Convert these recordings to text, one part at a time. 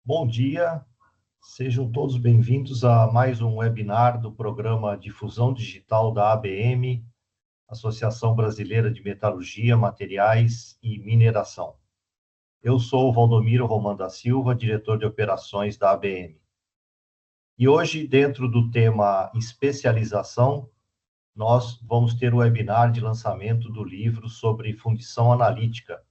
Bom dia, sejam todos bem-vindos a mais um webinar do programa Difusão Digital da ABM, Associação Brasileira de Metalurgia, Materiais e Mineração. Eu sou o Valdomiro Romano da Silva, diretor de operações da ABM. E hoje, dentro do tema especialização, nós vamos ter o webinar de lançamento do livro sobre fundição analítica,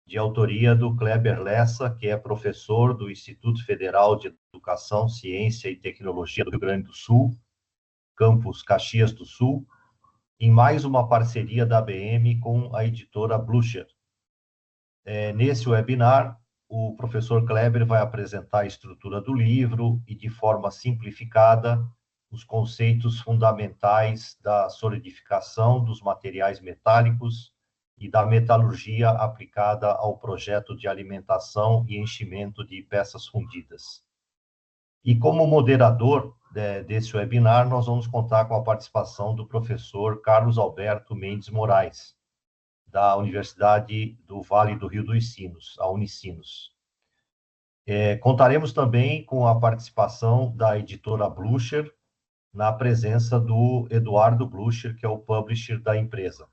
de autoria do Kleber Lessa, que é professor do Instituto Federal de Educação, Ciência e Tecnologia do Rio Grande do Sul, campus Caxias do Sul, em mais uma parceria da ABM com a editora Blucher. Nesse webinar, o professor Kleber vai apresentar a estrutura do livro e, de forma simplificada, os conceitos fundamentais da solidificação dos materiais metálicos e da metalurgia aplicada ao projeto de alimentação e enchimento de peças fundidas. E como moderador desse webinar, nós vamos contar com a participação do professor Carlos Alberto Mendes Moraes, da Universidade do Vale do Rio dos Sinos, a Unicinos. Contaremos também com a participação da editora Blucher, na presença do Eduardo Blucher, que é o publisher da empresa.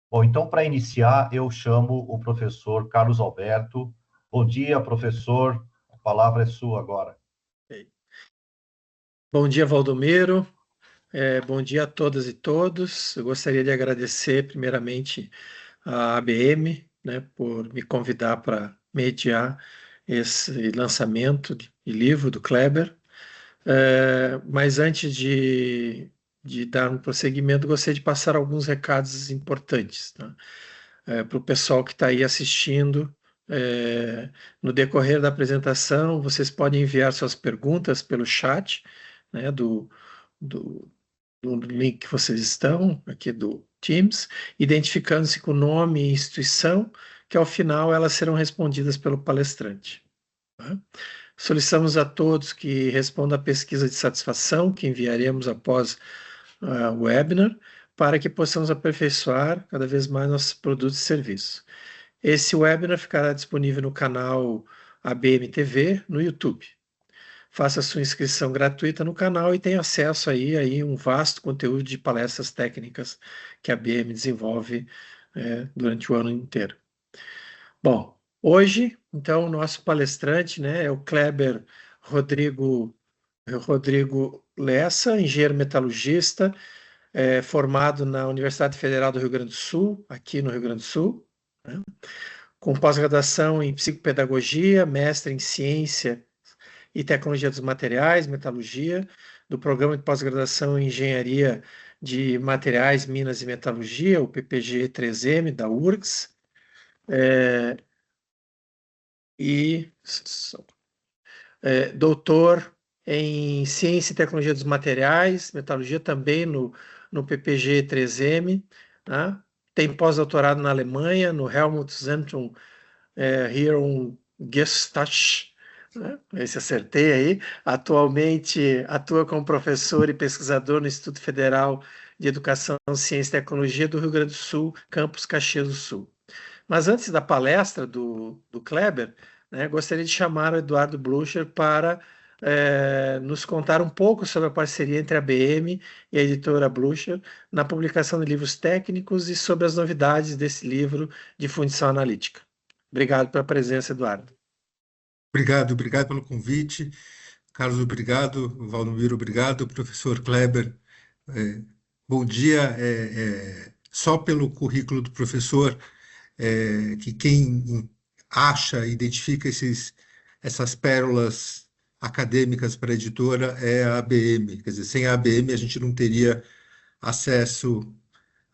Bom, então, para iniciar, eu chamo o professor Carlos Alberto. Bom dia, professor. A palavra é sua agora. Bom dia, Valdomiro. Bom dia a todas e todos. Eu gostaria de agradecer, primeiramente, a ABM, né, por me convidar para mediar esse lançamento de livro do Kleber. Mas antes de dar um prosseguimento, gostaria de passar alguns recados importantes, tá? Para o pessoal que está aí assistindo. No decorrer da apresentação, vocês podem enviar suas perguntas pelo chat, né, do link que vocês estão, aqui do Teams, identificando-se com nome e instituição, que ao final elas serão respondidas pelo palestrante. Tá? Solicitamos a todos que respondam a pesquisa de satisfação que enviaremos após o webinar, para que possamos aperfeiçoar cada vez mais nossos produtos e serviços. Esse webinar ficará disponível no canal ABM TV no YouTube. Faça sua inscrição gratuita no canal e tenha acesso aí um vasto conteúdo de palestras técnicas que a ABM desenvolve durante o ano inteiro. Bom, hoje, então, o nosso palestrante, né, é o Kleber Rodrigo Lessa, engenheiro metalurgista, formado na Universidade Federal do Rio Grande do Sul, aqui no Rio Grande do Sul, né, com pós-graduação em psicopedagogia, mestre em ciência e tecnologia dos materiais, metalurgia, do programa de pós-graduação em engenharia de materiais, minas e metalurgia, o PPG 3M, da URGS, doutor em ciência e tecnologia dos materiais, metalurgia também no PPG 3M, né? Tem pós-doutorado na Alemanha, no Helmut-Zentrum Herrengestach, né? Esse acertei aí. Atualmente atua como professor e pesquisador no Instituto Federal de Educação, Ciência e Tecnologia do Rio Grande do Sul, campus Caxias do Sul. Mas antes da palestra do Kleber, né, gostaria de chamar o Eduardo Blucher para nos contar um pouco sobre a parceria entre a ABM e a editora Blucher na publicação de livros técnicos e sobre as novidades desse livro de fundição analítica. Obrigado pela presença, Eduardo. Obrigado pelo convite. Carlos, obrigado. Valdomiro, obrigado. Professor Kleber, bom dia. Só pelo currículo do professor, que quem acha, identifica essas pérolas acadêmicas para a editora é a ABM. Quer dizer, sem a ABM a gente não teria acesso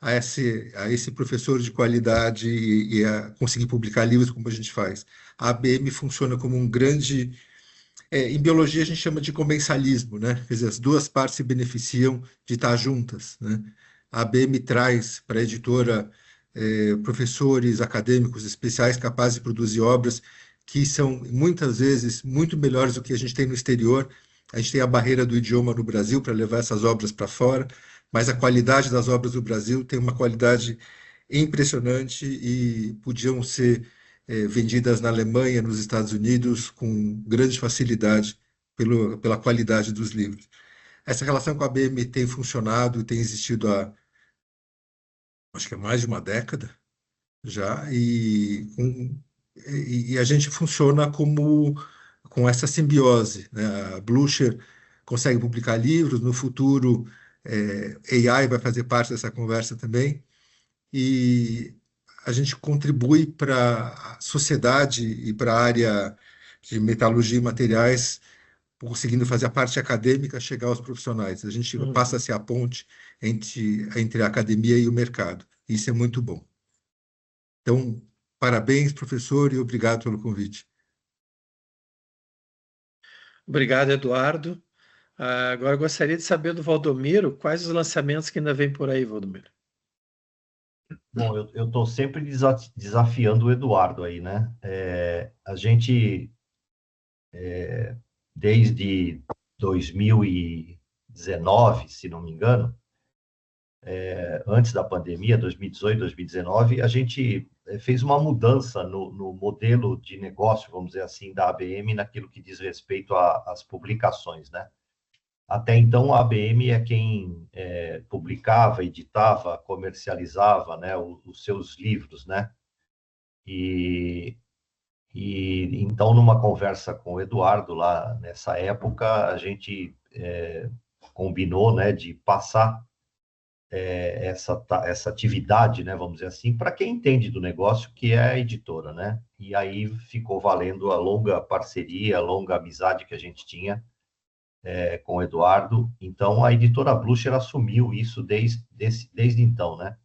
a esse professor de qualidade e a conseguir publicar livros como a gente faz. A ABM funciona como um grande... em biologia a gente chama de comensalismo, né? Quer dizer, as duas partes se beneficiam de estar juntas, né? A ABM traz para a editora professores acadêmicos especiais capazes de produzir obras que são muitas vezes muito melhores do que a gente tem no exterior. A gente tem a barreira do idioma no Brasil para levar essas obras para fora, mas a qualidade das obras do Brasil tem uma qualidade impressionante e podiam ser vendidas na Alemanha, nos Estados Unidos, com grande facilidade pela qualidade dos livros. Essa relação com a ABM tem funcionado e tem existido há, acho que há mais de uma década já, e a gente funciona com essa simbiose, né? A Blucher consegue publicar livros, no futuro AI vai fazer parte dessa conversa também, e a gente contribui para a sociedade e para a área de metalurgia e materiais, conseguindo fazer a parte acadêmica chegar aos profissionais. A gente passa a ser a ponte entre a academia e o mercado. Isso é muito bom. Então, parabéns, professor, e obrigado pelo convite. Obrigado, Eduardo. Agora eu gostaria de saber do Valdomiro quais os lançamentos que ainda vem por aí, Valdomiro. Bom, eu estou sempre desafiando o Eduardo aí, né? A gente, desde 2019, se não me engano, antes da pandemia, 2018, 2019, a gente fez uma mudança no modelo de negócio, vamos dizer assim, da ABM naquilo que diz respeito às publicações, né? Até então, a ABM é quem publicava, editava, comercializava, né, os seus livros, né? E então, numa conversa com o Eduardo lá nessa época, a gente combinou, né, de passar essa atividade, né, vamos dizer assim, para quem entende do negócio, que é a editora, né? E aí ficou valendo a longa parceria, a longa amizade que a gente tinha com o Eduardo. Então, a editora Blucher assumiu isso desde então, né?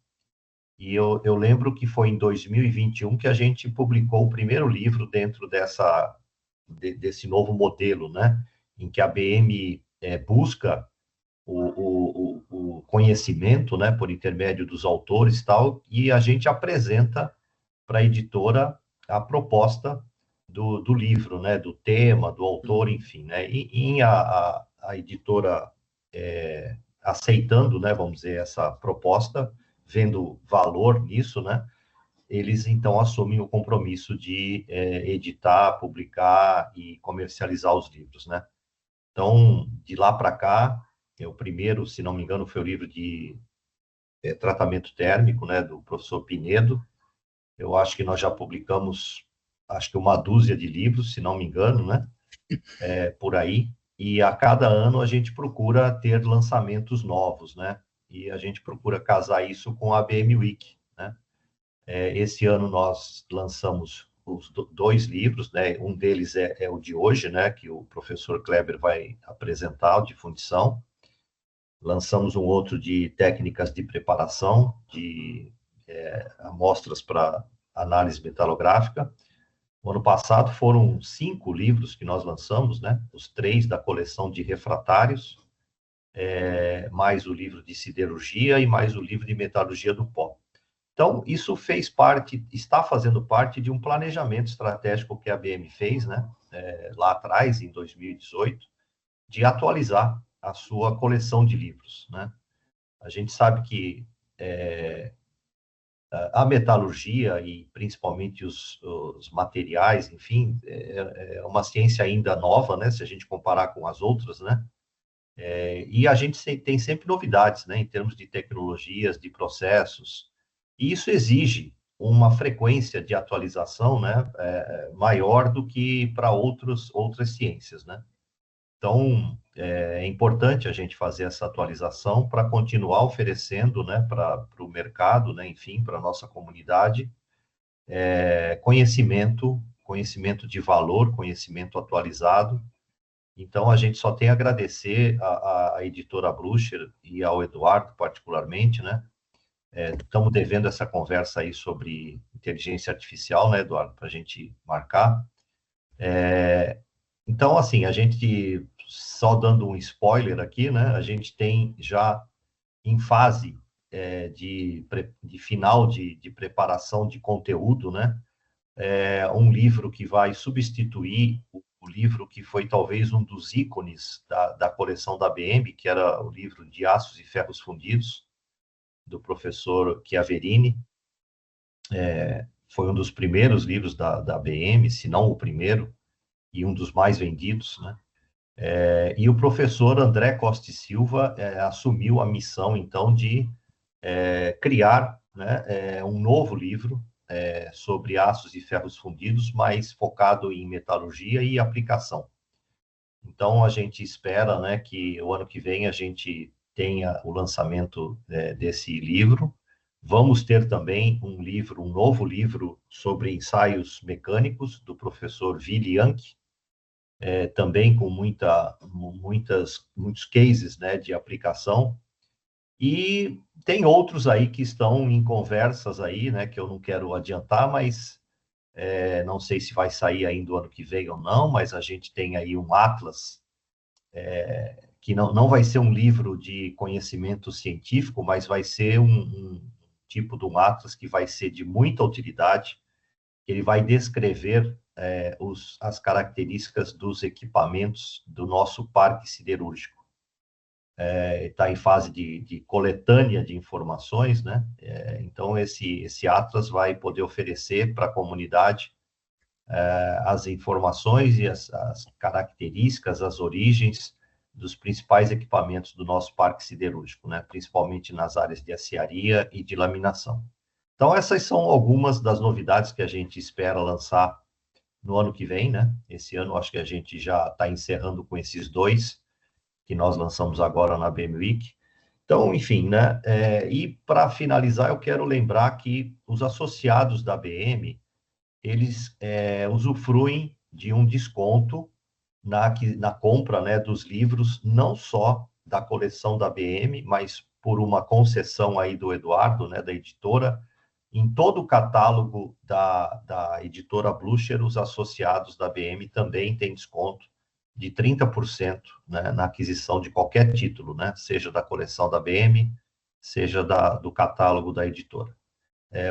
E eu lembro que foi em 2021 que a gente publicou o primeiro livro dentro desse novo modelo, né? Em que a BM busca o conhecimento, né, por intermédio dos autores e tal, e a gente apresenta para a editora a proposta do livro, né, do tema, do autor, enfim, né, e a editora aceitando, né, vamos dizer, essa proposta, vendo valor nisso, né, eles então assumem o compromisso de editar, publicar e comercializar os livros, né. Então, de lá para cá, o primeiro, se não me engano, foi o livro de tratamento térmico, né, do professor Pinedo. Eu acho que nós já publicamos, acho que uma dúzia de livros, se não me engano, né, por aí. E a cada ano a gente procura ter lançamentos novos, né, e a gente procura casar isso com a ABM Week, né. Esse ano nós lançamos os dois livros, né, um deles é o de hoje, né, que o professor Kleber vai apresentar, de fundição. Lançamos um outro de técnicas de preparação, de amostras para análise metalográfica. O ano passado foram 5 livros que nós lançamos, né? Os 3 da coleção de refratários, mais o livro de siderurgia e mais o livro de metalurgia do pó. Então, isso está fazendo parte de um planejamento estratégico que a ABM fez, né? Lá atrás, em 2018, de atualizar a sua coleção de livros, né? A gente sabe que a metalurgia e principalmente os materiais, enfim, é uma ciência ainda nova, né? Se a gente comparar com as outras, né? E a gente tem sempre novidades, né? Em termos de tecnologias, de processos. E isso exige uma frequência de atualização, né? Maior do que para outras ciências, né? Então, é importante a gente fazer essa atualização para continuar oferecendo, né, para o mercado, né, enfim, para a nossa comunidade, conhecimento de valor, conhecimento atualizado. Então, a gente só tem a agradecer à editora Blucher e ao Eduardo, particularmente, né? Estamos devendo essa conversa aí sobre inteligência artificial, né, Eduardo, para a gente marcar. Então, assim, a gente, só dando um spoiler aqui, né, a gente tem já em fase de final de preparação de conteúdo, né, um livro que vai substituir o livro que foi talvez um dos ícones da coleção da ABM, que era o livro de Aços e Ferros Fundidos, do professor Chiaverini. foi um dos primeiros livros da ABM, se não o primeiro, e um dos mais vendidos, né? E o professor André Costa e Silva assumiu a missão, então, de criar, né, um novo livro sobre aços e ferros fundidos, mas focado em metalurgia e aplicação. Então, a gente espera, né, que o ano que vem a gente tenha o lançamento desse livro. Vamos ter também um novo livro sobre ensaios mecânicos, do professor Willi Jank, também com muitos cases, né, de aplicação. E tem outros aí que estão em conversas aí, né, que eu não quero adiantar, mas não sei se vai sair ainda o ano que vem ou não, mas a gente tem aí um atlas, que não vai ser um livro de conhecimento científico, mas vai ser um tipo de um atlas que vai ser de muita utilidade. Ele vai descrever as características dos equipamentos do nosso parque siderúrgico. Está em fase de coletânea de informações, né? Então, esse atlas vai poder oferecer para a comunidade as informações e as características, as origens dos principais equipamentos do nosso parque siderúrgico, né? Principalmente nas áreas de aciaria e de laminação. Então, essas são algumas das novidades que a gente espera lançar no ano que vem, né? Esse ano, acho que a gente já está encerrando com esses dois, que nós lançamos agora na BM Week. Então, enfim, né? E para finalizar, eu quero lembrar que os associados da BM, eles usufruem de um desconto na compra, né, dos livros, não só da coleção da BM, mas por uma concessão aí do Eduardo, né, da editora. Em todo o catálogo da editora Blucher, os associados da BM também têm desconto de 30%, né, na aquisição de qualquer título, né, seja da coleção da BM, seja do catálogo da editora.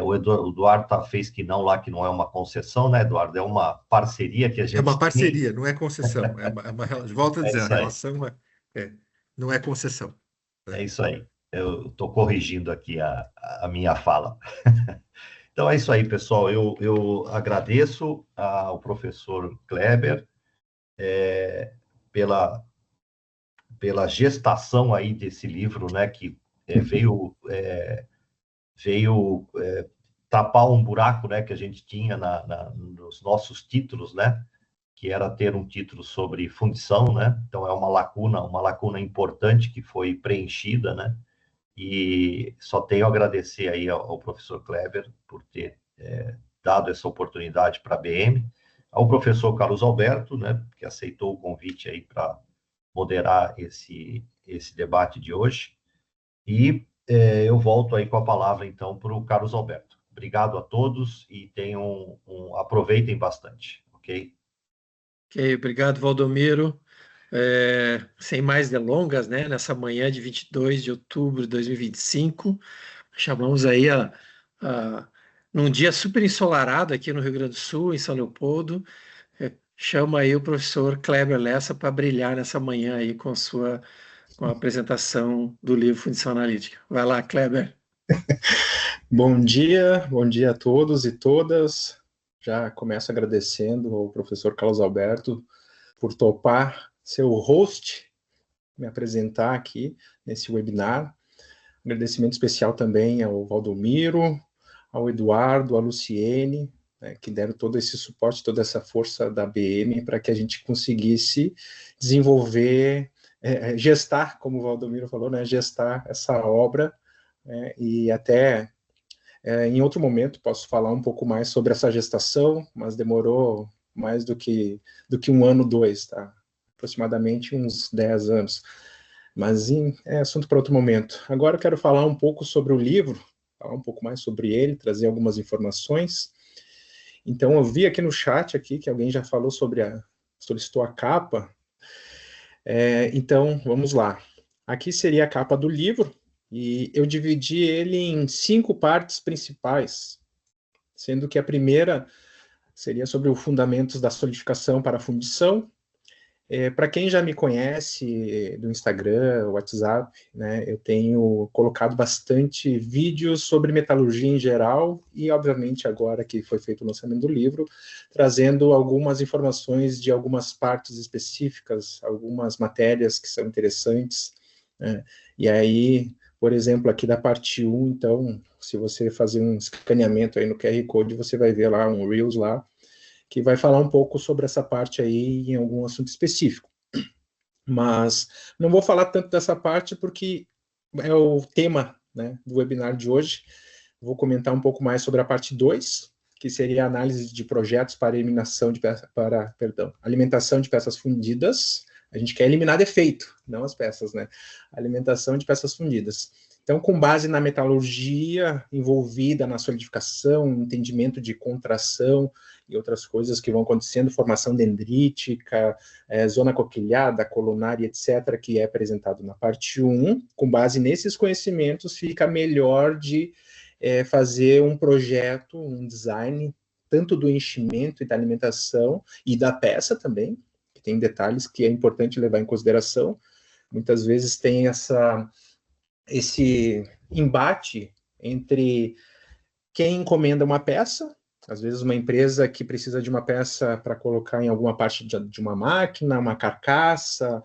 O Eduardo fez que não lá, que não é uma concessão, né, Eduardo? É uma parceria que a gente É uma tem. parceria, não é concessão. Volto a dizer, a Isso aí. relação não é concessão. É isso aí. Eu estou corrigindo aqui a minha fala. Então, é isso aí, pessoal. Eu agradeço ao professor Kleber pela gestação aí desse livro, né, que veio tapar um buraco, né, que a gente tinha nos nossos títulos, né, que era ter um título sobre fundição, né. Então, é uma lacuna importante que foi preenchida, né. E só tenho a agradecer aí ao professor Kleber por ter dado essa oportunidade para a BM, ao professor Carlos Alberto, né, que aceitou o convite aí para moderar esse debate de hoje. E eu volto aí com a palavra, então, para o Carlos Alberto. Obrigado a todos e aproveitem bastante, ok? Ok, obrigado, Valdomiro. Sem mais delongas, né, nessa manhã de 22 de outubro de 2025, chamamos aí num dia super ensolarado aqui no Rio Grande do Sul, em São Leopoldo, chama aí o professor Kleber Lessa para brilhar nessa manhã aí com a apresentação do livro Fundição Analítica. Vai lá, Kleber. Bom dia a todos e todas. Já começo agradecendo ao professor Carlos Alberto por topar ser o host, me apresentar aqui nesse webinar. Agradecimento especial também ao Valdomiro, ao Eduardo, à Luciene, né, que deram todo esse suporte, toda essa força da BM para que a gente conseguisse desenvolver, gestar, como o Valdomiro falou, né, gestar essa obra, e até em outro momento posso falar um pouco mais sobre essa gestação, mas demorou mais do que 1 ano, 2, tá? Aproximadamente uns 10 anos. Mas é assunto para outro momento. Agora eu quero falar um pouco sobre o livro, falar um pouco mais sobre ele, trazer algumas informações. Então, eu vi aqui no chat aqui que alguém já falou solicitou a capa. Então, vamos lá. Aqui seria a capa do livro, e eu dividi ele em 5 partes principais, sendo que a primeira seria sobre os fundamentos da solidificação para a fundição. Para quem já me conhece do Instagram, WhatsApp, né, eu tenho colocado bastante vídeos sobre metalurgia em geral e, obviamente, agora que foi feito o lançamento do livro, trazendo algumas informações de algumas partes específicas, algumas matérias que são interessantes, né? E aí, por exemplo, aqui da parte 1, então, se você fazer um escaneamento aí no QR Code, você vai ver lá um Reels lá, que vai falar um pouco sobre essa parte aí em algum assunto específico. Mas não vou falar tanto dessa parte porque é o tema, né, do webinar de hoje. Vou comentar um pouco mais sobre a parte 2, que seria a análise de projetos para eliminação de alimentação de peças fundidas. A gente quer eliminar defeito, não as peças, né? Alimentação de peças fundidas. Então, com base na metalurgia envolvida na solidificação, entendimento de contração e outras coisas que vão acontecendo, formação dendrítica, zona coquilhada, colunar, etc., que é apresentado na parte 1, com base nesses conhecimentos, fica melhor de fazer um projeto, um design, tanto do enchimento e da alimentação, e da peça também, que tem detalhes que é importante levar em consideração. Muitas vezes tem esse embate entre quem encomenda uma peça, às vezes uma empresa que precisa de uma peça para colocar em alguma parte de uma máquina, uma carcaça,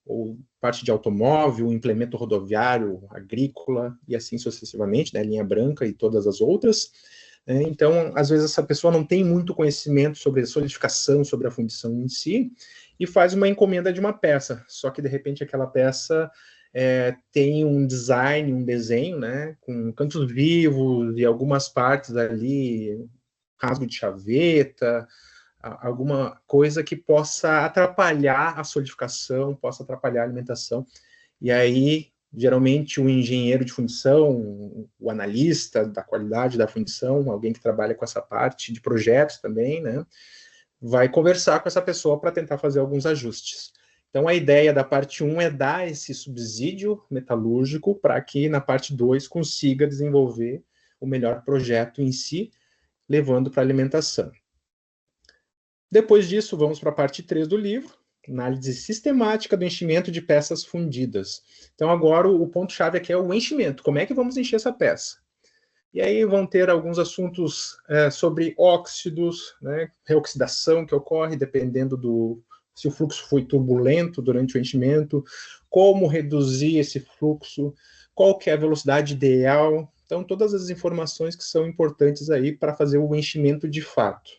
ou parte de automóvel, um implemento rodoviário, agrícola, e assim sucessivamente, né, linha branca e todas as outras. Então, às vezes essa pessoa não tem muito conhecimento sobre a solidificação, sobre a fundição em si, e faz uma encomenda de uma peça, só que de repente aquela peça tem um design, um desenho, né, com cantos vivos e algumas partes ali, rasgo de chaveta, alguma coisa que possa atrapalhar a solidificação, possa atrapalhar a alimentação. E aí, geralmente, o engenheiro de fundição, o analista da qualidade da fundição, alguém que trabalha com essa parte de projetos também, né, vai conversar com essa pessoa para tentar fazer alguns ajustes. Então, a ideia da parte 1 é dar esse subsídio metalúrgico para que na parte 2 consiga desenvolver o melhor projeto em si, levando para a alimentação. Depois disso, vamos para a parte 3 do livro, análise sistemática do enchimento de peças fundidas. Então, agora o ponto-chave aqui é o enchimento. Como é que vamos encher essa peça? E aí vão ter alguns assuntos sobre óxidos, né, reoxidação que ocorre dependendo se o fluxo foi turbulento durante o enchimento, como reduzir esse fluxo, qual que é a velocidade ideal. Então, todas as informações que são importantes aí para fazer o enchimento de fato.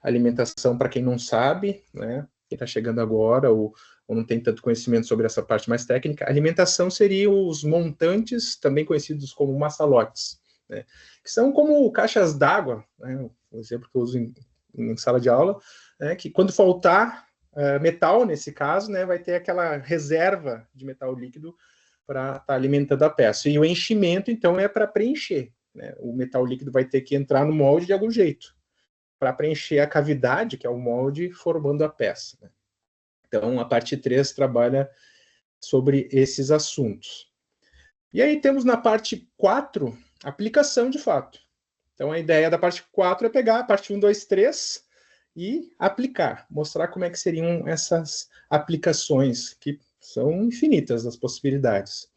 Alimentação, para quem não sabe, né, quem está chegando agora ou não tem tanto conhecimento sobre essa parte mais técnica, alimentação seria os montantes, também conhecidos como maçalotes, né, que são como caixas d'água, né, um exemplo que eu uso em sala de aula, né, que quando faltar metal, nesse caso, né, vai ter aquela reserva de metal líquido para estar alimentando a peça. E o enchimento, então, é para preencher, né, o metal líquido vai ter que entrar no molde de algum jeito, para preencher a cavidade, que é o molde, formando a peça, né? Então, a parte 3 trabalha sobre esses assuntos. E aí temos na parte 4, aplicação de fato. Então, a ideia da parte 4 é pegar a parte 1, 2, 3 e aplicar, mostrar como é que seriam essas aplicações, que são infinitas as possibilidades.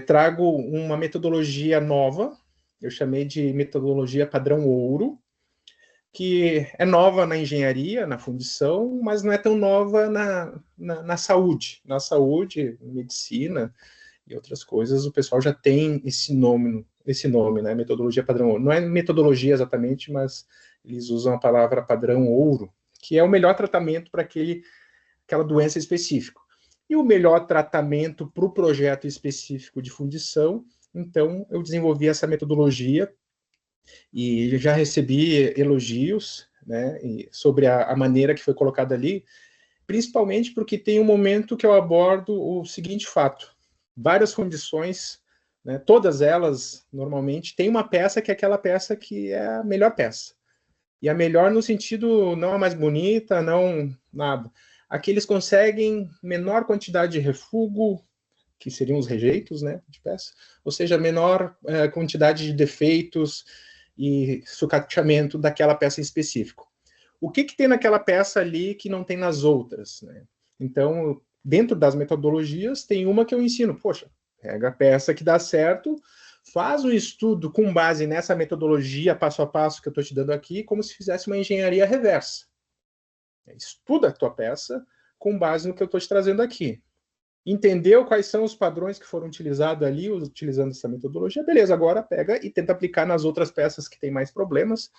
Trago uma metodologia nova, eu chamei de metodologia padrão ouro, que é nova na engenharia, na fundição, mas não é tão nova na saúde. Na saúde, medicina e outras coisas, o pessoal já tem esse nome, né? Metodologia padrão ouro. Não é metodologia exatamente, mas eles usam a palavra padrão ouro, que é o melhor tratamento para aquela doença específica. E o melhor tratamento para o projeto específico de fundição, então eu desenvolvi essa metodologia e já recebi elogios, né, sobre a maneira que foi colocada ali, principalmente porque tem um momento que eu abordo o seguinte fato: várias fundições, né, todas elas, normalmente, tem uma peça que é aquela peça que é a melhor peça. E a melhor no sentido, não a mais bonita, não nada. Aqui eles conseguem menor quantidade de refúgio, que seriam os rejeitos, né, de peça, ou seja, menor quantidade de defeitos e sucateamento daquela peça em específico. o que tem naquela peça ali que não tem nas outras, né? Então, dentro das metodologias, tem uma que eu ensino, poxa, pega a peça que dá certo, faz um estudo com base nessa metodologia passo a passo que eu estou te dando aqui, como se fizesse uma engenharia reversa. Estuda a tua peça com base no que eu estou te trazendo aqui. Entendeu quais são os padrões que foram utilizados ali, utilizando essa metodologia? Beleza, agora pega e tenta aplicar nas outras peças que tem mais problemas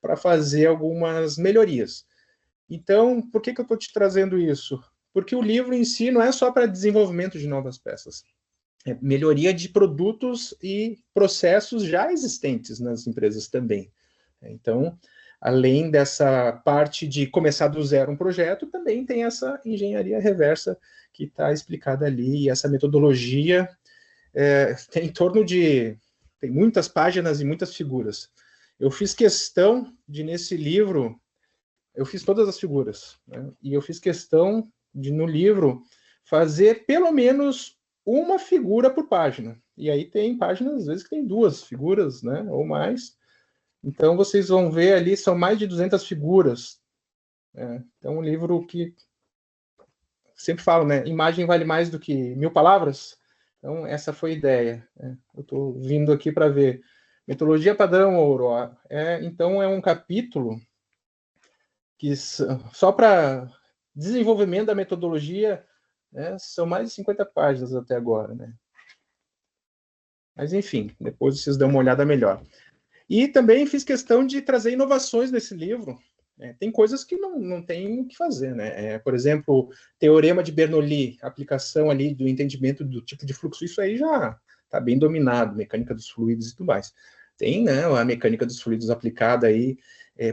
para fazer algumas melhorias. Então, por que eu estou te trazendo isso? Porque o livro em si não é só para desenvolvimento de novas peças. É melhoria de produtos e processos já existentes nas empresas também. Então, além dessa parte de começar do zero um projeto, também tem essa engenharia reversa que está explicada ali, e essa metodologia tem em torno de... tem muitas páginas e muitas figuras. Eu fiz questão de, nesse livro, eu fiz todas as figuras, né? E eu fiz questão de, no livro, fazer pelo menos uma figura por página. E aí tem páginas, às vezes, que tem 2 figuras, né, ou mais. Então, vocês vão ver ali, são mais de 200 figuras. Então, um livro que, sempre falo, né, imagem vale mais do que 1000 palavras. Então, essa foi a ideia. Eu estou vindo aqui para ver. Metodologia padrão ouro. Então, é um capítulo que, só para desenvolvimento da metodologia, são mais de 50 páginas até agora, né? Mas, enfim, depois vocês dão uma olhada melhor. E também fiz questão de trazer inovações nesse livro. Tem coisas que não tem o que fazer, né? Por exemplo, Teorema de Bernoulli, aplicação ali do entendimento do tipo de fluxo, isso aí já está bem dominado, mecânica dos fluidos e tudo mais. Tem, né, a mecânica dos fluidos aplicada aí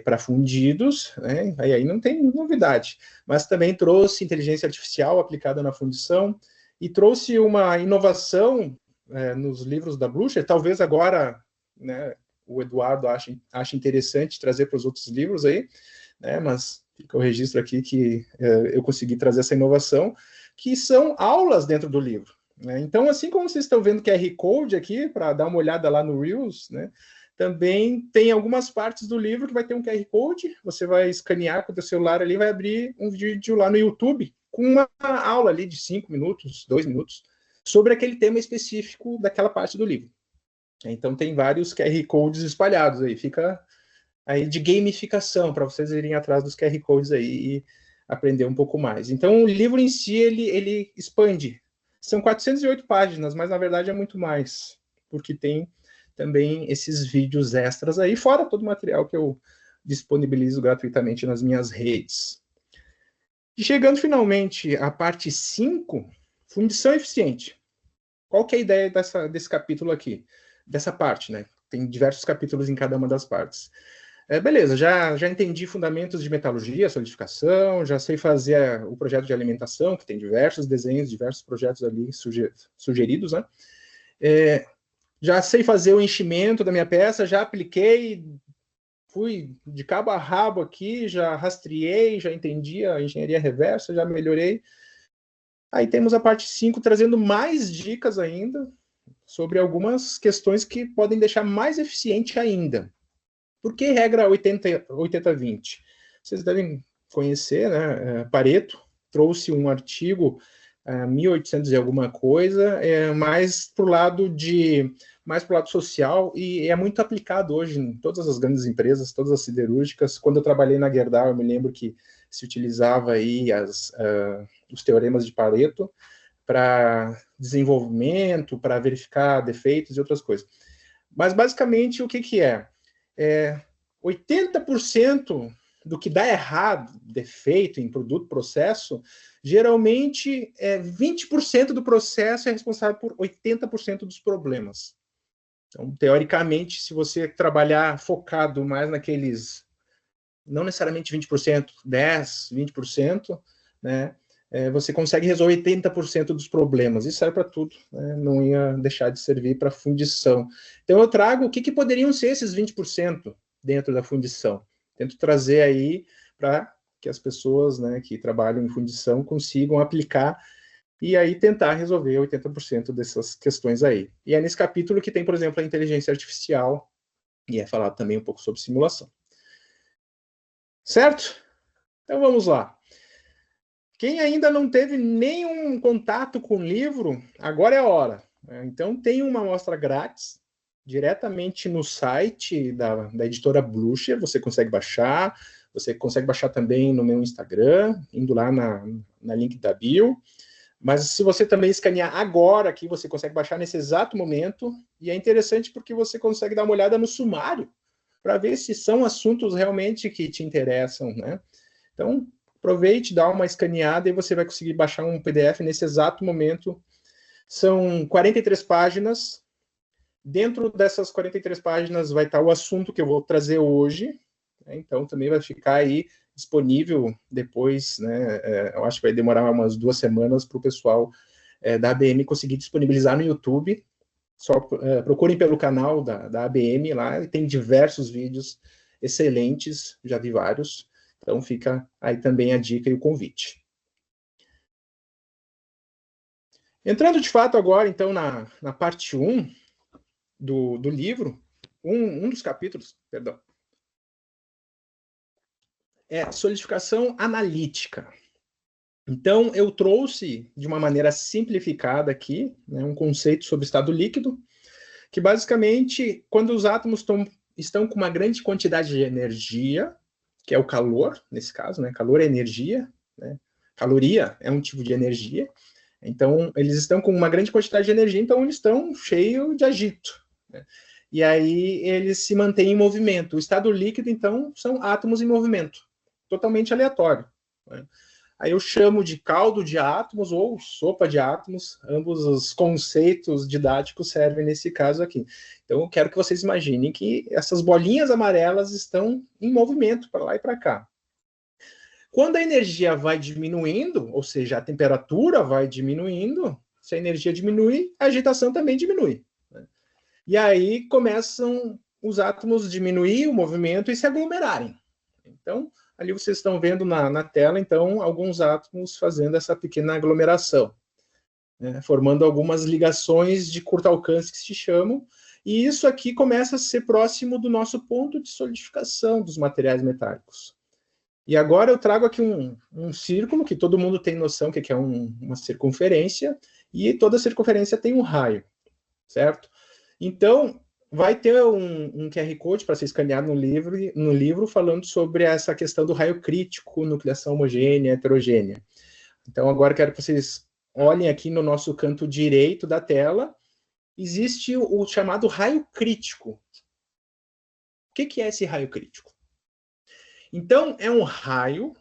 para fundidos, né? Aí não tem novidade. Mas também trouxe inteligência artificial aplicada na fundição e trouxe uma inovação nos livros da Blucher, talvez agora, né, o Eduardo acha interessante trazer para os outros livros aí, né, mas fica o registro aqui que eu consegui trazer essa inovação, que são aulas dentro do livro, né? Então, assim como vocês estão vendo QR Code aqui, para dar uma olhada lá no Reels, né, também tem algumas partes do livro que vai ter um QR Code, você vai escanear com o seu celular ali, vai abrir um vídeo lá no YouTube, com uma aula ali de 5 minutos, 2 minutos, sobre aquele tema específico daquela parte do livro. Então tem vários QR Codes espalhados aí, fica aí de gamificação, para vocês irem atrás dos QR Codes aí e aprender um pouco mais. Então o livro em si, ele expande. São 408 páginas, mas na verdade é muito mais, porque tem também esses vídeos extras aí, fora todo o material que eu disponibilizo gratuitamente nas minhas redes. E chegando finalmente à parte 5, fundição eficiente. Qual que é a ideia desse capítulo aqui? Dessa parte, né? Tem diversos capítulos em cada uma das partes. Beleza, já entendi fundamentos de metalurgia, solidificação, já sei fazer o projeto de alimentação, que tem diversos desenhos, diversos projetos ali sugeridos, né? Já sei fazer o enchimento da minha peça, já apliquei, fui de cabo a rabo aqui, já rastreei, já entendi a engenharia reversa, já melhorei. Aí temos a parte 5 trazendo mais dicas ainda sobre algumas questões que podem deixar mais eficiente ainda. Por que regra 80-20? Vocês devem conhecer, né? Pareto trouxe um artigo 1800 e alguma coisa, mais para o lado social, e é muito aplicado hoje em todas as grandes empresas, todas as siderúrgicas. Quando eu trabalhei na Gerdau, eu me lembro que se utilizava aí os teoremas de Pareto para desenvolvimento, para verificar defeitos e outras coisas. Mas, basicamente, o que é? 80% do que dá errado, defeito em produto, processo, geralmente 20% do processo é responsável por 80% dos problemas. Então, teoricamente, se você trabalhar focado mais naqueles, não necessariamente 20%, 10%, 20%, né, você consegue resolver 80% dos problemas. Isso serve para tudo, né? Não ia deixar de servir para fundição. Então, eu trago o que poderiam ser esses 20% dentro da fundição. Tento trazer aí para que as pessoas, né, que trabalham em fundição consigam aplicar e aí tentar resolver 80% dessas questões aí. E é nesse capítulo que tem, por exemplo, a inteligência artificial, e é falado também um pouco sobre simulação. Certo? Então vamos lá. Quem ainda não teve nenhum contato com o livro, agora é a hora. Então tem uma amostra grátis, diretamente no site da editora Blucher, você consegue baixar também no meu Instagram, indo lá na link da bio. Mas se você também escanear agora aqui, você consegue baixar nesse exato momento, e é interessante porque você consegue dar uma olhada no sumário, para ver se são assuntos realmente que te interessam, né? Então, aproveite, dá uma escaneada e você vai conseguir baixar um PDF nesse exato momento. São 43 páginas. Dentro dessas 43 páginas vai estar o assunto que eu vou trazer hoje, né? Então, também vai ficar aí disponível depois, né? Eu acho que vai demorar umas 2 semanas para o pessoal da ABM conseguir disponibilizar no YouTube. Só procurem pelo canal da ABM lá, tem diversos vídeos excelentes, já vi vários. Então fica aí também a dica e o convite. Entrando de fato agora, então, na parte 1 do livro, um dos capítulos, perdão, é solidificação analítica. Então, eu trouxe de uma maneira simplificada aqui, né, um conceito sobre estado líquido, que basicamente, quando os átomos estão com uma grande quantidade de energia, que é o calor, nesse caso, né? Calor é energia, né? Caloria é um tipo de energia. Então, eles estão com uma grande quantidade de energia, então eles estão cheios de agito, né? E aí eles se mantêm em movimento. O estado líquido, então, são átomos em movimento, totalmente aleatório, né? Aí eu chamo de caldo de átomos ou sopa de átomos, ambos os conceitos didáticos servem nesse caso aqui. Então eu quero que vocês imaginem que essas bolinhas amarelas estão em movimento para lá e para cá. Quando a energia vai diminuindo, ou seja, a temperatura vai diminuindo, se a energia diminui, a agitação também diminui, né? E aí começam os átomos a diminuir o movimento e se aglomerarem. Então, ali vocês estão vendo na tela, então, alguns átomos fazendo essa pequena aglomeração, né, formando algumas ligações de curto alcance que se chamam, e isso aqui começa a ser próximo do nosso ponto de solidificação dos materiais metálicos. E agora eu trago aqui um círculo, que todo mundo tem noção que é uma circunferência, e toda circunferência tem um raio, certo? Então, vai ter um QR Code para ser escaneado no livro falando sobre essa questão do raio crítico, nucleação homogênea, heterogênea. Então, agora quero que vocês olhem aqui no nosso canto direito da tela. Existe o chamado raio crítico. O que é esse raio crítico? Então, é um raio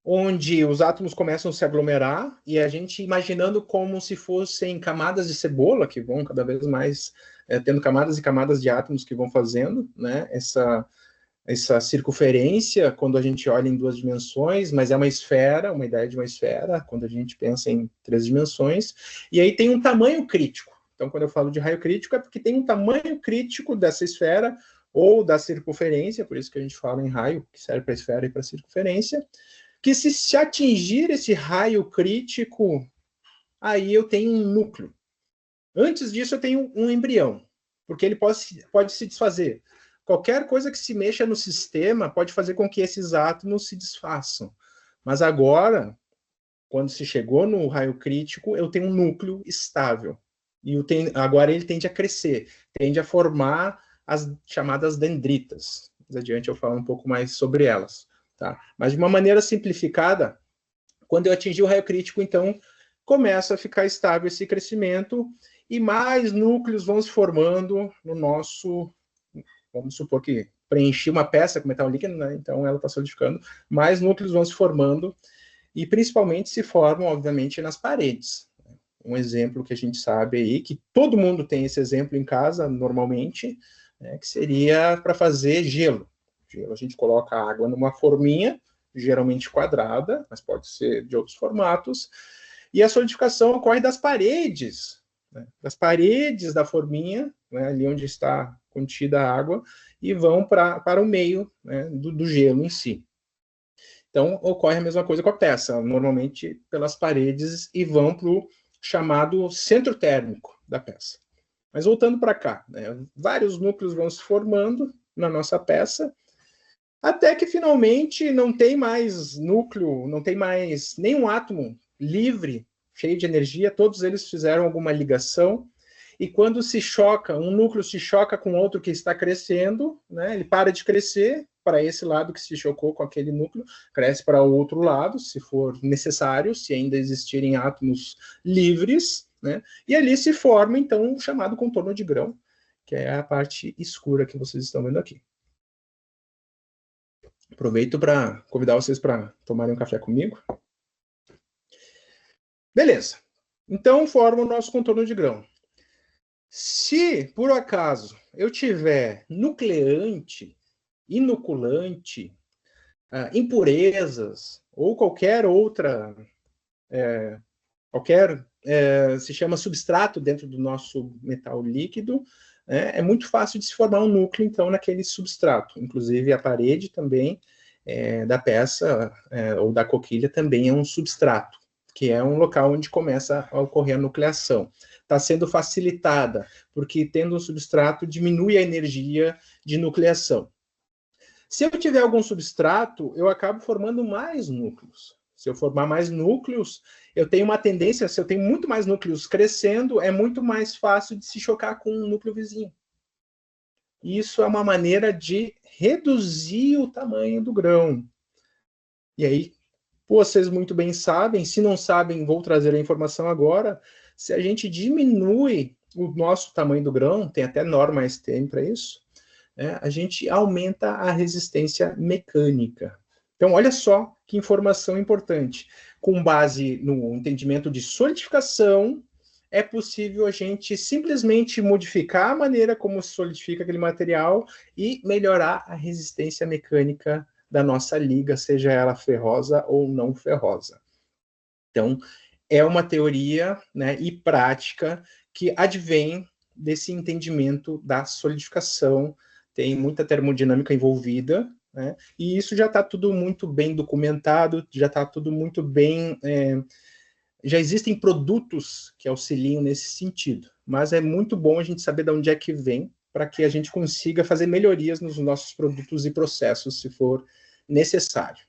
onde os átomos começam a se aglomerar e a gente imaginando como se fossem camadas de cebola que vão cada vez mais tendo camadas e camadas de átomos que vão fazendo, né, essa circunferência quando a gente olha em 2 dimensões, mas é uma esfera, uma ideia de uma esfera, quando a gente pensa em 3 dimensões, e aí tem um tamanho crítico. Então, quando eu falo de raio crítico, é porque tem um tamanho crítico dessa esfera ou da circunferência, por isso que a gente fala em raio, que serve para esfera e para circunferência, que se atingir esse raio crítico, aí eu tenho um núcleo. Antes disso, eu tenho um embrião, porque ele pode se desfazer. Qualquer coisa que se mexa no sistema pode fazer com que esses átomos se desfaçam. Mas agora, quando se chegou no raio crítico, eu tenho um núcleo estável. E agora ele tende a crescer, tende a formar as chamadas dendritas. Mais adiante eu falo um pouco mais sobre elas. Tá? Mas de uma maneira simplificada, quando eu atingir o raio crítico, então, começa a ficar estável esse crescimento e mais núcleos vão se formando no nosso... Vamos supor que preenchi uma peça com metal líquido, né? Então ela está solidificando, mais núcleos vão se formando e principalmente se formam, obviamente, nas paredes. Um exemplo que a gente sabe aí, que todo mundo tem esse exemplo em casa, normalmente, né, que seria para fazer gelo. A gente coloca a água numa forminha, geralmente quadrada, mas pode ser de outros formatos, e a solidificação ocorre das paredes, né, das paredes da forminha, né, ali onde está contida a água, e vão para o meio, né, do gelo em si. Então, ocorre a mesma coisa com a peça, normalmente pelas paredes, e vão para o chamado centro térmico da peça. Mas voltando para cá, né, vários núcleos vão se formando na nossa peça, Até que finalmente não tem mais núcleo, não tem mais nenhum átomo livre, cheio de energia, todos eles fizeram alguma ligação, e quando se choca, um núcleo se choca com outro que está crescendo, né, ele para de crescer para esse lado que se chocou com aquele núcleo, cresce para o outro lado, se for necessário, se ainda existirem átomos livres, né, e ali se forma, então, o chamado contorno de grão, que é a parte escura que vocês estão vendo aqui. Aproveito para convidar vocês para tomarem um café comigo. Beleza. Então, forma o nosso contorno de grão. Se, por acaso, eu tiver nucleante, inoculante, impurezas, ou qualquer outra, se chama substrato dentro do nosso metal líquido, é muito fácil de se formar um núcleo, então, naquele substrato. Inclusive, a parede também da peça ou da coquilha também é um substrato, que é um local onde começa a ocorrer a nucleação. Está sendo facilitada, porque tendo um substrato diminui a energia de nucleação. Se eu tiver algum substrato, eu acabo formando mais núcleos. Se eu formar mais núcleos, eu tenho uma tendência, se eu tenho muito mais núcleos crescendo, é muito mais fácil de se chocar com um núcleo vizinho. Isso é uma maneira de reduzir o tamanho do grão. E aí, vocês muito bem sabem, se não sabem, vou trazer a informação agora, se a gente diminui o nosso tamanho do grão, tem até norma STM para isso, a gente aumenta a resistência mecânica. Então, olha só que informação importante. Com base no entendimento de solidificação, é possível a gente simplesmente modificar a maneira como se solidifica aquele material e melhorar a resistência mecânica da nossa liga, seja ela ferrosa ou não ferrosa. Então, é uma teoria, né, e prática que advém desse entendimento da solidificação, tem muita termodinâmica envolvida, né, e isso já está tudo muito bem documentado, já está tudo muito bem... já existem produtos que auxiliam nesse sentido, mas é muito bom a gente saber de onde é que vem, para que a gente consiga fazer melhorias nos nossos produtos e processos, se for necessário.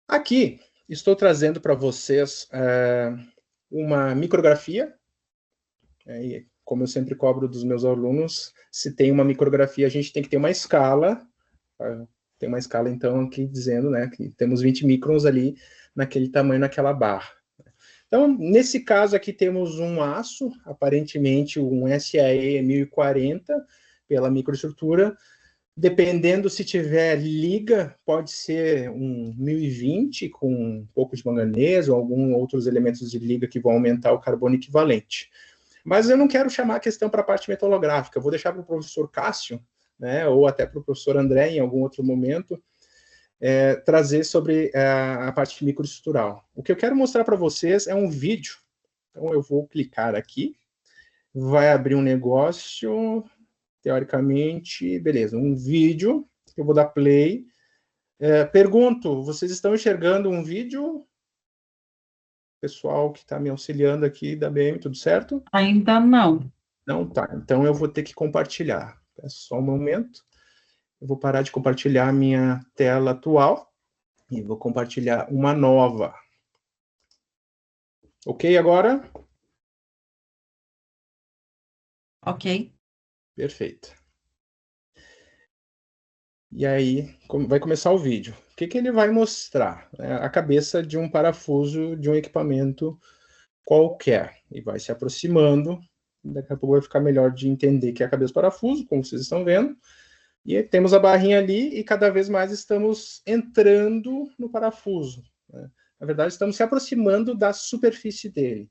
Aqui, estou trazendo para vocês uma micrografia, como eu sempre cobro dos meus alunos, se tem uma micrografia, a gente tem que ter uma escala, tem uma escala, então, aqui dizendo, né, que temos 20 microns ali, naquele tamanho, naquela barra. Então, nesse caso aqui, temos um aço, aparentemente um SAE 1040, pela microestrutura. Dependendo se tiver liga, pode ser um 1020, com um pouco de manganês, ou alguns outros elementos de liga que vão aumentar o carbono equivalente. Mas eu não quero chamar a questão para a parte metalográfica, eu vou deixar para o professor Cássio, né, ou até para o professor André, em algum outro momento, trazer sobre a parte microestrutural. O que eu quero mostrar para vocês é um vídeo. Então, eu vou clicar aqui, vai abrir um negócio, teoricamente, beleza, um vídeo, eu vou dar play. Pergunto, vocês estão enxergando um vídeo? Pessoal que está me auxiliando aqui da BM, tudo certo? Ainda não. Não, tá. Então, eu vou ter que compartilhar. É só um momento. Eu vou parar de compartilhar a minha tela atual e vou compartilhar uma nova. Ok agora? Ok. Perfeito. E aí, vai começar o vídeo. O que ele vai mostrar? A cabeça de um parafuso de um equipamento qualquer. E vai se aproximando. Daqui a pouco vai ficar melhor de entender que é a cabeça do parafuso, como vocês estão vendo. E temos a barrinha ali e cada vez mais estamos entrando no parafuso, né? Na verdade, estamos se aproximando da superfície dele.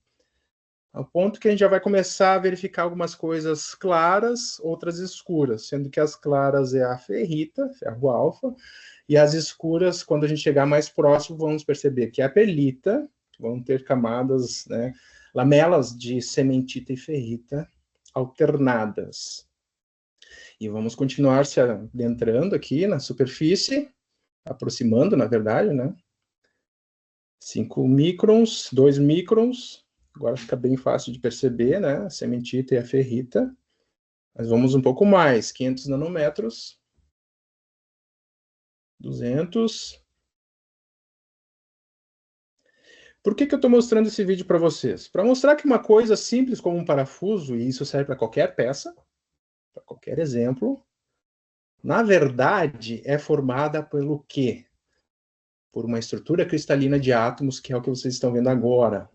Ao ponto que a gente já vai começar a verificar algumas coisas claras, outras escuras, sendo que as claras é a ferrita, ferro alfa, e as escuras, quando a gente chegar mais próximo, vamos perceber que é a perlita, vão ter camadas, né, lamelas de cementita e ferrita alternadas. E vamos continuar se adentrando aqui na superfície, aproximando, na verdade, né? 5 microns, 2 microns, agora fica bem fácil de perceber, né? A cementita e a ferrita. Mas vamos um pouco mais, 500 nanômetros, 200. Por que eu estou mostrando esse vídeo para vocês? Para mostrar que uma coisa simples como um parafuso, e isso serve para qualquer peça, para qualquer exemplo, na verdade é formada pelo quê? Por uma estrutura cristalina de átomos, que é o que vocês estão vendo agora.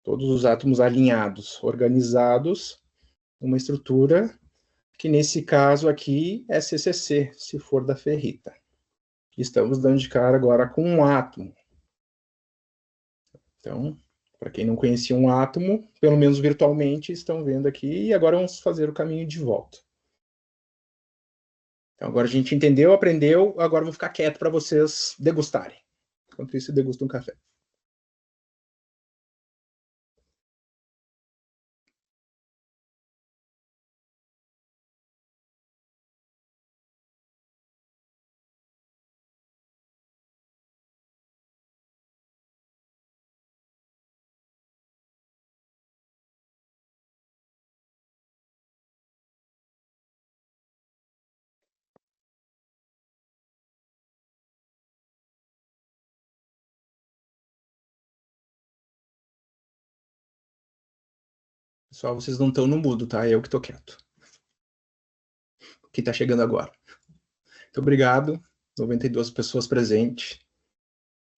Todos os átomos alinhados, organizados, uma estrutura que nesse caso aqui é CCC, se for da ferrita. Estamos dando de cara agora com um átomo. Então, para quem não conhecia um átomo, pelo menos virtualmente, estão vendo aqui, e agora vamos fazer o caminho de volta. Então, agora a gente entendeu, aprendeu, agora eu vou ficar quieto para vocês degustarem. Enquanto isso, eu degusto um café. Pessoal, vocês não estão no mudo, tá? Eu que estou quieto. Que está chegando agora. Muito obrigado, 92 pessoas presentes.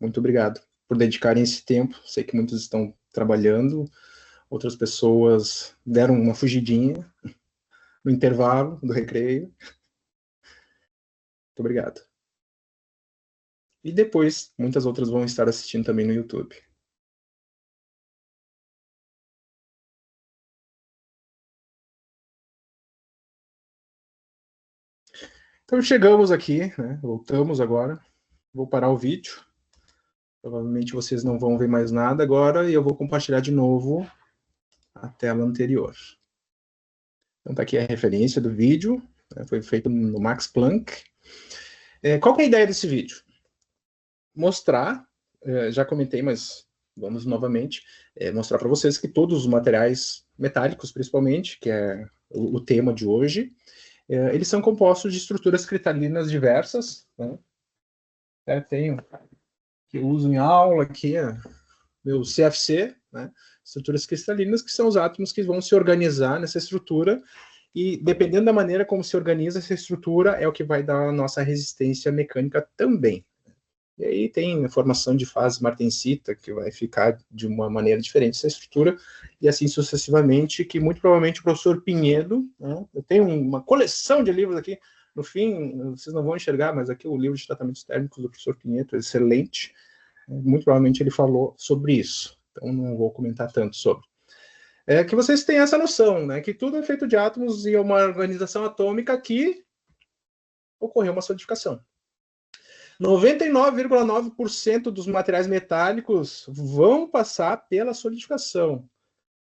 Muito obrigado por dedicarem esse tempo. Sei que muitos estão trabalhando, outras pessoas deram uma fugidinha no intervalo do recreio. Muito obrigado. E depois, muitas outras vão estar assistindo também no YouTube. Então chegamos aqui, né? Voltamos agora. Vou parar o vídeo. Provavelmente vocês não vão ver mais nada agora e eu vou compartilhar de novo a tela anterior. Então tá aqui a referência do vídeo, né? Foi feito no Max Planck. Qual que é a ideia desse vídeo? Mostrar, já comentei, mas vamos novamente, mostrar para vocês que todos os materiais metálicos, principalmente, que é o tema de hoje, eles são compostos de estruturas cristalinas diversas, né? Tenho que eu uso em aula aqui, meu CFC, né? Estruturas cristalinas, que são os átomos que vão se organizar nessa estrutura, e dependendo da maneira como se organiza essa estrutura, é o que vai dar a nossa resistência mecânica também. E aí tem a formação de fase martensita, que vai ficar de uma maneira diferente essa estrutura, e assim sucessivamente, que muito provavelmente o professor Pinheiro, né, eu tenho uma coleção de livros aqui, no fim, vocês não vão enxergar, mas aqui o livro de tratamentos térmicos do professor Pinheiro, excelente, muito provavelmente ele falou sobre isso, então não vou comentar tanto sobre. Que vocês tenham essa noção, né, que tudo é feito de átomos e uma organização atômica que ocorreu uma solidificação. 99,9% dos materiais metálicos vão passar pela solidificação.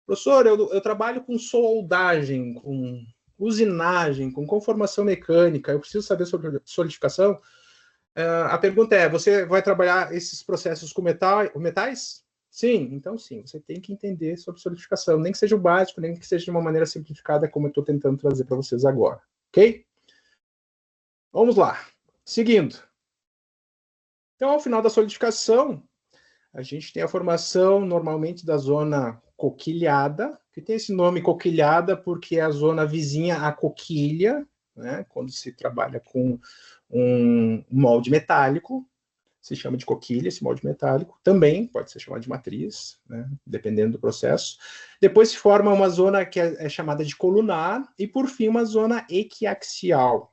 Professor, eu trabalho com soldagem, com usinagem, com conformação mecânica, eu preciso saber sobre solidificação? A pergunta é, você vai trabalhar esses processos com metais? Sim, então sim, você tem que entender sobre solidificação, nem que seja o básico, nem que seja de uma maneira simplificada, como eu estou tentando trazer para vocês agora, ok? Vamos lá, seguindo. Então, ao final da solidificação, a gente tem a formação, normalmente, da zona coquilhada, que tem esse nome coquilhada porque é a zona vizinha à coquilha, né? Quando se trabalha com um molde metálico, se chama de coquilha, esse molde metálico. Também pode ser chamado de matriz, né? Dependendo do processo. Depois se forma uma zona que é chamada de colunar, e, por fim, uma zona equiaxial.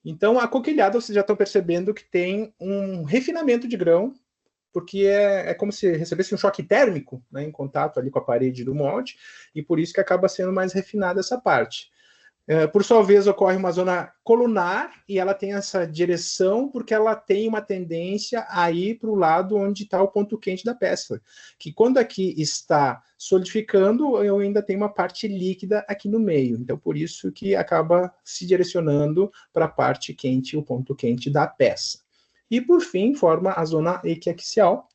Então, a coquilhada, vocês já estão percebendo que tem um refinamento de grão, porque é como se recebesse um choque térmico, né, em contato ali com a parede do molde, e por isso que acaba sendo mais refinada essa parte. Por sua vez, ocorre uma zona colunar, e ela tem essa direção porque ela tem uma tendência a ir para o lado onde está o ponto quente da peça, que quando aqui está solidificando, eu ainda tenho uma parte líquida aqui no meio, então por isso que acaba se direcionando para a parte quente, o ponto quente da peça. E por fim, forma a zona equiaxial.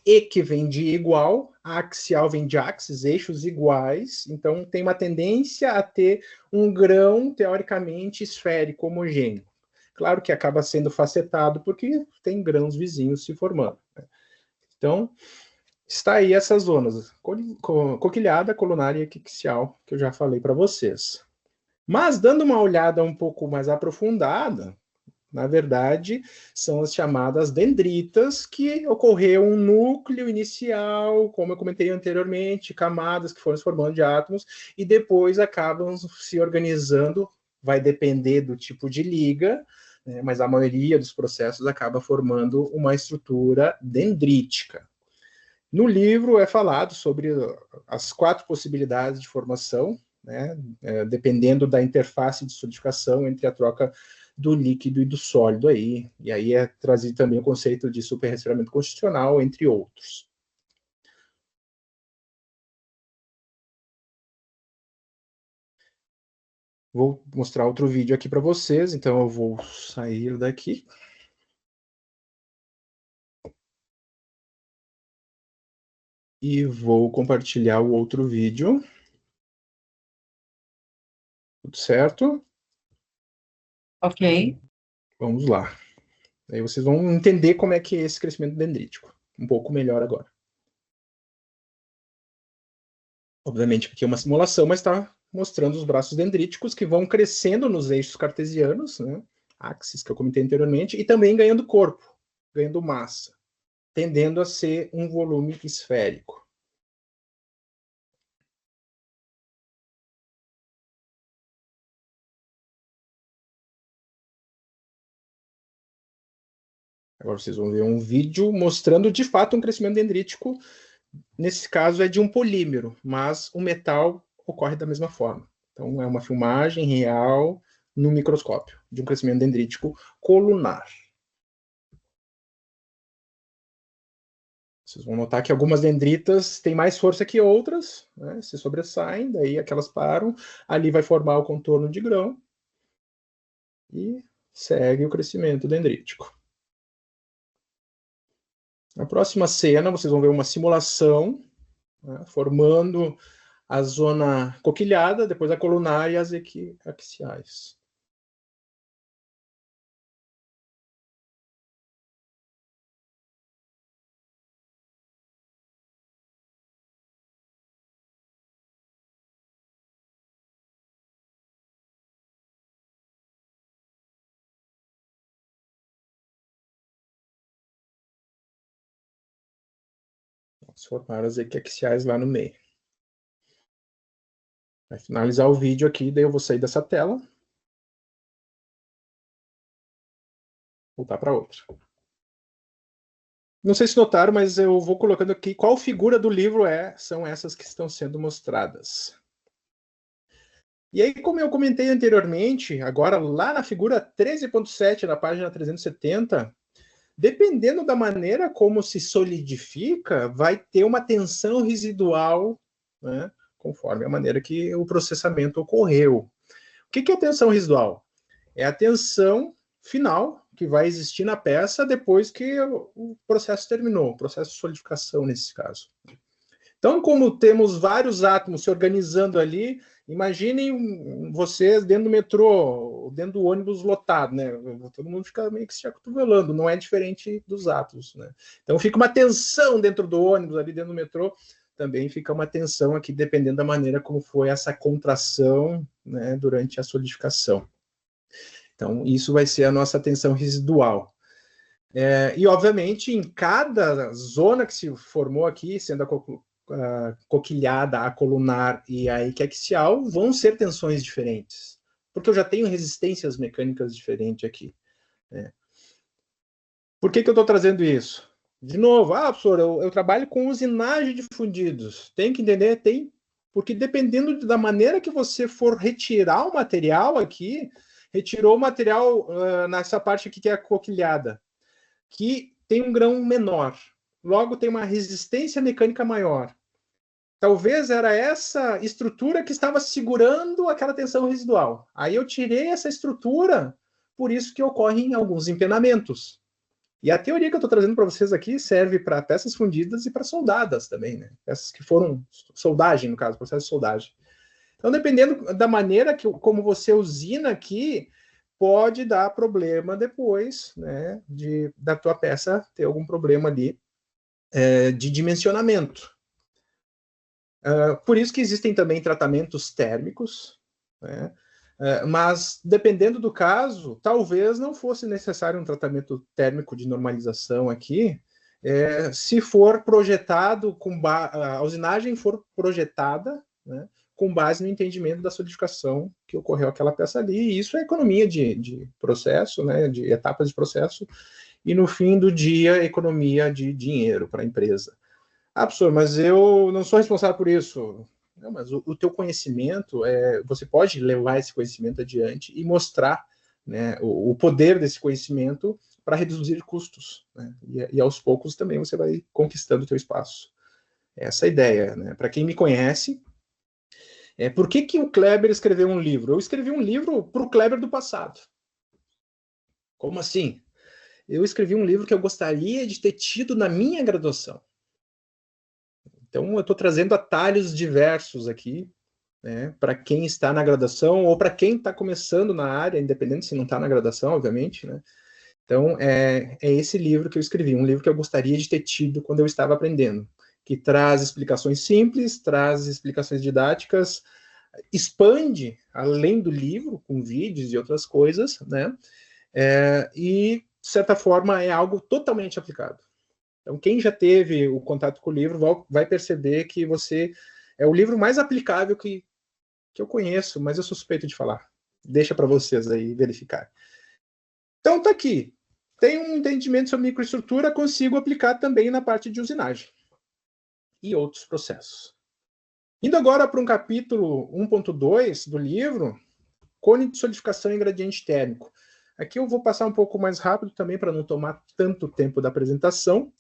E que vem de igual, axial vem de axis, eixos iguais, então tem uma tendência a ter um grão, teoricamente, esférico, homogêneo. Claro que acaba sendo facetado, porque tem grãos vizinhos se formando, né? Então, está aí essas zonas, coquilhada, colunar e equiaxial, que eu já falei para vocês. Mas, dando uma olhada um pouco mais aprofundada, na verdade, são as chamadas dendritas, que ocorreu um núcleo inicial, como eu comentei anteriormente, camadas que foram se formando de átomos, e depois acabam se organizando, vai depender do tipo de liga, né, mas a maioria dos processos acaba formando uma estrutura dendrítica. No livro é falado sobre as 4 possibilidades de formação, né, dependendo da interface de solidificação entre a troca do líquido e do sólido aí, e aí é trazido também o conceito de superresfriamento constitucional, entre outros. Vou mostrar outro vídeo aqui para vocês, então eu vou sair daqui. E vou compartilhar o outro vídeo. Tudo certo? Ok. Vamos lá. Aí vocês vão entender como é que é esse crescimento dendrítico. Um pouco melhor agora. Obviamente, porque é uma simulação, mas está mostrando os braços dendríticos que vão crescendo nos eixos cartesianos, né? Axis, que eu comentei anteriormente, e também ganhando corpo, ganhando massa, tendendo a ser um volume esférico. Agora vocês vão ver um vídeo mostrando de fato um crescimento dendrítico. Nesse caso é de um polímero, mas o metal ocorre da mesma forma. Então é uma filmagem real no microscópio de um crescimento dendrítico colunar. Vocês vão notar que algumas dendritas têm mais força que outras, né? Se sobressaem, daí aquelas param, ali vai formar o contorno de grão e segue o crescimento dendrítico. Na próxima cena, vocês vão ver uma simulação, né, formando a zona coquilhada, depois a colunar e as equiaxiais. Vamos formar as equiaxiais lá no meio. Vai finalizar o vídeo aqui, daí eu vou sair dessa tela. Voltar para outra. Não sei se notaram, mas eu vou colocando aqui qual figura do livro são essas que estão sendo mostradas. E aí, como eu comentei anteriormente, agora lá na figura 13.7, na página 370, dependendo da maneira como se solidifica, vai ter uma tensão residual, né, conforme a maneira que o processamento ocorreu. O que é a tensão residual? É a tensão final que vai existir na peça depois que o processo terminou, o processo de solidificação nesse caso. Então, como temos vários átomos se organizando ali, imaginem vocês dentro do metrô, dentro do ônibus lotado, né? Todo mundo fica meio que se acotovelando, não é diferente dos átomos, né? Então fica uma tensão dentro do ônibus, ali dentro do metrô, também fica uma tensão aqui, dependendo da maneira como foi essa contração, né, durante a solidificação. Então, isso vai ser a nossa tensão residual. E, obviamente, em cada zona que se formou aqui, sendo a coquilhada, a colunar e a equiaxial, vão ser tensões diferentes, porque eu já tenho resistências mecânicas diferentes aqui, né? Por que eu estou trazendo isso? De novo, professor, eu trabalho com usinagem de fundidos. Tem que entender? Tem, porque dependendo da maneira que você for retirar o material aqui, retirou o material nessa parte aqui que é a coquilhada, que tem um grão menor, logo tem uma resistência mecânica maior. Talvez era essa estrutura que estava segurando aquela tensão residual. Aí eu tirei essa estrutura, por isso que ocorrem alguns empenamentos. E a teoria que eu estou trazendo para vocês aqui serve para peças fundidas e para soldadas também, né? Peças que foram soldagem, no caso, processo de soldagem. Então, dependendo da maneira como você usina aqui, pode dar problema depois, né, da tua peça ter algum problema ali de dimensionamento. Por isso que existem também tratamentos térmicos, né? Mas, dependendo do caso, talvez não fosse necessário um tratamento térmico de normalização aqui, se for projetado, a usinagem for projetada, né, com base no entendimento da solidificação que ocorreu aquela peça ali, e isso é economia de processo, né, de etapas de processo, e no fim do dia, economia de dinheiro para a empresa. Professor, mas eu não sou responsável por isso. Não, mas o teu conhecimento, você pode levar esse conhecimento adiante e mostrar, né, o poder desse conhecimento para reduzir custos, né, e aos poucos também você vai conquistando o teu espaço. Essa é a ideia, né? Para quem me conhece, por que o Kleber escreveu um livro? Eu escrevi um livro para o Kleber do passado. Como assim? Eu escrevi um livro que eu gostaria de ter tido na minha graduação. Então, eu estou trazendo atalhos diversos aqui, né, para quem está na graduação ou para quem está começando na área, independente se não está na graduação, obviamente, né? Então, é esse livro que eu escrevi, um livro que eu gostaria de ter tido quando eu estava aprendendo, que traz explicações simples, traz explicações didáticas, expande além do livro, com vídeos e outras coisas, né? E, de certa forma, é algo totalmente aplicado. Então, quem já teve o contato com o livro vai perceber que é o livro mais aplicável que eu conheço, mas eu sou suspeito de falar. Deixa para vocês aí verificar. Então, tá aqui. Tem um entendimento sobre microestrutura, consigo aplicar também na parte de usinagem e outros processos. Indo agora para um capítulo 1.2 do livro, cone de solidificação em gradiente térmico. Aqui eu vou passar um pouco mais rápido também para não tomar tanto tempo da apresentação.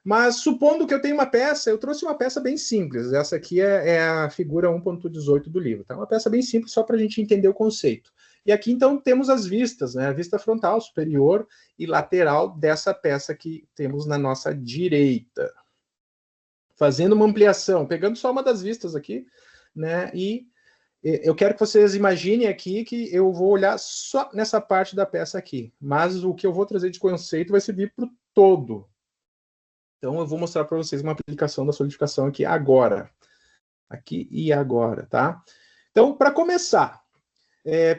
Mas supondo que eu tenho uma peça, eu trouxe uma peça bem simples. Essa aqui é a figura 1.18 do livro. Tá? Uma peça bem simples, só para a gente entender o conceito. E aqui, então, temos as vistas, né? A vista frontal, superior e lateral dessa peça que temos na nossa direita. Fazendo uma ampliação, pegando só uma das vistas aqui, né? E eu quero que vocês imaginem aqui que eu vou olhar só nessa parte da peça aqui. Mas o que eu vou trazer de conceito vai servir para o todo. Então, eu vou mostrar para vocês uma aplicação da solidificação aqui agora. Aqui e agora, tá? Então, para começar,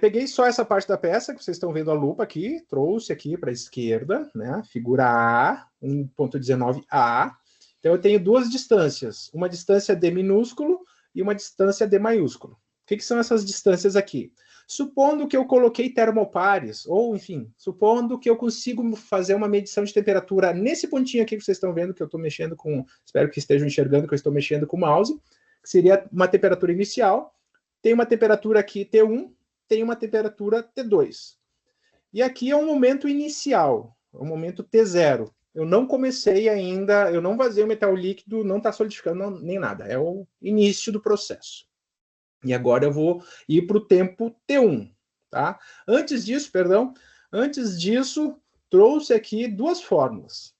peguei só essa parte da peça, que vocês estão vendo a lupa aqui, trouxe aqui para a esquerda, né? Figura A, 1.19A. Então, eu tenho duas distâncias, uma distância D minúsculo e uma distância D maiúsculo. O que são essas distâncias aqui? Supondo que eu coloquei termopares, ou, enfim, supondo que eu consigo fazer uma medição de temperatura nesse pontinho aqui que vocês estão vendo, que eu estou mexendo com, espero que estejam enxergando que eu estou mexendo com o mouse, que seria uma temperatura inicial, tem uma temperatura aqui T1, tem uma temperatura T2. E aqui é um momento inicial, é um momento T0. Eu não comecei ainda, eu não vazei o metal líquido, não está solidificando nem nada, é o início do processo. E agora eu vou ir para o tempo T1, tá? Antes disso, trouxe aqui duas fórmulas,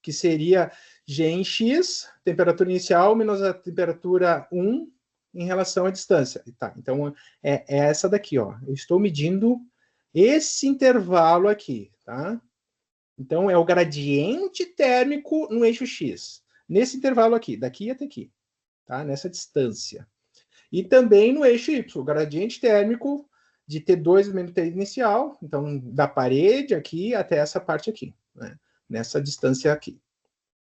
que seria G em X, temperatura inicial, menos a temperatura 1 em relação à distância. Tá, então, é essa daqui, ó. Eu estou medindo esse intervalo aqui, tá? Então, é o gradiente térmico no eixo X. Nesse intervalo aqui, daqui até aqui, tá? Nessa distância. E também no eixo Y, o gradiente térmico de T2 menos T inicial, então da parede aqui até essa parte aqui, né? Nessa distância aqui.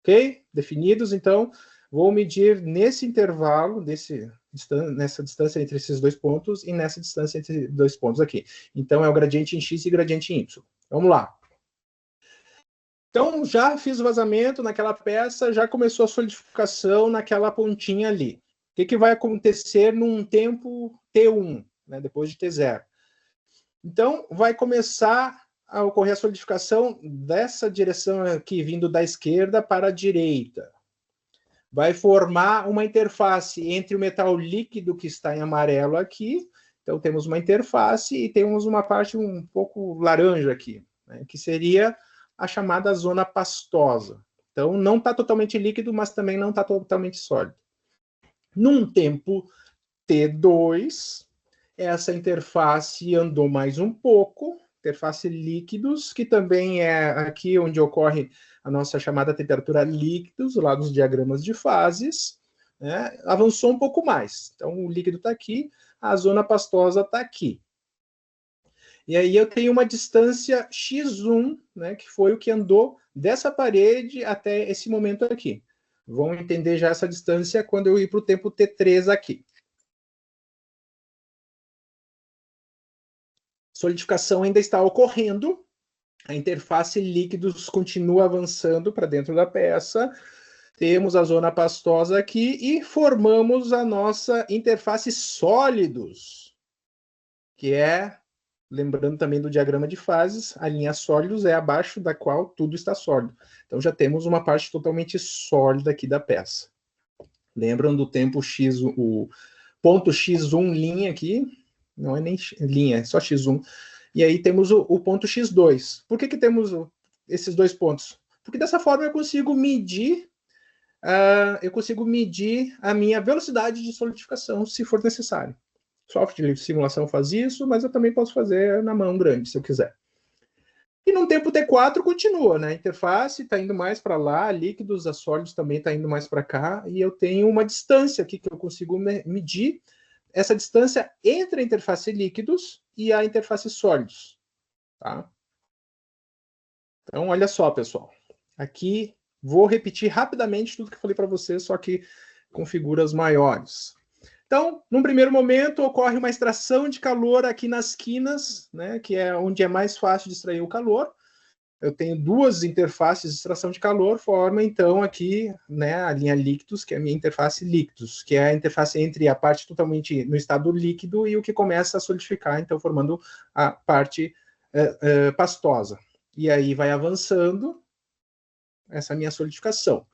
Ok? Definidos, então, vou medir nesse intervalo, nessa distância entre esses dois pontos e nessa distância entre dois pontos aqui. Então, é o gradiente em X e gradiente em Y. Vamos lá. Então, já fiz o vazamento naquela peça, já começou a solidificação naquela pontinha ali. O que vai acontecer num tempo T1, né, depois de T0? Então, vai começar a ocorrer a solidificação dessa direção aqui, vindo da esquerda para a direita. Vai formar uma interface entre o metal líquido que está em amarelo aqui, então temos uma interface e temos uma parte um pouco laranja aqui, né, que seria a chamada zona pastosa. Então, não está totalmente líquido, mas também não está totalmente sólido. Num tempo T2, essa interface andou mais um pouco, interface líquidos, que também é aqui onde ocorre a nossa chamada temperatura líquidos, lá dos diagramas de fases, né? Avançou um pouco mais. Então, o líquido está aqui, a zona pastosa está aqui. E aí eu tenho uma distância x1, né, que foi o que andou dessa parede até esse momento aqui. Vão entender já essa distância quando eu ir para o tempo T3 aqui. Solidificação ainda está ocorrendo, a interface líquidos continua avançando para dentro da peça, temos a zona pastosa aqui e formamos a nossa interface sólidos, que é, lembrando também do diagrama de fases, a linha sólidos é abaixo da qual tudo está sólido. Então já temos uma parte totalmente sólida aqui da peça. Lembram do tempo x, o ponto x1 linha aqui, não é nem linha, é só x1. E aí temos o ponto x2. Por que temos esses dois pontos? Porque dessa forma eu consigo medir a minha velocidade de solidificação, se for necessário. Software de simulação faz isso, mas eu também posso fazer na mão grande, se eu quiser. E no tempo T4 continua, né? A interface está indo mais para lá, líquidos, a sólidos também está indo mais para cá, e eu tenho uma distância aqui que eu consigo medir, essa distância entre a interface líquidos e a interface sólidos. Tá? Então, olha só, pessoal. Aqui, vou repetir rapidamente tudo que eu falei para vocês, só que com figuras maiores. Então, num primeiro momento, ocorre uma extração de calor aqui nas quinas, né, que é onde é mais fácil de extrair o calor. Eu tenho duas interfaces de extração de calor, forma então aqui, né, a linha líquidos, que é a minha interface líquidos, que é a interface entre a parte totalmente no estado líquido e o que começa a solidificar, então formando a parte pastosa. E aí vai avançando essa minha solidificação.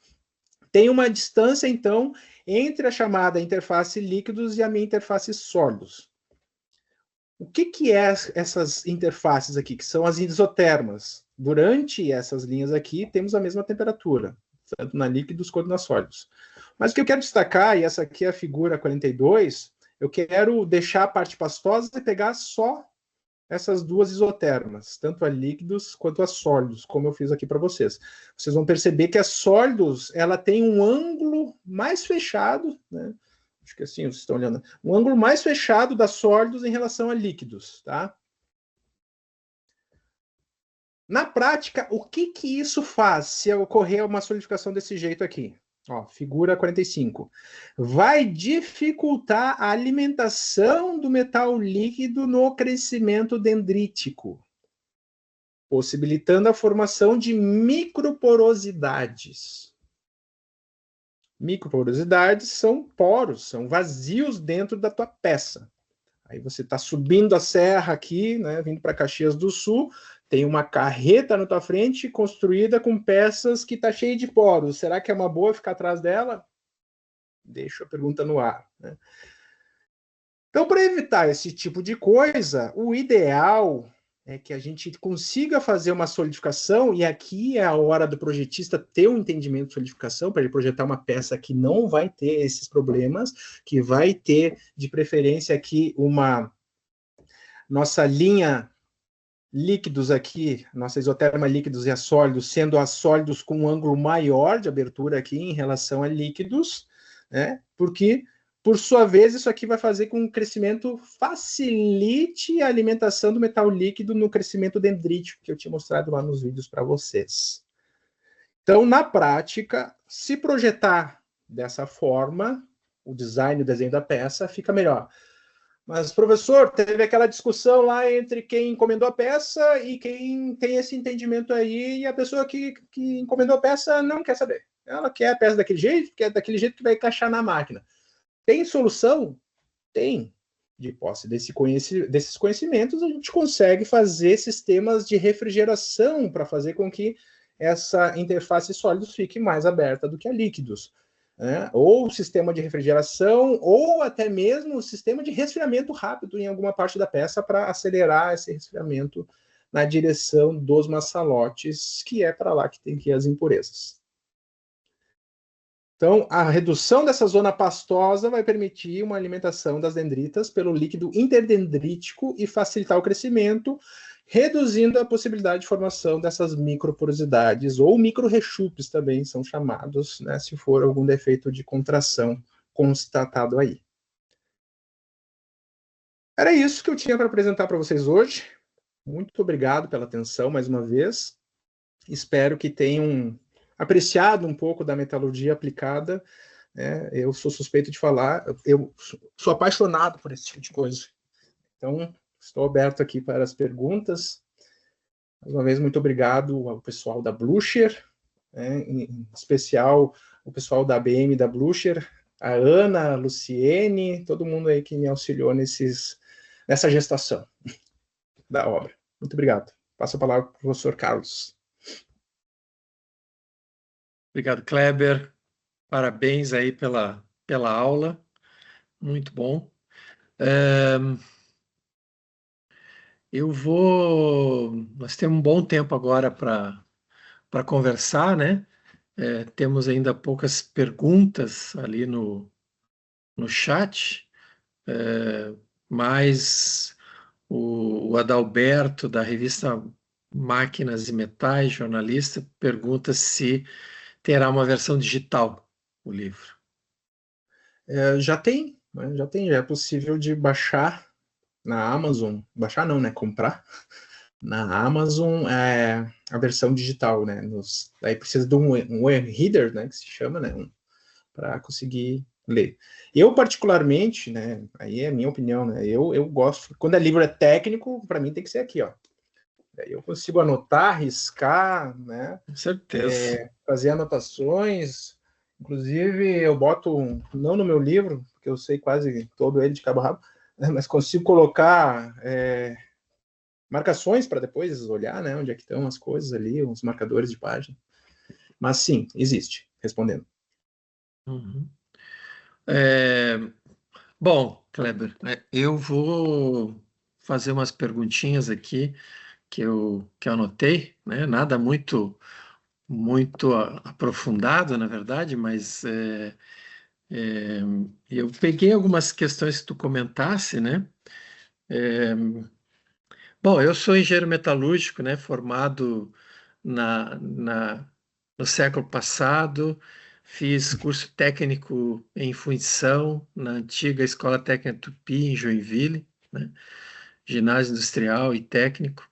Tem uma distância, então, entre a chamada interface líquidos e a minha interface sólidos. O que é essas interfaces aqui, que são as isotermas? Durante essas linhas aqui, temos a mesma temperatura, tanto na líquidos quanto na sólidos. Mas o que eu quero destacar, e essa aqui é a figura 42, eu quero deixar a parte pastosa e pegar só essas duas isotermas, tanto a líquidos quanto a sólidos, como eu fiz aqui para vocês. Vocês vão perceber que a sólidos, ela tem um ângulo mais fechado, né? Acho que assim, vocês estão olhando, um ângulo mais fechado da sólidos em relação a líquidos, tá? Na prática, o que isso faz se ocorrer uma solidificação desse jeito aqui? Ó, figura 45. Vai dificultar a alimentação do metal líquido no crescimento dendrítico, possibilitando a formação de microporosidades. Microporosidades são poros, são vazios dentro da tua peça. Aí você está subindo a serra aqui, né, vindo para Caxias do Sul, tem uma carreta na tua frente construída com peças que está cheia de poros. Será que é uma boa ficar atrás dela? Deixo a pergunta no ar, né? Então, para evitar esse tipo de coisa, o ideal é que a gente consiga fazer uma solidificação, e aqui é a hora do projetista ter um entendimento de solidificação, para ele projetar uma peça que não vai ter esses problemas, que vai ter, de preferência, aqui uma nossa linha líquidos aqui, nossa isoterma líquidos e a sólidos, sendo a sólidos com um ângulo maior de abertura aqui em relação a líquidos, né? Porque, por sua vez, isso aqui vai fazer com que o crescimento facilite a alimentação do metal líquido no crescimento dendrítico que eu tinha mostrado lá nos vídeos para vocês. Então, na prática, se projetar dessa forma, o design, o desenho da peça fica melhor. Mas, professor, teve aquela discussão lá entre quem encomendou a peça e quem tem esse entendimento aí, e a pessoa que encomendou a peça não quer saber. Ela quer a peça daquele jeito, quer daquele jeito que vai encaixar na máquina. Tem solução? Tem. De posse desses conhecimentos, a gente consegue fazer sistemas de refrigeração para fazer com que essa interface sólidos fique mais aberta do que a líquidos. Ou sistema de refrigeração, ou até mesmo o sistema de resfriamento rápido em alguma parte da peça para acelerar esse resfriamento na direção dos maçalotes, que é para lá que tem que ir as impurezas. Então, a redução dessa zona pastosa vai permitir uma alimentação das dendritas pelo líquido interdendrítico e facilitar o crescimento, reduzindo a possibilidade de formação dessas microporosidades, ou microrechupes também são chamados, né, se for algum defeito de contração constatado aí. Era isso que eu tinha para apresentar para vocês hoje. Muito obrigado pela atenção mais uma vez. Espero que tenham apreciado um pouco da metalurgia aplicada. Eu sou suspeito de falar, eu sou apaixonado por esse tipo de coisa. Então, estou aberto aqui para as perguntas. Mais uma vez, muito obrigado ao pessoal da Blucher, em especial o pessoal da ABM da Blucher, a Ana, a Luciene, todo mundo aí que me auxiliou nessa gestação da obra. Muito obrigado. Passo a palavra para o professor Carlos. Obrigado, Kleber. Parabéns aí pela aula. Muito bom. Nós temos um bom tempo agora para conversar, né? Temos ainda poucas perguntas ali no chat, mas o Adalberto, da revista Máquinas e Metais, jornalista, pergunta se terá uma versão digital o livro. Já tem, né? Já é possível de baixar na Amazon, baixar não, né, comprar na Amazon a versão digital, né, aí precisa de um e-reader, né, que se chama, né, para conseguir ler. Eu particularmente, né, aí é a minha opinião, né, eu gosto, quando livro é técnico, para mim tem que ser aqui, ó. Aí eu consigo anotar, riscar, né, Com certeza. fazer anotações. Inclusive, eu boto, não no meu livro, porque eu sei quase todo ele de cabo a rabo, mas consigo colocar marcações para depois olhar, né, onde é que estão as coisas ali, os marcadores de página. Mas sim, existe, respondendo. Uhum. Bom, Kleber, eu vou fazer umas perguntinhas aqui que eu anotei, né? Nada muito aprofundado, na verdade, mas eu peguei algumas questões que tu comentasse, né? Bom, eu sou engenheiro metalúrgico, né? Formado no século passado, fiz curso técnico em fundição na antiga Escola Técnica Tupi, em Joinville, né? Ginásio industrial e técnico.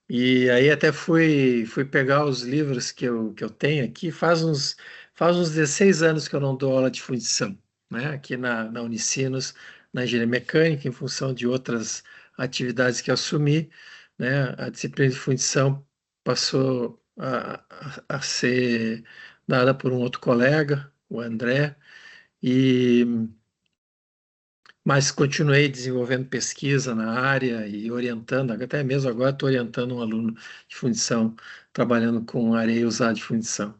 E aí até fui pegar os livros que eu tenho aqui, faz uns 16 anos que eu não dou aula de fundição, né? Aqui na Unicinos, na engenharia mecânica, em função de outras atividades que eu assumi, né? A disciplina de fundição passou a ser dada por um outro colega, o André, mas continuei desenvolvendo pesquisa na área e orientando, até mesmo agora estou orientando um aluno de fundição, trabalhando com areia usada de fundição.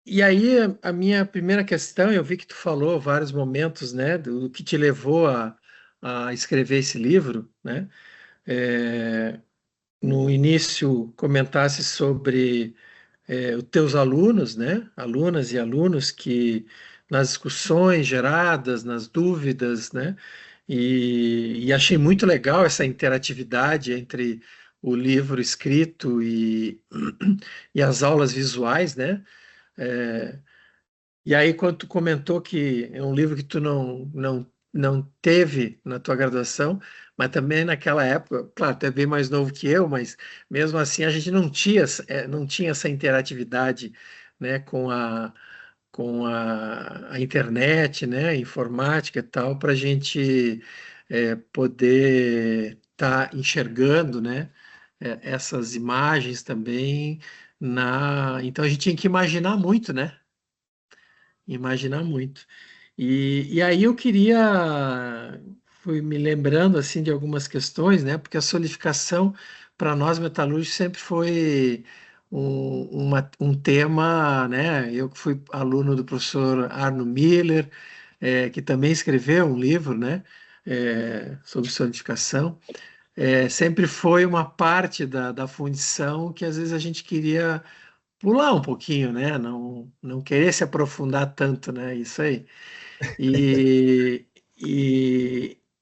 E aí, a minha primeira questão, eu vi que tu falou vários momentos, né, do que te levou a escrever esse livro, né? No início, comentasse sobre os teus alunos, né? Alunas e alunos que nas discussões geradas, nas dúvidas, né? E achei muito legal essa interatividade entre o livro escrito e as aulas visuais, né? E aí, quando tu comentou que é um livro que tu não teve na tua graduação, mas também naquela época, claro, tu é bem mais novo que eu, mas mesmo assim a gente não tinha essa interatividade, né, com a internet, né, a informática e tal, para a gente poder estar enxergando, né, essas imagens também então a gente tinha que imaginar muito, né? Imaginar muito. E aí eu fui me lembrando assim de algumas questões, né? Porque a solidificação para nós metalúrgicos sempre foi um tema, né? Eu que fui aluno do professor Arno Miller, que também escreveu um livro, né? Sobre solidificação. sempre foi uma parte da fundição que às vezes a gente queria pular um pouquinho, né? Não querer se aprofundar tanto, né? Isso aí. E,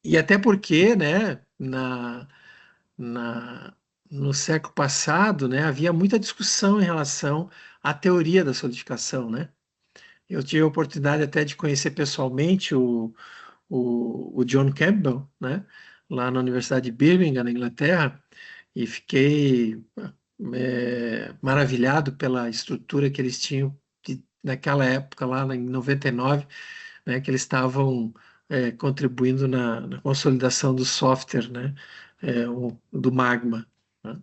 e até porque, né, na, no século passado, né, havia muita discussão em relação à teoria da solidificação, né? Eu tive a oportunidade até de conhecer pessoalmente o John Campbell, né, lá na Universidade de Birmingham, na Inglaterra, e fiquei maravilhado pela estrutura que eles tinham naquela época, lá em 99, né, que eles estavam contribuindo na consolidação do software, né, do Magma. Né?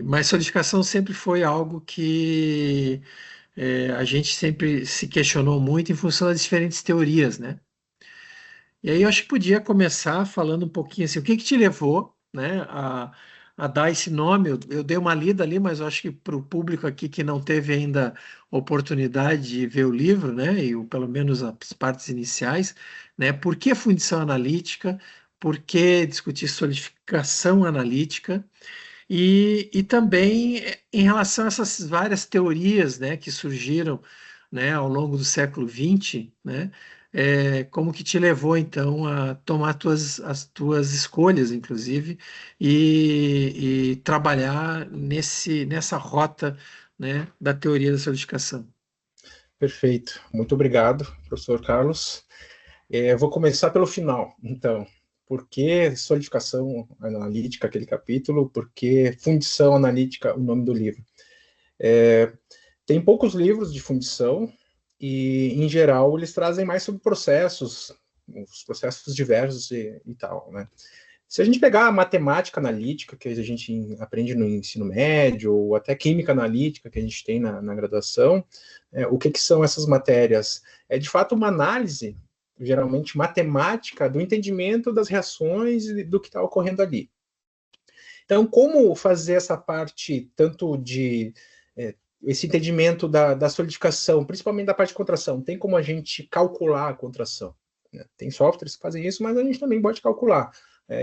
Mas solidificação sempre foi algo que a gente sempre se questionou muito em função das diferentes teorias, né? E aí eu acho que podia começar falando um pouquinho assim, o que te levou, né, a dar esse nome? Eu dei uma lida ali, mas eu acho que para o público aqui que não teve ainda oportunidade de ver o livro, né, pelo menos as partes iniciais, né, por que fundição analítica, por que discutir solidificação analítica, e também em relação a essas várias teorias, né, que surgiram, né, ao longo do século XX, né, como que te levou, então, a tomar as tuas escolhas, inclusive, e trabalhar nessa rota, né, da teoria da solidificação. Perfeito. Muito obrigado, professor Carlos. Vou começar pelo final, então. Por que solidificação analítica, aquele capítulo? Por que fundição analítica, o nome do livro? Tem poucos livros de fundição e, em geral, eles trazem mais sobre processos, os processos diversos e tal, né? Se a gente pegar a matemática analítica, que a gente aprende no ensino médio, ou até química analítica, que a gente tem na graduação, o que são essas matérias? É, de fato, uma análise, geralmente matemática, do entendimento das reações e do que está ocorrendo ali. Então, como fazer essa parte, tanto de esse entendimento da solidificação, principalmente da parte de contração? Tem como a gente calcular a contração? Né? Tem softwares que fazem isso, mas a gente também pode calcular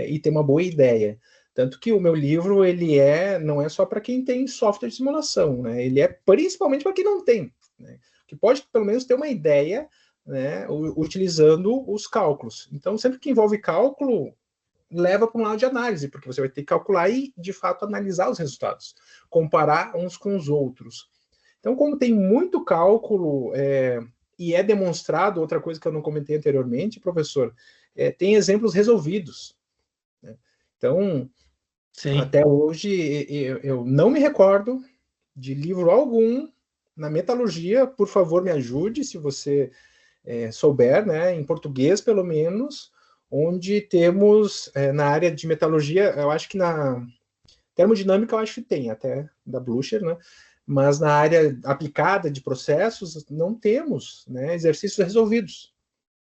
e ter uma boa ideia. Tanto que o meu livro, ele não é só para quem tem software de simulação, né? Ele é principalmente para quem não tem, né? Que pode, pelo menos, ter uma ideia, né, utilizando os cálculos. Então, sempre que envolve cálculo, leva para um lado de análise, porque você vai ter que calcular e, de fato, analisar os resultados, comparar uns com os outros. Então, como tem muito cálculo e é demonstrado, outra coisa que eu não comentei anteriormente, professor, tem exemplos resolvidos. Né? Então, sim, até hoje, eu não me recordo de livro algum na metalurgia, por favor, me ajude, se você souber, né, em português, pelo menos, onde temos, na área de metalurgia, eu acho que na termodinâmica, eu acho que tem, até da Blücher, né, mas na área aplicada de processos, não temos, né, exercícios resolvidos.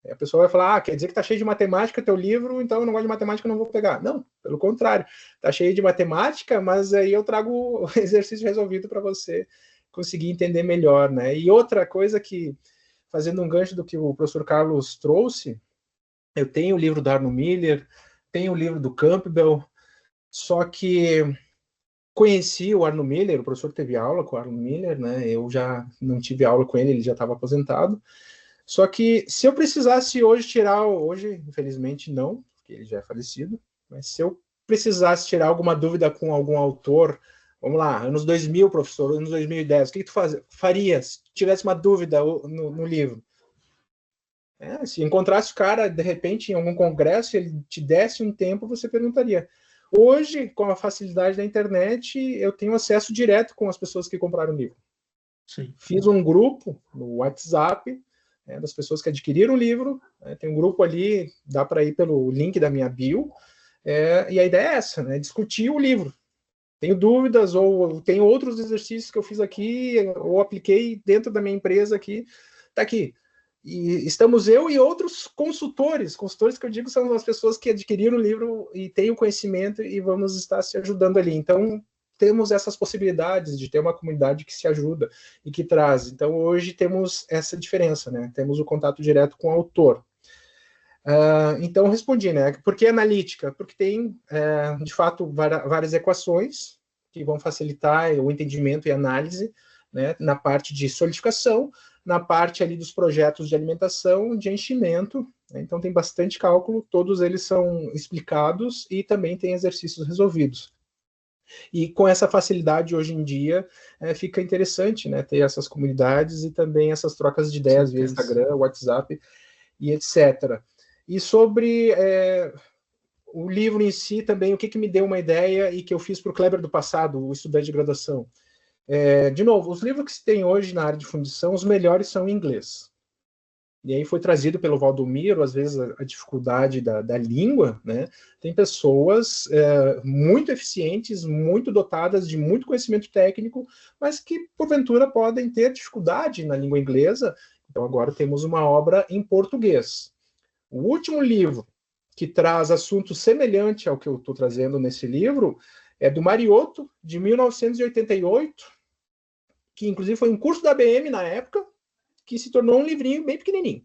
A pessoa vai falar, quer dizer que está cheio de matemática teu livro, então eu não gosto de matemática, não vou pegar. Não, pelo contrário, está cheio de matemática, mas aí eu trago o exercício resolvido para você conseguir entender melhor, né? E outra coisa que, fazendo um gancho do que o professor Carlos trouxe, eu tenho o livro do Arno Miller, tenho o livro do Campbell, só que conheci o Arno Miller, o professor teve aula com o Arno Miller, né? Eu já não tive aula com ele já estava aposentado. Só que se eu precisasse hoje, infelizmente não, porque ele já é falecido, mas se eu precisasse tirar alguma dúvida com algum autor, vamos lá, anos 2000, professor, anos 2010, o que tu faria se tivesse uma dúvida no livro? Se encontrasse o cara, de repente, em algum congresso, ele te desse um tempo, você perguntaria. Hoje, com a facilidade da internet, eu tenho acesso direto com as pessoas que compraram o livro. Sim. Fiz um grupo no WhatsApp, das pessoas que adquiriram o livro, tem um grupo ali, dá para ir pelo link da minha bio, e a ideia é essa, né, discutir o livro. Tenho dúvidas, ou tenho outros exercícios que eu fiz aqui, ou apliquei dentro da minha empresa aqui, tá aqui. E estamos eu e outros consultores que eu digo são as pessoas que adquiriram o livro e têm o conhecimento e vamos estar se ajudando ali. Então, temos essas possibilidades de ter uma comunidade que se ajuda e que traz. Então, hoje temos essa diferença, né? Temos o contato direto com o autor. Então, eu respondi, né? Por que analítica? Porque tem, de fato, várias equações que vão facilitar o entendimento e análise, né, na parte de solidificação, na parte ali dos projetos de alimentação, de enchimento, né? Então tem bastante cálculo, todos eles são explicados e também tem exercícios resolvidos. E com essa facilidade hoje em dia, fica interessante, né, ter essas comunidades e também essas trocas de ideias via Instagram, WhatsApp e etc. E sobre o livro em si também, o que me deu uma ideia e que eu fiz para o Kleber do passado, o estudante de graduação. De novo, os livros que se tem hoje na área de fundição, os melhores são em inglês. E aí foi trazido pelo Valdomiro, às vezes a dificuldade da língua, né? Tem pessoas muito eficientes, muito dotadas de muito conhecimento técnico, mas que porventura podem ter dificuldade na língua inglesa. Então agora temos uma obra em português. O último livro que traz assunto semelhante ao que eu estou trazendo nesse livro é do Mariotto, de 1988, que inclusive foi um curso da ABM na época, que se tornou um livrinho bem pequenininho,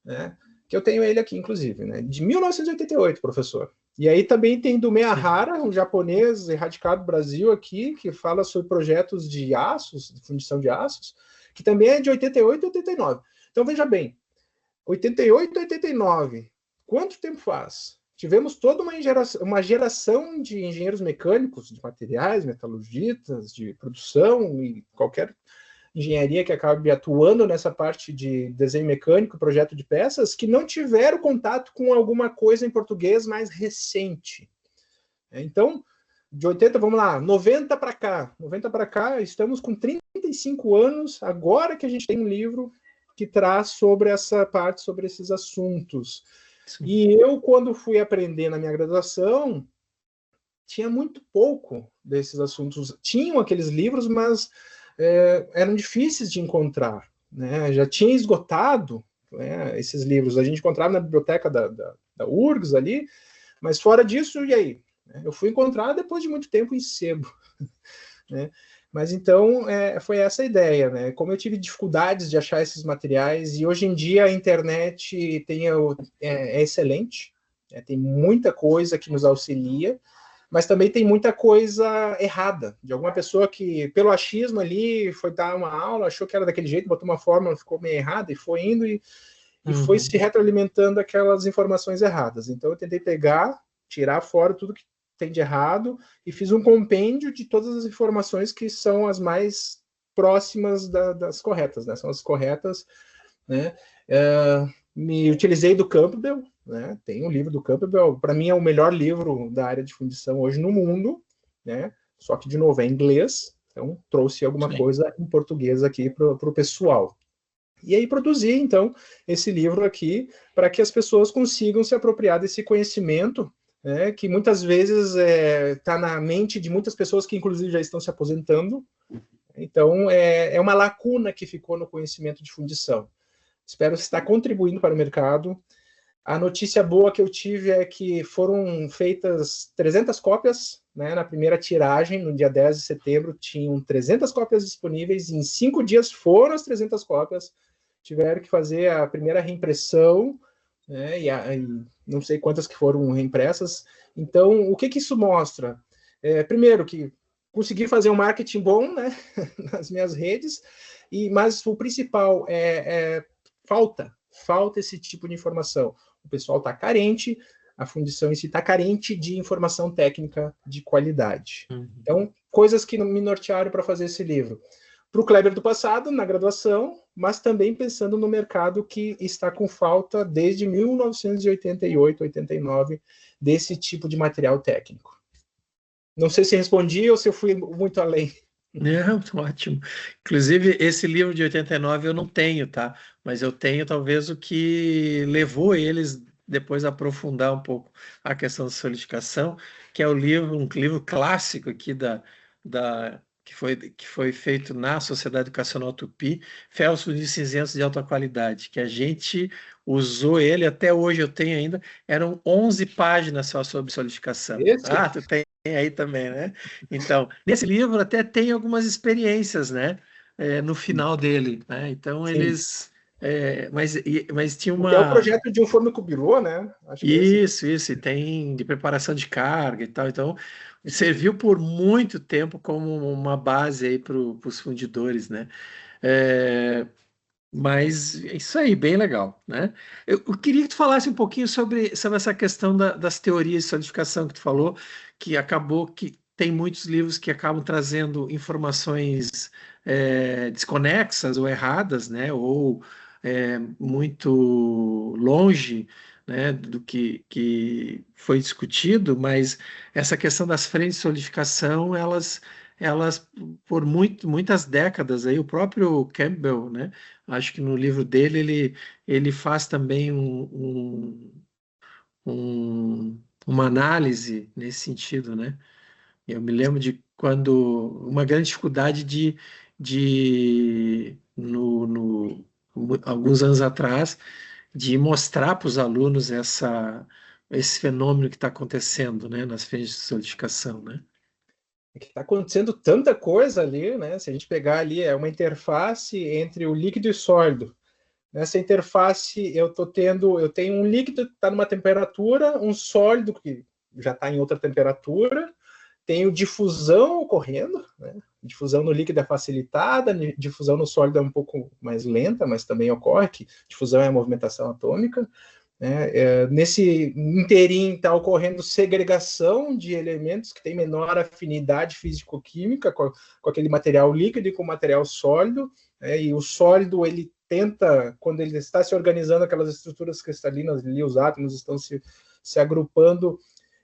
né? Que eu tenho ele aqui, inclusive, né? De 1988, professor. E aí também tem do Miyahara, um japonês erradicado do Brasil aqui, que fala sobre projetos de aços, de fundição de aços, que também é de 88 e 89. Então, veja bem, 88 e 89, quanto tempo faz? Tivemos toda uma geração de engenheiros mecânicos, de materiais, metalurgistas, de produção e qualquer engenharia que acabe atuando nessa parte de desenho mecânico, projeto de peças, que não tiveram contato com alguma coisa em português mais recente. Então, de 80, vamos lá, 90 para cá, estamos com 35 anos, agora que a gente tem um livro que traz sobre essa parte, sobre esses assuntos. Sim. E eu, quando fui aprender na minha graduação, tinha muito pouco desses assuntos. Tinham aqueles livros, mas eram difíceis de encontrar, né? Já tinha esgotado, né, esses livros. A gente encontrava na biblioteca da URGS ali, mas fora disso, e aí? Eu fui encontrar depois de muito tempo em sebo, né? Mas então foi essa a ideia, né? Como eu tive dificuldades de achar esses materiais, e hoje em dia a internet é excelente, tem muita coisa que nos auxilia, mas também tem muita coisa errada, de alguma pessoa que, pelo achismo ali, foi dar uma aula, achou que era daquele jeito, botou uma fórmula, ficou meio errada, e foi indo, e foi se retroalimentando aquelas informações erradas. Então eu tentei tirar fora tudo que tem de errado, e fiz um compêndio de todas as informações que são as mais próximas das corretas, né? São as corretas, né? Me utilizei do Campbell, né? Tem um livro do Campbell, para mim é o melhor livro da área de fundição hoje no mundo, né? Só que, de novo, é em inglês, então trouxe alguma coisa em português aqui para o pessoal. E aí produzi, então, esse livro aqui para que as pessoas consigam se apropriar desse conhecimento, né, que muitas vezes está na mente de muitas pessoas que, inclusive, já estão se aposentando. Então, é uma lacuna que ficou no conhecimento de fundição. Espero estar contribuindo para o mercado. A notícia boa que eu tive é que foram feitas 300 cópias, né, na primeira tiragem, no dia 10 de setembro, tinham 300 cópias disponíveis, e em 5 dias foram as 300 cópias, tiveram que fazer a primeira reimpressão, né, e não sei quantas que foram reimpressas. Então, o que isso mostra? Primeiro, que consegui fazer um marketing bom, né, nas minhas redes, mas o principal falta esse tipo de informação. O pessoal está carente, a fundição em si está carente de informação técnica de qualidade. Então, coisas que me nortearam para fazer esse livro. Para o Kleber do passado, na graduação, mas também pensando no mercado que está com falta desde 1988, 89, desse tipo de material técnico. Não sei se respondi ou se eu fui muito além. Não, ótimo. Inclusive, esse livro de 89 eu não tenho, tá? Mas eu tenho talvez o que levou eles depois a aprofundar um pouco a questão da solidificação, que é um livro clássico aqui que foi feito na Sociedade Educacional Tupi, Felsos de Cinzentos de Alta Qualidade, que a gente usou ele, até hoje eu tenho ainda, eram 11 páginas só sobre solidificação. Tu tem aí também, né? Então, nesse livro até tem algumas experiências, né? No final dele, né? Então, eles Mas tinha Que é o uma... projeto de um forno Kubirô, né? Acho que é esse. Isso, e tem de preparação de carga e tal. Então, serviu por muito tempo como uma base aí para os fundidores, né? É, mas é isso aí, bem legal, né? Eu queria que tu falasse um pouquinho sobre essa questão das teorias de solidificação que tu falou, que acabou que tem muitos livros que acabam trazendo informações desconexas ou erradas, né? Ou muito longe, né, do que foi discutido, mas essa questão das frentes de solidificação, elas por muitas décadas aí, o próprio Campbell, né? Acho que no livro dele ele faz também uma análise nesse sentido, né? Eu me lembro de quando uma grande dificuldade alguns anos atrás de mostrar para os alunos esse fenômeno que está acontecendo, né, nas frentes de solidificação, né? É que está acontecendo tanta coisa ali, né? Se a gente pegar ali, é uma interface entre o líquido e o sólido. Nessa interface, eu tenho um líquido que está numa temperatura, um sólido que já está em outra temperatura, tenho difusão ocorrendo, né? Difusão no líquido é facilitada, difusão no sólido é um pouco mais lenta, mas também ocorre, que difusão é a movimentação atômica. Nesse inteirinho está ocorrendo segregação de elementos que têm menor afinidade físico-química com aquele material líquido e com o material sólido, e o sólido, ele tenta, quando ele está se organizando, aquelas estruturas cristalinas ali, os átomos estão se agrupando,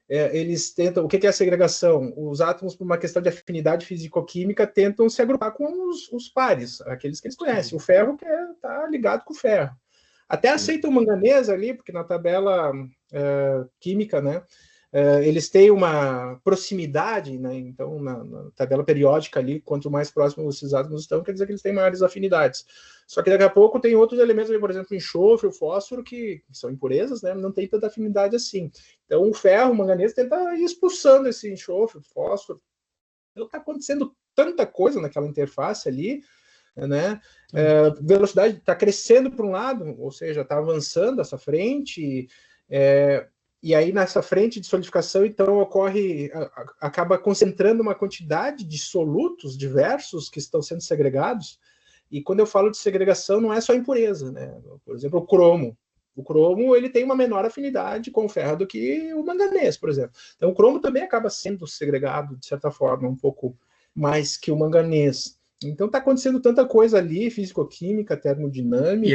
eles tentam, o que é a segregação? Os átomos, por uma questão de afinidade físico-química, tentam se agrupar com os pares, aqueles que eles conhecem. O ferro que está ligado com o ferro. Até aceita o manganês ali, porque na tabela química, né, eles têm uma proximidade, né, então na tabela periódica ali, quanto mais próximos esses átomos estão, quer dizer que eles têm maiores afinidades. Só que daqui a pouco tem outros elementos, por exemplo, o enxofre, o fósforo, que são impurezas, né, não tem tanta afinidade assim. Então o ferro, o manganês, tenta ir expulsando esse enxofre, o fósforo. Então está acontecendo tanta coisa naquela interface ali, né? Velocidade está crescendo para um lado, ou seja, está avançando essa frente, e aí nessa frente de solidificação, então acaba concentrando uma quantidade de solutos diversos que estão sendo segregados. E quando eu falo de segregação, não é só impureza, né? Por exemplo, o cromo. O cromo, ele tem uma menor afinidade com o ferro do que o manganês, por exemplo. Então o cromo também acaba sendo segregado, de certa forma, um pouco mais que o manganês. Então está acontecendo tanta coisa ali, físico-química, termodinâmica.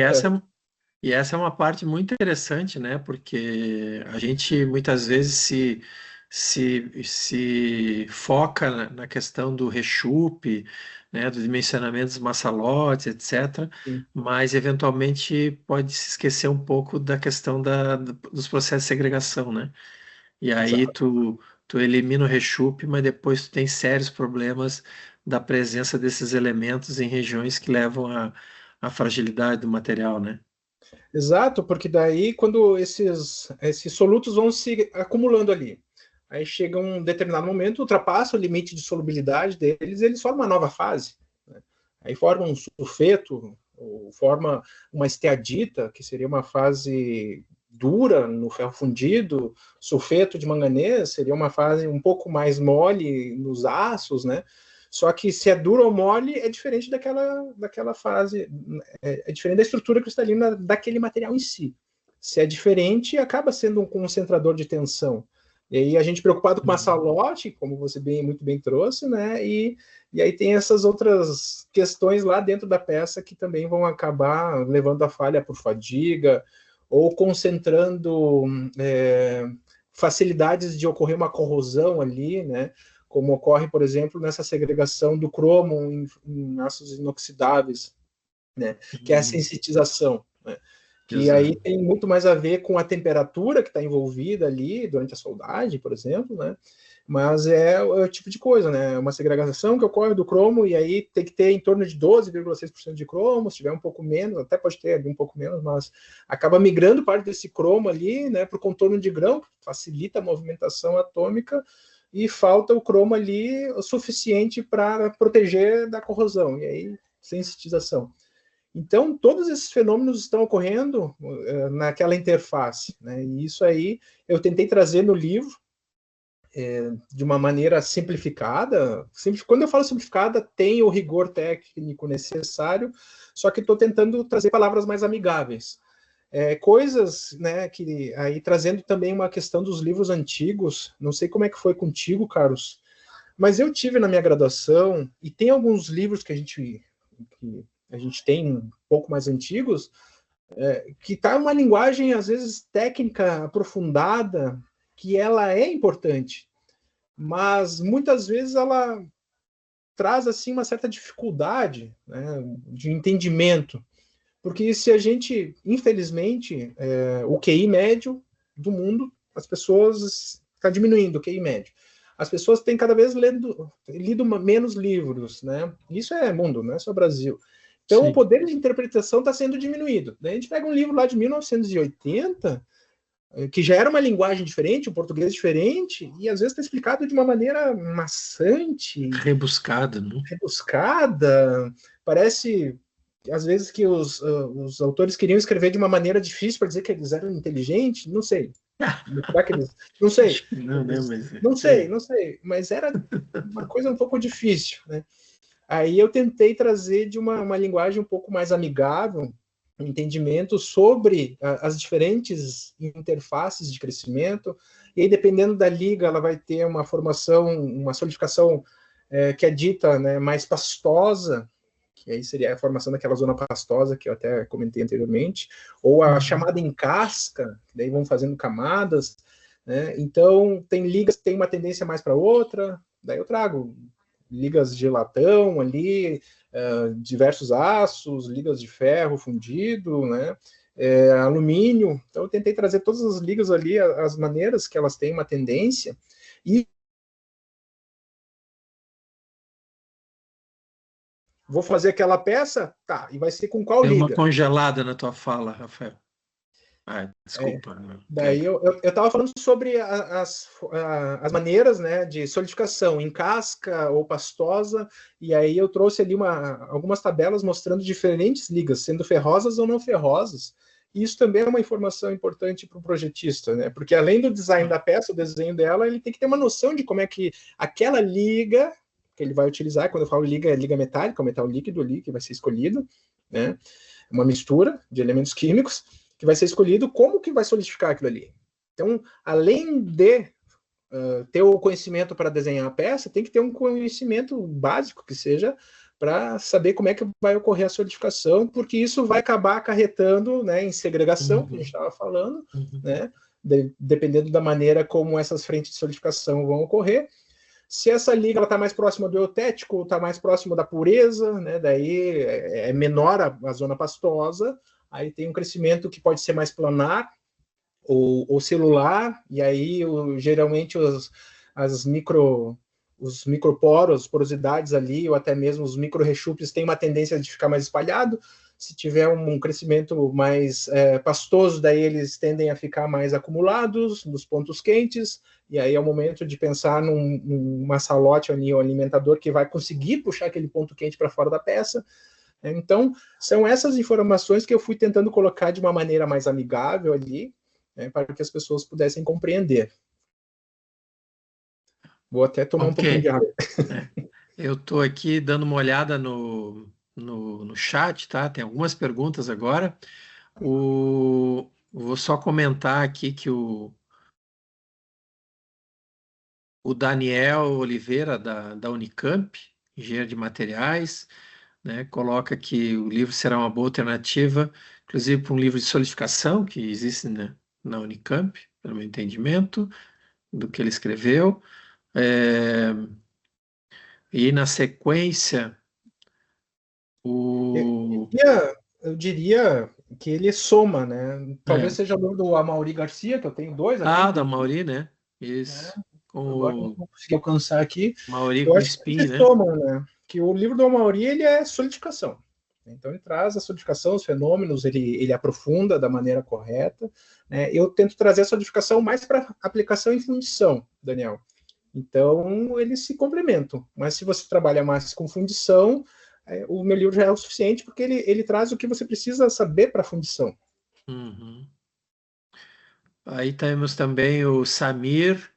E essa é uma parte muito interessante, né? Porque a gente muitas vezes se foca na questão do rechupe, né? Do dimensionamento dos massalotes, etc. Sim. Mas eventualmente pode se esquecer um pouco da questão dos processos de segregação, né? E aí tu elimina o rechupe, mas depois tu tem sérios problemas da presença desses elementos em regiões que levam à fragilidade do material, né? Exato, porque daí quando esses solutos vão se acumulando ali, aí chega um determinado momento, ultrapassa o limite de solubilidade deles, eles formam uma nova fase, né? Aí forma um sulfeto, ou forma uma esteadita, que seria uma fase dura no ferro fundido, sulfeto de manganês seria uma fase um pouco mais mole nos aços, né? Só que se é duro ou mole é diferente daquela fase, é diferente da estrutura cristalina daquele material em si. Se é diferente, acaba sendo um concentrador de tensão. E aí a gente preocupado com massalote, como você muito bem trouxe, né? E aí tem essas outras questões lá dentro da peça que também vão acabar levando a falha por fadiga ou concentrando facilidades de ocorrer uma corrosão ali, né? Como ocorre, por exemplo, nessa segregação do cromo em aços inoxidáveis, né? Que é a sensitização, né? Que aí tem muito mais a ver com a temperatura que está envolvida ali durante a soldagem, por exemplo, né? Mas é o tipo de coisa, né? Uma segregação que ocorre do cromo e aí tem que ter em torno de 12,6% de cromo, se tiver um pouco menos, até pode ter ali um pouco menos, mas acaba migrando parte desse cromo ali, né, para o contorno de grão, que facilita a movimentação atômica, e falta o cromo ali o suficiente para proteger da corrosão, e aí sensitização. Então, todos esses fenômenos estão ocorrendo naquela interface, né? E isso aí eu tentei trazer no livro de uma maneira simplificada. Quando eu falo simplificada, tem o rigor técnico necessário, só que estou tentando trazer palavras mais amigáveis. Coisas, né, que aí trazendo também uma questão dos livros antigos. Não sei como é que foi contigo, Carlos, mas eu tive na minha graduação, e tem alguns livros que a gente tem um pouco mais antigos, que tá uma linguagem, às vezes, técnica aprofundada, que ela é importante, mas muitas vezes ela traz assim uma certa dificuldade, né, de entendimento, porque se a gente, infelizmente, o QI médio do mundo, as pessoas está diminuindo o QI médio. As pessoas têm cada vez lido menos livros, né? Isso é mundo, não é só Brasil. Então, sim, o poder de interpretação está sendo diminuído. Daí a gente pega um livro lá de 1980, que já era uma linguagem diferente, um português diferente, e às vezes está explicado de uma maneira maçante. Rebuscada, né? Rebuscada. Parece, às vezes, que os autores queriam escrever de uma maneira difícil para dizer que eles eram inteligentes, não sei. Não sei. Não sei. Mas era uma coisa um pouco difícil, né? Aí eu tentei trazer de uma linguagem um pouco mais amigável, um entendimento sobre as diferentes interfaces de crescimento, e aí, dependendo da liga, ela vai ter uma formação, uma solidificação que é dita, né, mais pastosa, que aí seria a formação daquela zona pastosa que eu até comentei anteriormente, ou a chamada em casca, daí vão fazendo camadas, né? Então, tem ligas que tem uma tendência mais para outra, daí eu trago ligas de latão ali, diversos aços, ligas de ferro fundido, né? Alumínio. Então, eu tentei trazer todas as ligas ali, as maneiras que elas têm uma tendência, e vou fazer aquela peça, tá, e vai ser com qual liga? Tem uma congelada na tua fala, Rafael. Desculpa. Daí eu estava falando sobre as maneiras, né, de solidificação em casca ou pastosa, e aí eu trouxe ali algumas tabelas mostrando diferentes ligas, sendo ferrosas ou não ferrosas. E isso também é uma informação importante para o projetista, né? Porque além do design da peça, o desenho dela, ele tem que ter uma noção de como é que aquela liga que ele vai utilizar, quando eu falo liga, é liga metálica, o metal líquido ali que vai ser escolhido, né? Uma mistura de elementos químicos que vai ser escolhido, como que vai solidificar aquilo ali. Então, além de ter o conhecimento para desenhar a peça, tem que ter um conhecimento básico que seja para saber como é que vai ocorrer a solidificação, porque isso vai acabar acarretando, né, em segregação, que a gente estava falando, né, dependendo da maneira como essas frentes de solidificação vão ocorrer. Se essa liga está mais próxima do eutético, está mais próximo da pureza, né, daí é menor a zona pastosa, aí tem um crescimento que pode ser mais planar ou celular, e aí geralmente os microporos, porosidades ali, ou até mesmo os micro-rechupes têm uma tendência de ficar mais espalhado. Se tiver um crescimento mais pastoso, daí eles tendem a ficar mais acumulados nos pontos quentes, e aí é o momento de pensar num maçalote ali, um alimentador que vai conseguir puxar aquele ponto quente para fora da peça. Então, são essas informações que eu fui tentando colocar de uma maneira mais amigável ali, né, para que as pessoas pudessem compreender. Vou até tomar um pouquinho de água. Eu estou aqui dando uma olhada no chat, tá? Tem algumas perguntas agora. Vou só comentar aqui que o Daniel Oliveira, da Unicamp, engenheiro de materiais, né, coloca que o livro será uma boa alternativa, inclusive para um livro de solidificação que existe na Unicamp, pelo meu entendimento, do que ele escreveu. E na sequência, eu diria que ele soma, né? Talvez seja o nome do Amaury Garcia, que eu tenho dois aqui. Da Amaury, né? Isso. Agora não consegui alcançar aqui. Amaury com spin, né? Somam, né? Que o livro do Amaury, ele é solidificação. Então, ele traz a solidificação, os fenômenos, ele aprofunda da maneira correta. Né? Eu tento trazer a solidificação mais para aplicação em fundição, Daniel. Então, eles se complementam. Mas se você trabalha mais com fundição, o meu livro já é o suficiente, porque ele traz o que você precisa saber para a fundição. Uhum. Aí temos também o Samir,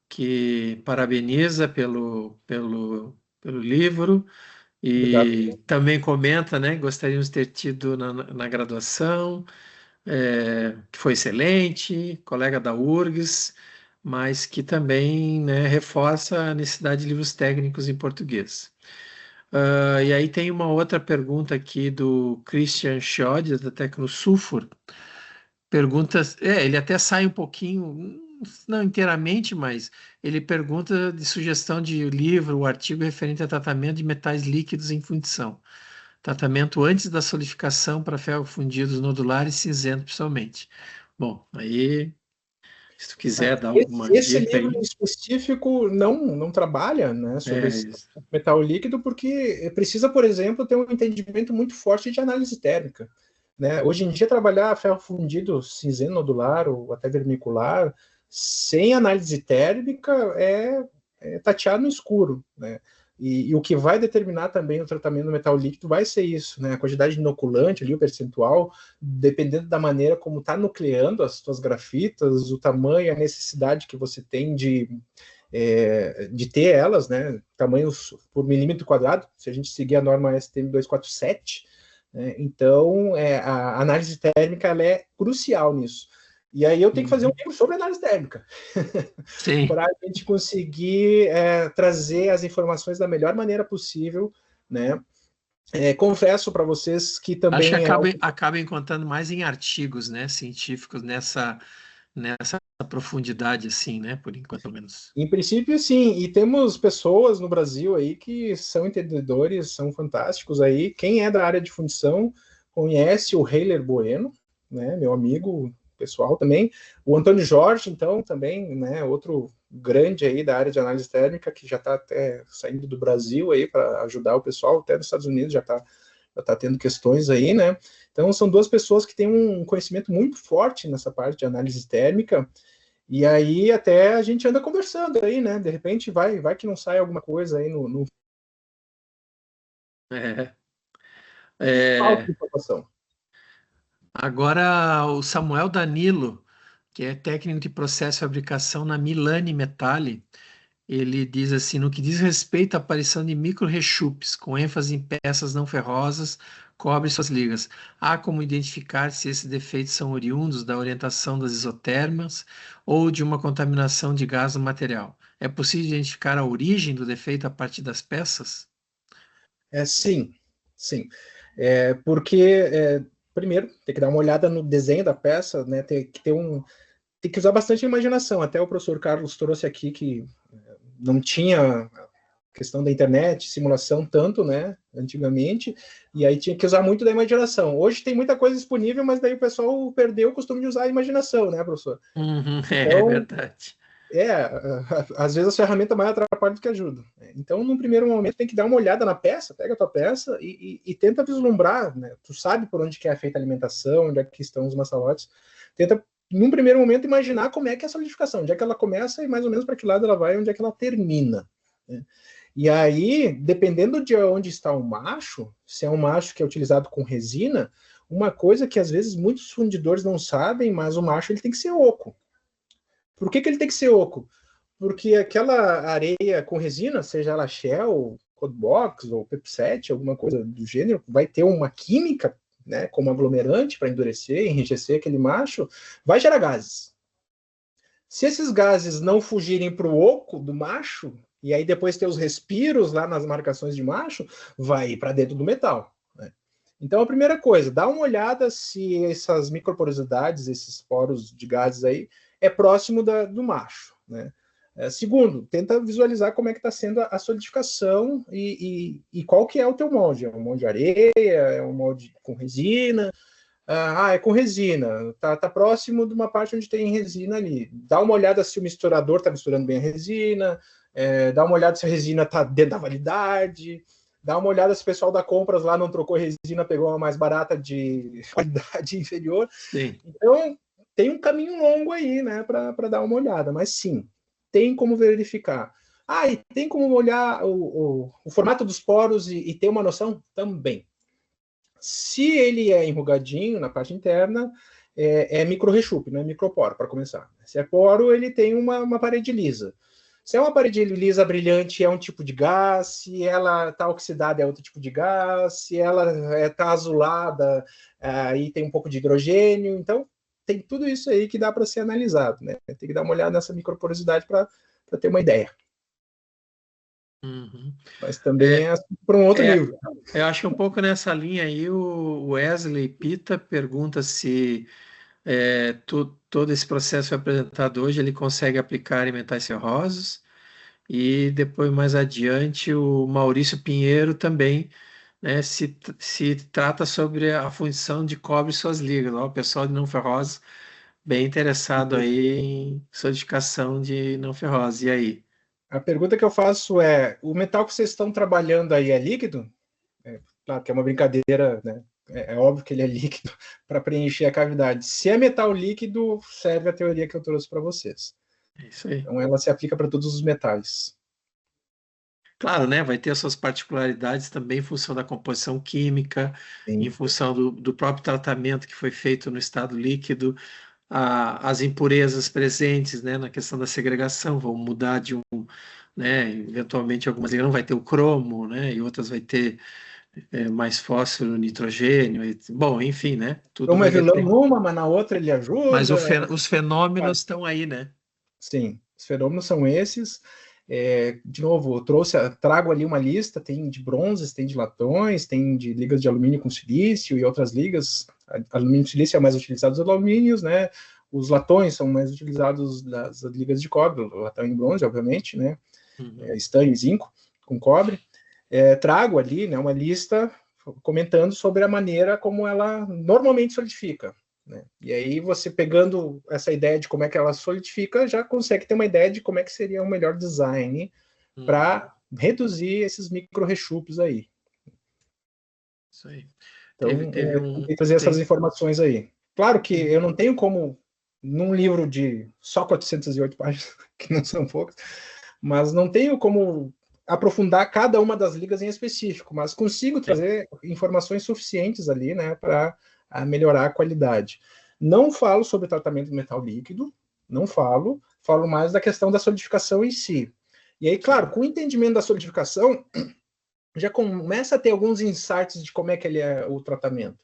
que parabeniza pelo livro Obrigado. e também comenta, né? Gostaríamos de ter tido na graduação, que foi excelente, colega da URGS, mas que também, né, reforça a necessidade de livros técnicos em português. E aí tem uma outra pergunta aqui do Christian Schod, da Tecnosulfur. Perguntas, ele até sai um pouquinho, não inteiramente, mas ele pergunta de sugestão de livro, o artigo referente a tratamento de metais líquidos em fundição. Tratamento antes da solidificação para ferro fundidos nodulares cinzento, principalmente. Bom, aí, se tu quiser dar alguma Esse dica livro aí. em específico não trabalha, né, sobre esse Isso. metal líquido, porque precisa, por exemplo, ter um entendimento muito forte de análise térmica. Né? Hoje em dia, trabalhar ferro fundido cinzento nodular ou até vermicular, sem análise térmica, é tatear no escuro. Né? E o que vai determinar também o tratamento do metal líquido vai ser isso, né? A quantidade de inoculante, ali, o percentual, dependendo da maneira como está nucleando as suas grafitas, o tamanho, a necessidade que você tem de ter elas, né? Tamanhos por milímetro quadrado, se a gente seguir a norma STM 247, então, a análise térmica ela é crucial nisso. E aí eu tenho que fazer um livro sobre análise térmica para a gente conseguir trazer as informações da melhor maneira possível, né? Confesso para vocês que também acho que acaba encontrando mais em artigos, né, científicos nessa profundidade, assim, né, por enquanto, pelo menos. Em princípio, sim, e temos pessoas no Brasil aí que são entendedores, são fantásticos aí. Quem é da área de fundição conhece o Heiler Bueno, né, meu amigo pessoal também. O Antônio Jorge, então, também, né, outro grande aí da área de análise térmica, que já está até saindo do Brasil aí para ajudar o pessoal, até nos Estados Unidos já está tendo questões aí, né? Então, são duas pessoas que têm um conhecimento muito forte nessa parte de análise térmica. E aí até a gente anda conversando aí, né? De repente vai que não sai alguma coisa aí no... Falta de informação. Agora o Samuel Danilo, que é técnico de processo de fabricação na Milani Metalli, ele diz assim, no que diz respeito à aparição de micro-rechupes, com ênfase em peças não ferrosas, cobre suas ligas. Há como identificar se esses defeitos são oriundos da orientação das isotermas ou de uma contaminação de gás no material. É possível identificar a origem do defeito a partir das peças? Sim. Porque, primeiro, tem que dar uma olhada no desenho da peça, né? Tem que usar bastante imaginação. Até o professor Carlos trouxe aqui que não tinha questão da internet, simulação tanto, né, antigamente, e aí tinha que usar muito da imaginação. Hoje tem muita coisa disponível, mas daí o pessoal perdeu o costume de usar a imaginação, né, professor? É verdade. Às vezes a ferramenta mais atrapalha do que ajuda. Então, num primeiro momento, tem que dar uma olhada na peça, pega a tua peça e tenta vislumbrar, né? Tu sabe por onde que é feita a alimentação, onde é que estão os maçalotes. Tenta, num primeiro momento, imaginar como é que é a solidificação, onde é que ela começa e mais ou menos para que lado ela vai, onde é que ela termina. Né? E aí, dependendo de onde está o macho, se é um macho que é utilizado com resina, uma coisa que às vezes muitos fundidores não sabem, mas o macho ele tem que ser oco. Por que ele tem que ser oco? Porque aquela areia com resina, seja ela Shell, Codebox ou Pepset, alguma coisa do gênero, vai ter uma química, né, como aglomerante para endurecer, enrijecer aquele macho, vai gerar gases. Se esses gases não fugirem para o oco do macho, e aí depois ter os respiros lá nas marcações de macho, vai ir para dentro do metal. Né? Então, a primeira coisa, dá uma olhada se essas microporosidades, esses poros de gases aí, é próximo do macho. Né? Segundo, tenta visualizar como é que está sendo a solidificação e qual que é o teu molde. É um molde de areia, é um molde com resina... é com resina, tá próximo de uma parte onde tem resina ali. Dá uma olhada se o misturador está misturando bem a resina, dá uma olhada se a resina está dentro da validade, dá uma olhada se o pessoal da compras lá não trocou resina, pegou uma mais barata de qualidade inferior. Sim. Então, tem um caminho longo aí, né, para dar uma olhada, mas sim, tem como verificar. Ah, e tem como olhar o formato dos poros e ter uma noção? Também. Se ele é enrugadinho na parte interna, é micro-rechupe, não é microporo, para começar. Se é poro, ele tem uma parede lisa. Se é uma parede lisa brilhante, é um tipo de gás. Se ela está oxidada, é outro tipo de gás. Se ela está azulada, aí tem um pouco de hidrogênio. Então, tem tudo isso aí que dá para ser analisado, né? Tem que dar uma olhada nessa microporosidade para ter uma ideia. Uhum. Mas também é para um outro livro. Eu acho que um pouco nessa linha aí, o Wesley Pita pergunta se todo esse processo foi apresentado hoje, ele consegue aplicar em metais ferrosos, e depois, mais adiante, o Maurício Pinheiro também, né, se trata sobre a função de cobre e suas ligas. Ó, o pessoal de não ferrosos bem interessado aí em solidificação de não ferrosos. E aí? A pergunta que eu faço é: o metal que vocês estão trabalhando aí é líquido? Claro que é uma brincadeira, né? É óbvio que ele é líquido para preencher a cavidade. Se é metal líquido, serve a teoria que eu trouxe para vocês. É isso aí. Então, ela se aplica para todos os metais. Claro, né? Vai ter as suas particularidades também em função da composição química, Sim. em função do próprio tratamento que foi feito no estado líquido, as impurezas presentes, né, na questão da segregação vão mudar de né, eventualmente algumas ligas não vai ter o cromo, né, e outras vai ter mais fósforo, nitrogênio, bom, enfim, né, tudo Uma é vai vilão depender. numa, mas na outra ele Mas ajuda. os fenômenos estão aí, né? Sim, os fenômenos são esses. De novo, trago ali uma lista, tem de bronzes, tem de latões, tem de ligas de alumínio com silício e outras ligas. Alumínio com silício é mais utilizado dos alumínios, né? Os latões são mais utilizados das ligas de cobre, latão em bronze, obviamente, né? Estanho e zinco com cobre. Trago ali, né, uma lista comentando sobre a maneira como ela normalmente solidifica. Né? E aí você pegando essa ideia de como é que ela solidifica, já consegue ter uma ideia de como é que seria o melhor design para reduzir esses micro-rechupes aí. Isso aí. Então, trazer essas informações aí. Claro que eu não tenho como, num livro de só 408 páginas, que não são poucas, mas não tenho como aprofundar cada uma das ligas em específico, mas consigo trazer informações suficientes ali, né, para melhorar a qualidade. Não falo sobre tratamento do metal líquido, não falo mais da questão da solidificação em si. E aí, claro, com o entendimento da solidificação, já começa a ter alguns insights de como é que ele é o tratamento.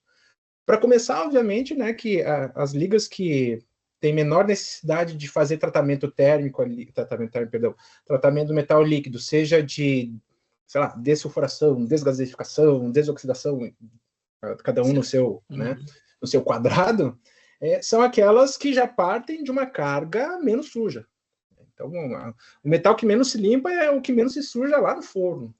Para começar, obviamente, né, que as ligas que têm menor necessidade de fazer tratamento térmico, tratamento do metal líquido, seja de, sei lá, dessulfuração, desgaseificação, desoxidação, cada um no seu, né, no seu quadrado, são aquelas que já partem de uma carga menos suja. Então, o metal que menos se limpa é o que menos se suja lá no forno.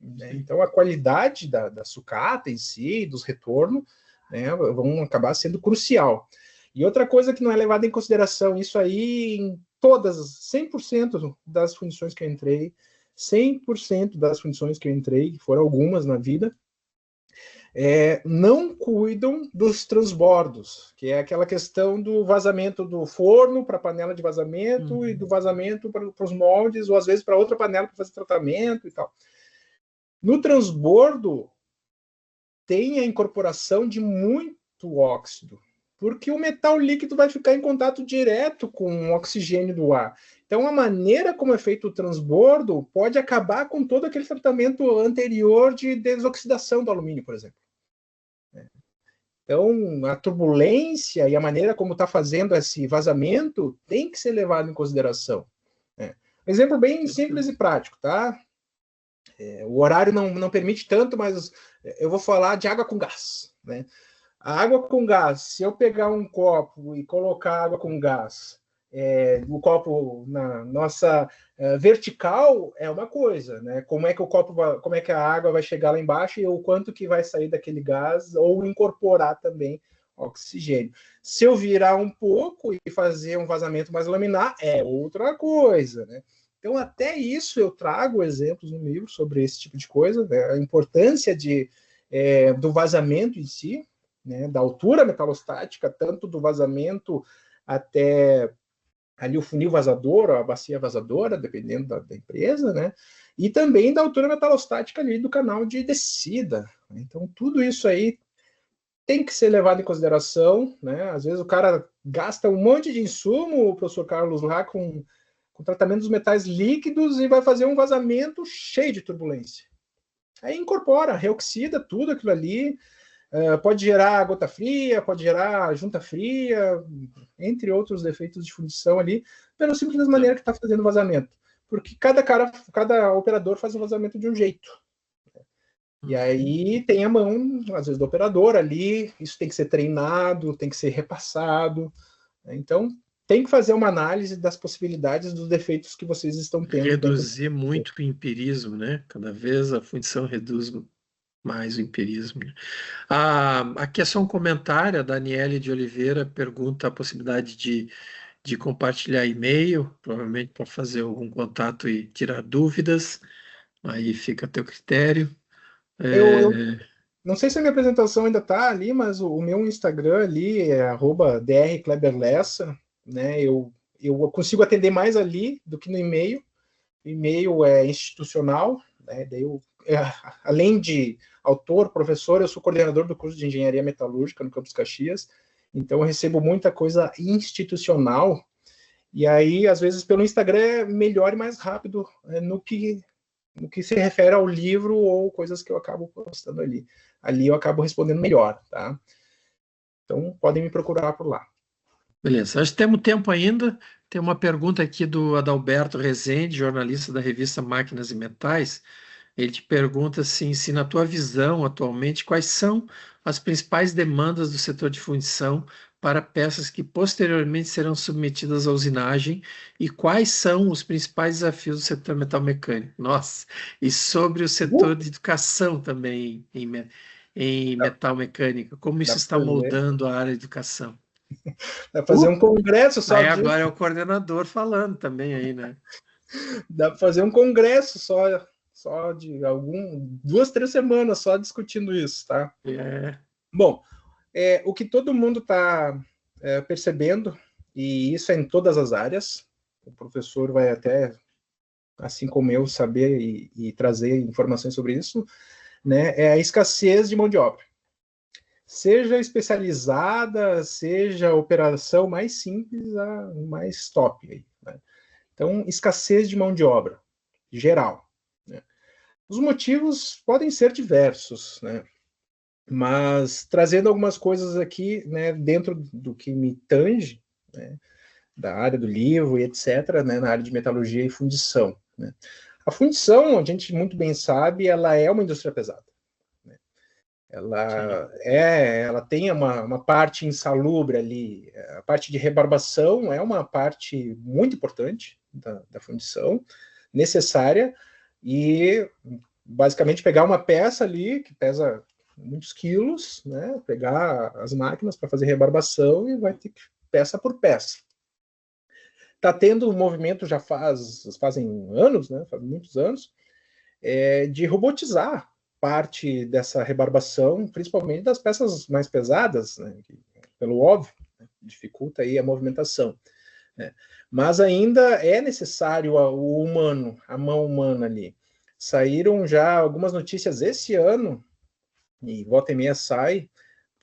Né? Então, a qualidade da sucata em si, dos retornos, né, vão acabar sendo crucial. E outra coisa que não é levada em consideração, isso aí em todas, 100% das funções que eu entrei, 100% das funções que eu entrei, que foram algumas na vida, não cuidam dos transbordos, que é aquela questão do vazamento do forno para a panela de vazamento e do vazamento para os moldes, ou às vezes para outra panela para fazer tratamento e tal. No transbordo, tem a incorporação de muito óxido, porque o metal líquido vai ficar em contato direto com o oxigênio do ar. Então, a maneira como é feito o transbordo pode acabar com todo aquele tratamento anterior de desoxidação do alumínio, por exemplo. Então, a turbulência e a maneira como está fazendo esse vazamento tem que ser levado em consideração. Exemplo bem simples e prático, tá? O horário não permite tanto, mas eu vou falar de água com gás. Né? A água com gás, se eu pegar um copo e colocar água com gás, o copo na nossa vertical é uma coisa, né? Como é que como é que a água vai chegar lá embaixo e o quanto que vai sair daquele gás ou incorporar também oxigênio. Se eu virar um pouco e fazer um vazamento mais laminar, é outra coisa, né? Então, até isso eu trago exemplos no livro sobre esse tipo de coisa, né? A importância do vazamento em si, né? Da altura metalostática, tanto do vazamento até ali o funil vazador, ou a bacia vazadora, dependendo da empresa, né? E também da altura metalostática ali do canal de descida. Então, tudo isso aí tem que ser levado em consideração, né? Às vezes o cara gasta um monte de insumo, o professor Carlos lá, com tratamento dos metais líquidos e vai fazer um vazamento cheio de turbulência. Aí incorpora, reoxida tudo aquilo ali, pode gerar gota fria, pode gerar junta fria, entre outros defeitos de fundição ali, pela simples maneira que está fazendo vazamento. Porque cada operador faz o vazamento de um jeito. E aí tem a mão, às vezes, do operador ali, isso tem que ser treinado, tem que ser repassado. Então, tem que fazer uma análise das possibilidades dos defeitos que vocês estão tendo. Reduzir muito o empirismo, né? Cada vez a fundição reduz mais o empirismo. Aqui é só um comentário, a Daniele de Oliveira pergunta a possibilidade de compartilhar e-mail, provavelmente para fazer algum contato e tirar dúvidas, aí fica a teu critério. Eu não sei se a minha apresentação ainda está ali, mas o meu Instagram ali é @drkleberlessa, né? Eu consigo atender mais ali do que no e-mail. O e-mail é institucional, né? Daí além de autor, professor, eu sou coordenador do curso de Engenharia Metalúrgica no Campus Caxias, então eu recebo muita coisa institucional, e aí, às vezes, pelo Instagram é melhor e mais rápido no que se refere ao livro ou coisas que eu acabo postando ali. Ali eu acabo respondendo melhor, tá? Então, podem me procurar por lá. Beleza, acho que temos tempo ainda. Tem uma pergunta aqui do Adalberto Rezende, jornalista da revista Máquinas e Metais. Ele te pergunta assim, se na tua visão atualmente, quais são as principais demandas do setor de fundição para peças que posteriormente serão submetidas à usinagem e quais são os principais desafios do setor metal-mecânico? Nossa, e sobre o setor de educação também em metal-mecânica, como isso está moldando a área de educação? Dá para fazer um congresso só disso. Agora é o coordenador falando também aí, né? Dá para fazer um congresso só de 2, 3 semanas só discutindo isso, tá? Bom, o que todo mundo está percebendo, e isso é em todas as áreas, o professor vai até, assim como eu, saber e trazer informações sobre isso, né? É a escassez de mão de obra. Seja especializada, seja a operação mais simples, a mais top aí, né? Então, escassez de mão de obra, geral. Né? Os motivos podem ser diversos, né? Mas trazendo algumas coisas aqui, né, dentro do que me tange, né, da área do livro e etc., né, na área de metalurgia e fundição. Né? A fundição, a gente muito bem sabe, ela é uma indústria pesada. Né? Ela tem uma parte insalubre ali, a parte de rebarbação é uma parte muito importante da fundição, necessária, e basicamente pegar uma peça ali que pesa muitos quilos, né, pegar as máquinas para fazer rebarbação e vai ter que peça por peça. Está tendo um movimento já fazem anos, né, faz muitos anos, de robotizar parte dessa rebarbação, principalmente das peças mais pesadas, né, que, pelo óbvio, né, dificulta aí a movimentação. Né. Mas ainda é necessário o humano, a mão humana ali. Saíram já algumas notícias esse ano, e volta e meia sai,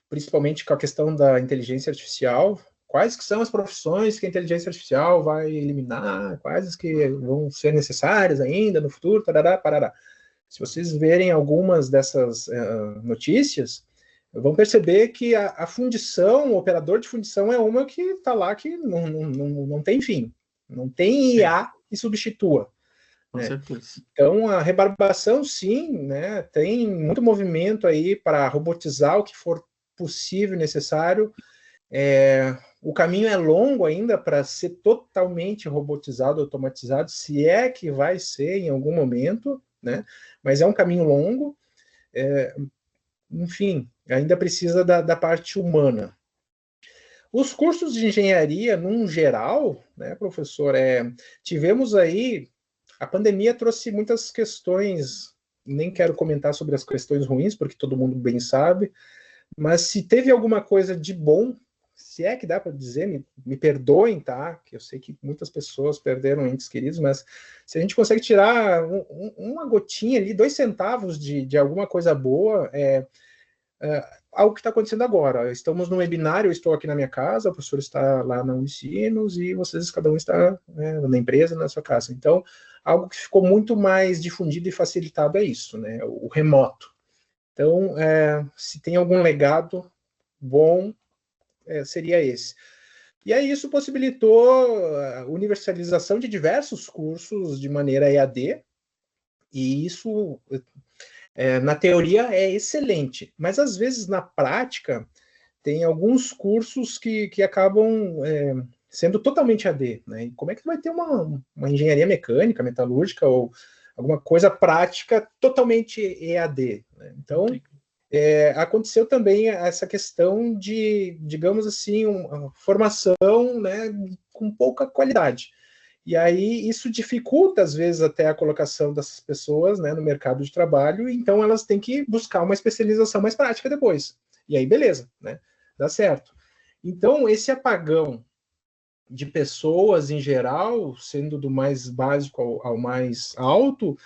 principalmente com a questão da inteligência artificial, quais que são as profissões que a inteligência artificial vai eliminar, quais que vão ser necessárias ainda no futuro, tarará, parará. Se vocês verem algumas dessas notícias, vão perceber que a fundição, o operador de fundição é uma que está lá que não tem fim, não tem IA que substitua. Com certeza. Então, a rebarbação, sim, né, tem muito movimento aí para robotizar o que for possível e necessário. O caminho é longo ainda para ser totalmente robotizado, automatizado, se é que vai ser em algum momento, né, mas é um caminho longo. Enfim, ainda precisa da parte humana. Os cursos de engenharia, num geral, né, professor, tivemos aí... A pandemia trouxe muitas questões, nem quero comentar sobre as questões ruins, porque todo mundo bem sabe, mas se teve alguma coisa de bom, se é que dá para dizer, me perdoem, tá? Que eu sei que muitas pessoas perderam entes queridos, mas se a gente consegue tirar uma gotinha ali, 2 centavos de alguma coisa boa, algo que está acontecendo agora. Estamos no webinar, eu estou aqui na minha casa, o professor está lá na Unicinos e vocês, cada um está, né, na empresa, na sua casa. Então, algo que ficou muito mais difundido e facilitado é isso, né? O remoto. Então, se tem algum legado bom, seria esse. E aí isso possibilitou a universalização de diversos cursos de maneira EAD, e isso, na teoria, é excelente, mas às vezes na prática tem alguns cursos que acabam sendo totalmente EAD, né? E como é que vai ter uma engenharia mecânica, metalúrgica ou alguma coisa prática totalmente EAD, né? Então, aconteceu também essa questão de, digamos assim, uma formação, né, com pouca qualidade. E aí isso dificulta, às vezes, até a colocação dessas pessoas, né, no mercado de trabalho, então elas têm que buscar uma especialização mais prática depois. E aí, beleza, né, dá certo. Então, esse apagão de pessoas, em geral, sendo do mais básico ao mais alto,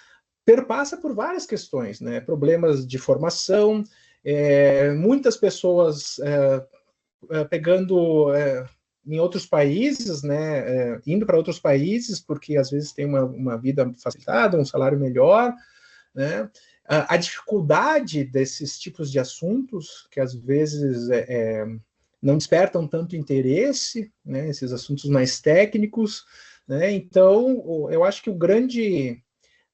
perpassa por várias questões, né? Problemas de formação, muitas pessoas pegando em outros países, né? Indo para outros países, porque às vezes tem uma vida facilitada, um salário melhor, né? A dificuldade desses tipos de assuntos, que às vezes não despertam tanto interesse, né? Esses assuntos mais técnicos, né? Então, eu acho que o grande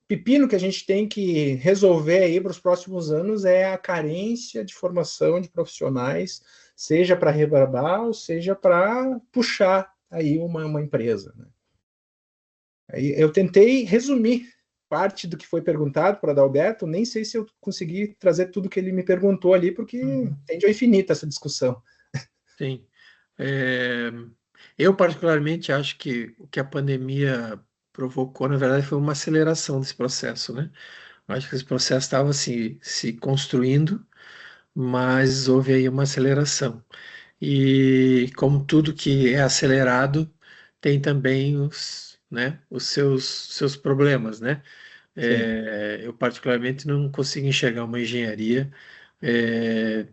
pepino que a gente tem que resolver aí para os próximos anos é a carência de formação de profissionais, seja para rebarbar ou seja para puxar aí uma empresa, né? Aí eu tentei resumir parte do que foi perguntado para Adalberto, nem sei se eu consegui trazer tudo que ele me perguntou ali, porque tende ao infinito essa discussão. Sim. Eu particularmente acho que o que a pandemia provocou, na verdade, foi uma aceleração desse processo, né? Acho que esse processo estava se construindo, mas houve aí uma aceleração. E como tudo que é acelerado, tem também os seus problemas, né? Eu particularmente não consigo enxergar uma engenharia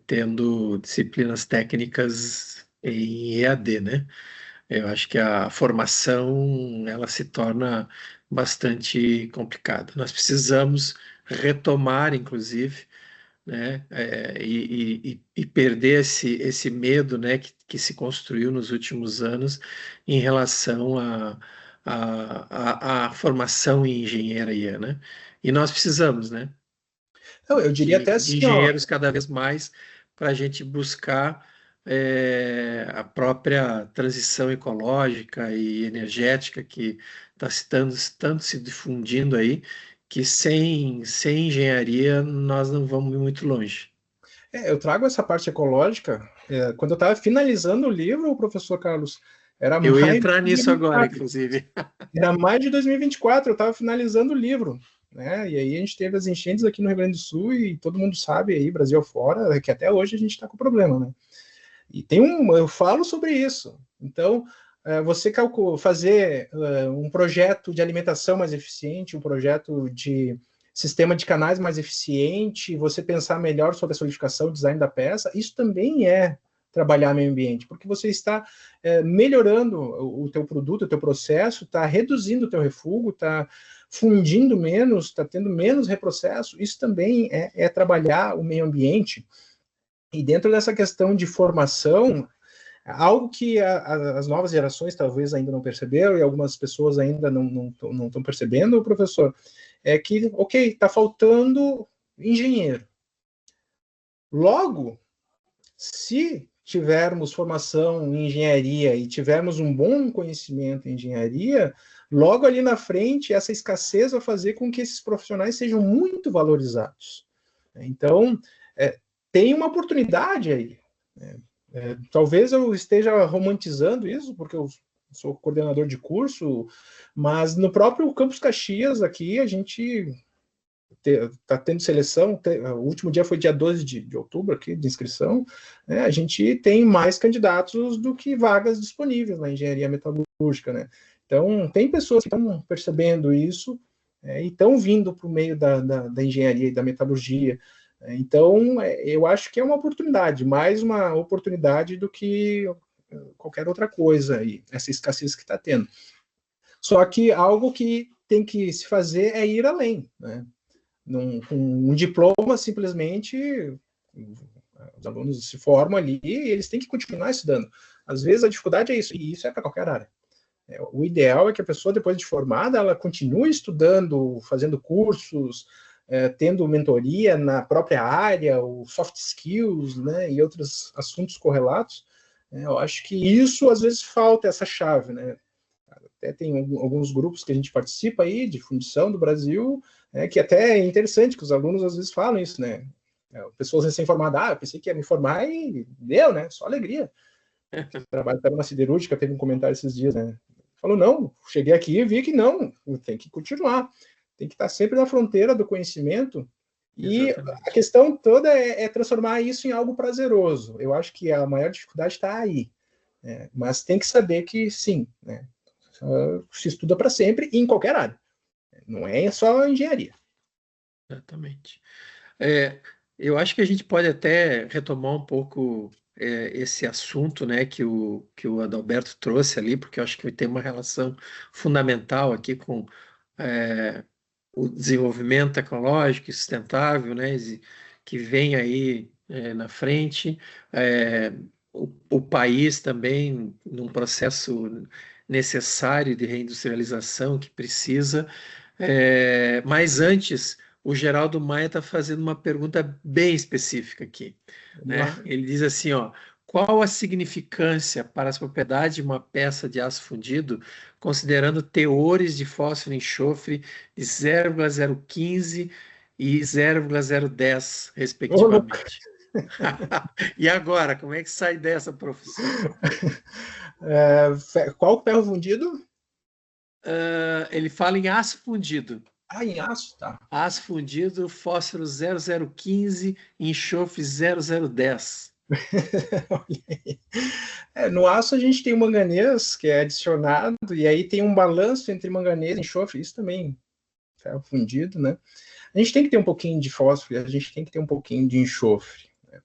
tendo disciplinas técnicas em EAD, né? Eu acho que a formação ela se torna bastante complicada. Nós precisamos retomar, inclusive, né, e perder esse medo, né, que se construiu nos últimos anos em relação à formação em engenharia, né? E nós precisamos, né, Não, eu diria até de assim, ó, engenheiros cada vez mais para a gente buscar a própria transição ecológica e energética que está tanto se difundindo aí, que sem engenharia nós não vamos muito longe. eu trago essa parte ecológica. Quando eu estava finalizando o livro, o professor Carlos, era Eu ia mais de entrar nisso agora, 2024. inclusive. Era mais de 2024, eu estava finalizando o livro, né? E aí a gente teve as enchentes aqui no Rio Grande do Sul e todo mundo sabe aí, Brasil afora, que até hoje a gente está com problema, né? E eu falo sobre isso. Então, você fazer um projeto de alimentação mais eficiente, um projeto de sistema de canais mais eficiente, você pensar melhor sobre a solidificação, o design da peça, isso também é trabalhar meio ambiente, porque você está melhorando o teu produto, o teu processo, está reduzindo o teu refúgio, está fundindo menos, está tendo menos reprocesso, isso também é trabalhar o meio ambiente. E dentro dessa questão de formação, algo que as novas gerações talvez ainda não perceberam e algumas pessoas ainda não estão percebendo, professor, é que, ok, está faltando engenheiro. Logo, se tivermos formação em engenharia e tivermos um bom conhecimento em engenharia, logo ali na frente, essa escassez vai fazer com que esses profissionais sejam muito valorizados. Então, tem uma oportunidade aí. Talvez eu esteja romantizando isso, porque eu sou coordenador de curso, mas no próprio Campus Caxias aqui, a gente tá tendo seleção, o último dia foi dia 12 de outubro aqui, de inscrição, né? A gente tem mais candidatos do que vagas disponíveis na engenharia metalúrgica, né? Então, tem pessoas que estão percebendo isso, e estão vindo para o meio da engenharia e da metalurgia. Então, eu acho que é uma oportunidade, mais uma oportunidade do que qualquer outra coisa aí, essa escassez que está tendo. Só que algo que tem que se fazer é ir além, né? Com um diploma, simplesmente, os alunos se formam ali e eles têm que continuar estudando. Às vezes a dificuldade é isso, e isso é para qualquer área. O ideal é que a pessoa, depois de formada, ela continue estudando, fazendo cursos, tendo mentoria na própria área, o soft skills, né, e outros assuntos correlatos. Eu acho que isso, às vezes, falta essa chave, né? Até tem alguns grupos que a gente participa aí, de fundição do Brasil, que até é interessante que os alunos, às vezes, falam isso, né? Pessoas recém-formadas, eu pensei que ia me formar e deu, né? Só alegria. Trabalho até numa siderúrgica, teve um comentário esses dias, né? Falou, não, cheguei aqui e vi que não, tem que continuar, tem que estar sempre na fronteira do conhecimento, e exatamente. A questão toda é transformar isso em algo prazeroso. Eu acho que a maior dificuldade está aí, mas tem que saber que sim, né, se estuda para sempre em qualquer área, não é só engenharia. Exatamente. Eu acho que a gente pode até retomar um pouco esse assunto, né, que o Adalberto trouxe ali, porque eu acho que tem uma relação fundamental aqui com o desenvolvimento tecnológico e sustentável, né, que vem aí na frente, o país também num processo necessário de reindustrialização que precisa, mas antes o Geraldo Maia está fazendo uma pergunta bem específica aqui, né? Ele diz assim, ó, qual a significância para as propriedades de uma peça de aço fundido, considerando teores de fósforo e enxofre de 0,015 e 0,010, respectivamente? E agora, como é que sai dessa, professor? Qual ferro fundido? Ele fala em aço fundido. Em aço, tá. Aço fundido, fósforo 0015, enxofre 0010. No aço a gente tem o manganês, que é adicionado, e aí tem um balanço entre manganês e enxofre, isso também ferro fundido, né? A gente tem que ter um pouquinho de fósforo, a gente tem que ter um pouquinho de enxofre, né?